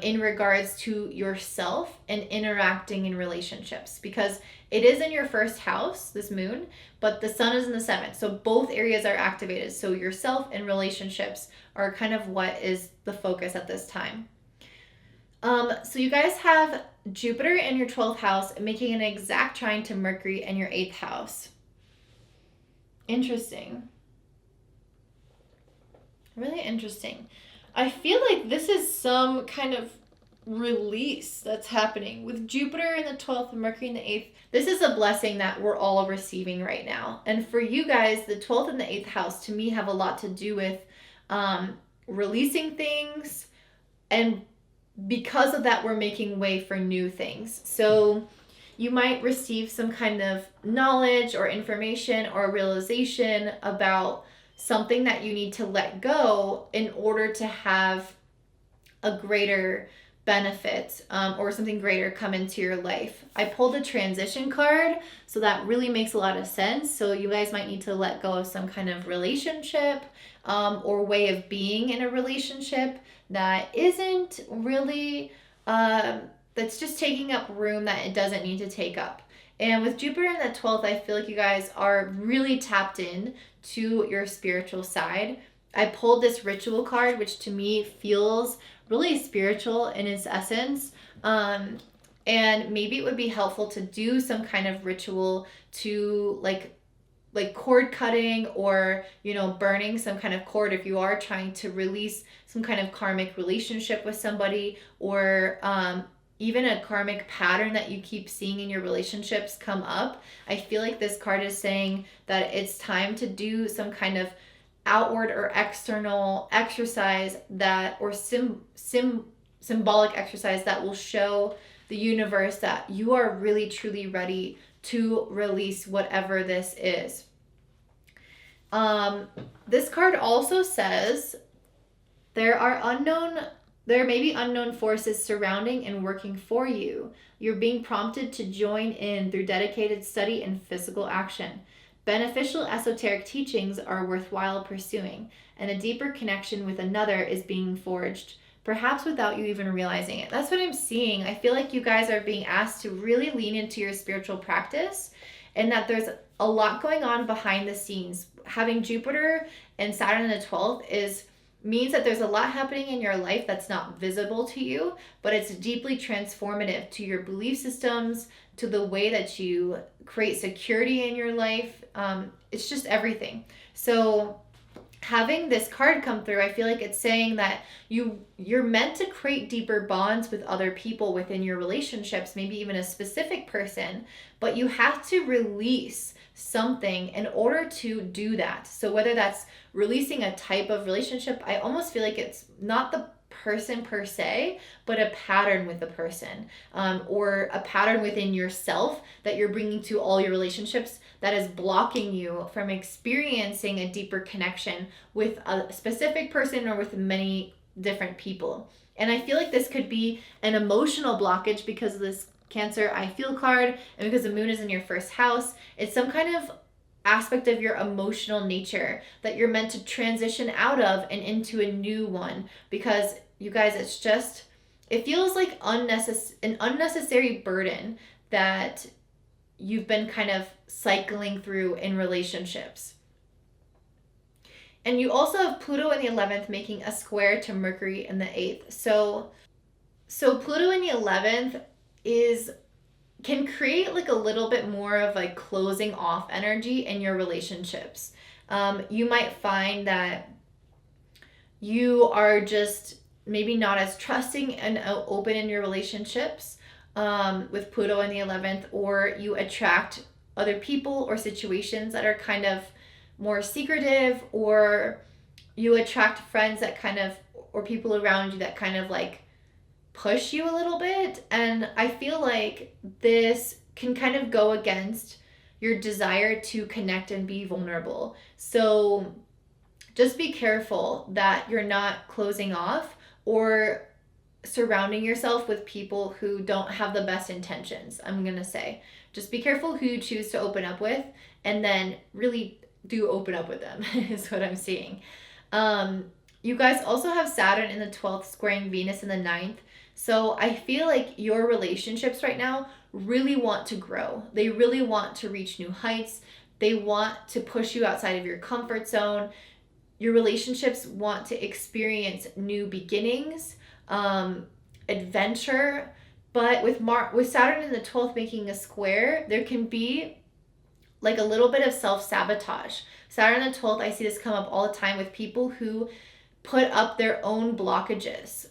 S1: in regards to yourself and interacting in relationships, because it is in your 1st house, this moon, but the sun is in the 7th. So both areas are activated. So yourself and relationships are kind of what is the focus at this time. So you guys have Jupiter in your 12th house making an exact trine to Mercury in your 8th house. Interesting. Really interesting. I feel like this is some kind of release that's happening with Jupiter in the 12th and Mercury in the 8th. This is a blessing that we're all receiving right now. And for you guys, the 12th and the 8th house to me have a lot to do with releasing things, and because of that, we're making way for new things. So you might receive some kind of knowledge or information or realization about something that you need to let go in order to have a greater benefit or something greater come into your life. I pulled a transition card, so that really makes a lot of sense. So you guys might need to let go of some kind of relationship or way of being in a relationship that isn't really, that's just taking up room that it doesn't need to take up. And with Jupiter in the 12th, I feel like you guys are really tapped in to your spiritual side. I pulled this ritual card, which to me feels really spiritual in its essence. And maybe it would be helpful to do some kind of ritual to like cord cutting, or, you know, burning some kind of cord if you are trying to release some kind of karmic relationship with somebody, or even a karmic pattern that you keep seeing in your relationships come up, I feel like this card is saying that it's time to do some kind of outward or external exercise that, or symbolic exercise that will show the universe that you are really truly ready to release whatever this is. This card also says there may be unknown forces surrounding and working for you. You're being prompted to join in through dedicated study and physical action. Beneficial esoteric teachings are worthwhile pursuing, and a deeper connection with another is being forged, perhaps without you even realizing it. That's what I'm seeing. I feel like you guys are being asked to really lean into your spiritual practice, and that there's a lot going on behind the scenes. Having Jupiter and Saturn in the 12th means that there's a lot happening in your life that's not visible to you, but it's deeply transformative to your belief systems, to the way that you create security in your life. It's just everything. So having this card come through, I feel like it's saying that you're meant to create deeper bonds with other people within your relationships, maybe even a specific person, but you have to release something in order to do that. So whether that's releasing a type of relationship, I almost feel like it's not the person per se, but a pattern with the person, or a pattern within yourself that you're bringing to all your relationships that is blocking you from experiencing a deeper connection with a specific person or with many different people. And I feel like this could be an emotional blockage because of this Cancer I feel card, and because the moon is in your first house. It's some kind of aspect of your emotional nature that you're meant to transition out of and into a new one, because you guys, it feels like an unnecessary burden that you've been kind of cycling through in relationships. And you also have Pluto in the 11th making a square to Mercury in the 8th. So Pluto in the 11th can create like a little bit more of like closing off energy in your relationships. You might find that you are just maybe not as trusting and open in your relationships with Pluto in the 11th, or you attract other people or situations that are kind of more secretive, or you attract friends that kind of, or people around you that kind of like push you a little bit. And I feel like this can kind of go against your desire to connect and be vulnerable. So just be careful that you're not closing off or surrounding yourself with people who don't have the best intentions. I'm going to say, just be careful who you choose to open up with, and then really do open up with them is what I'm seeing. You guys also have Saturn in the 12th squaring Venus in the 9th. So I feel like your relationships right now really want to grow. They really want to reach new heights. They want to push you outside of your comfort zone. Your relationships want to experience new beginnings, adventure. But with Saturn in the 12th making a square, there can be like a little bit of self-sabotage. Saturn in the 12th, I see this come up all the time with people who put up their own blockages,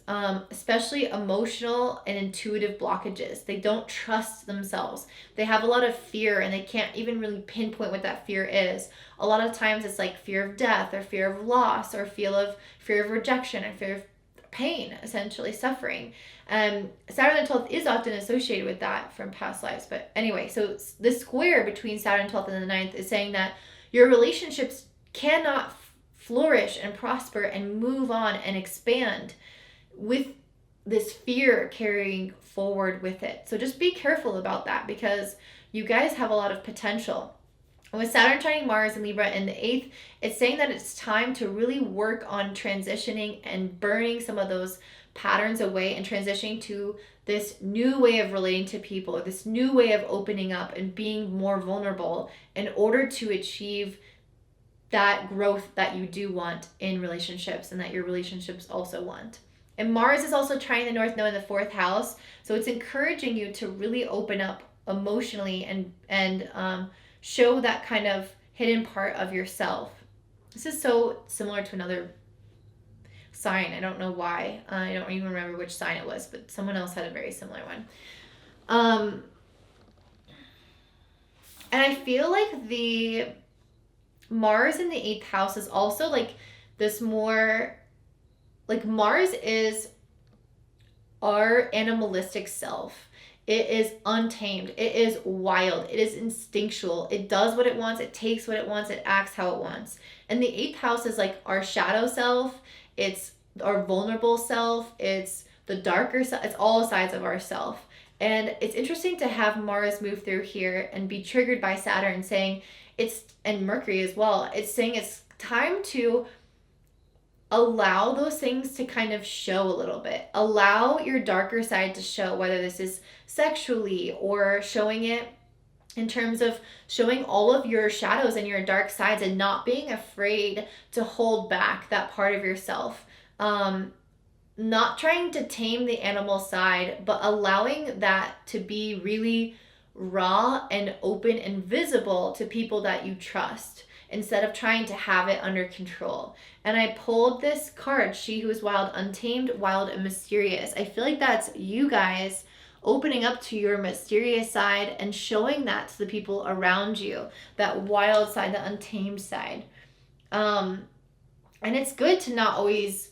S1: especially emotional and intuitive blockages. They don't trust themselves. They have a lot of fear, and they can't even really pinpoint what that fear is. A lot of times it's like fear of death, or fear of loss, or fear of rejection, and fear of pain, essentially suffering. Saturn the 12th is often associated with that from past lives. But anyway, so the square between Saturn 12th and the 9th is saying that your relationships cannot flourish and prosper and move on and expand with this fear carrying forward with it. So just be careful about that, because you guys have a lot of potential. And with Saturn trining Mars and Libra in the 8th, it's saying that it's time to really work on transitioning and burning some of those patterns away and transitioning to this new way of relating to people, or this new way of opening up and being more vulnerable in order to achieve that growth that you do want in relationships, and that your relationships also want. And Mars is also trying the North Node in the 4th house, so it's encouraging you to really open up emotionally and show that kind of hidden part of yourself. This is so similar to sign. I don't know why. I don't even remember which sign it was, but someone else had a very similar one. And I feel like the Mars in the 8th house is also like this more, like Mars is our animalistic self. It is untamed. It is wild. It is instinctual. It does what it wants. It takes what it wants. It acts how it wants. And the 8th house is like our shadow self. It's our vulnerable self. It's the darker self. It's all sides of ourself. And it's interesting to have Mars move through here and be triggered by Saturn saying and Mercury as well. It's saying it's time to allow those things to kind of show a little bit. Allow your darker side to show, whether this is sexually or showing it in terms of showing all of your shadows and your dark sides and not being afraid to hold back that part of yourself. Not trying to tame the animal side, but allowing that to be really raw and open and visible to people that you trust, instead of trying to have it under control. And I pulled this card, She Who is Wild, Untamed, Wild, and Mysterious. I feel like that's you guys opening up to your mysterious side and showing that to the people around you, that wild side, the untamed side. And it's good to not always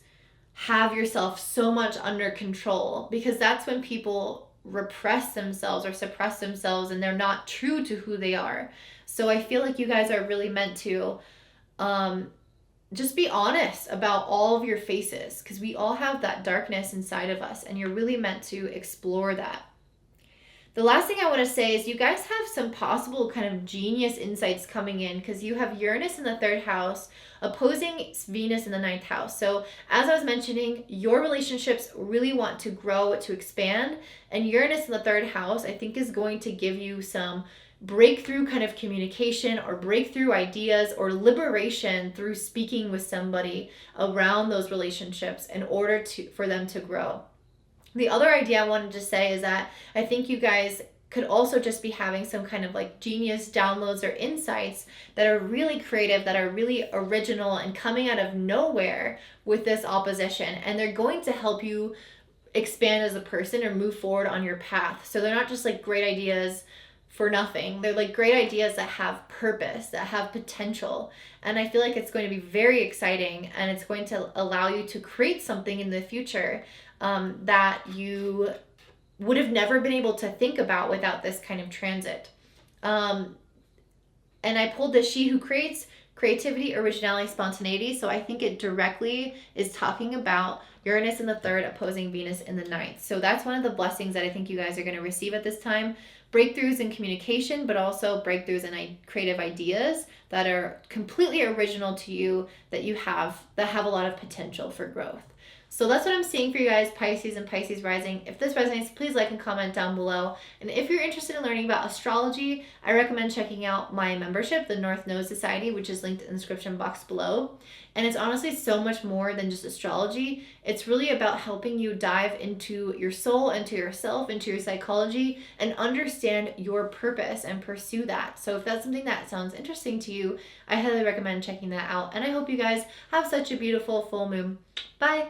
S1: have yourself so much under control, because that's when people repress themselves or suppress themselves and they're not true to who they are. So I feel like you guys are really meant to just be honest about all of your faces, because we all have that darkness inside of us and you're really meant to explore that. The last thing I want to say is you guys have some possible kind of genius insights coming in, because you have Uranus in the 3rd house opposing Venus in the 9th house. So as I was mentioning, your relationships really want to grow, to expand, and Uranus in the 3rd house I think is going to give you some breakthrough kind of communication or breakthrough ideas or liberation through speaking with somebody around those relationships in order for them to grow. The other idea I wanted to say is that I think you guys could also just be having some kind of like genius downloads or insights that are really creative, that are really original and coming out of nowhere with this opposition. And they're going to help you expand as a person or move forward on your path. So they're not just like great ideas for nothing. They're like great ideas that have purpose, that have potential. And I feel like it's going to be very exciting, and it's going to allow you to create something in the future that you would have never been able to think about without this kind of transit. And I pulled the She Who Creates, Creativity, Originality, Spontaneity. So I think it directly is talking about Uranus in the 3rd opposing Venus in the 9th. So that's one of the blessings that I think you guys are going to receive at this time. Breakthroughs in communication, but also breakthroughs in creative ideas that are completely original to you, that have a lot of potential for growth. So that's what I'm seeing for you guys, Pisces and Pisces Rising. If this resonates, please like and comment down below. And if you're interested in learning about astrology, I recommend checking out my membership, the North Node Society, which is linked in the description box below. And it's honestly so much more than just astrology. It's really about helping you dive into your soul, into yourself, into your psychology, and understand your purpose and pursue that. So if that's something that sounds interesting to you, I highly recommend checking that out. And I hope you guys have such a beautiful full moon. Bye!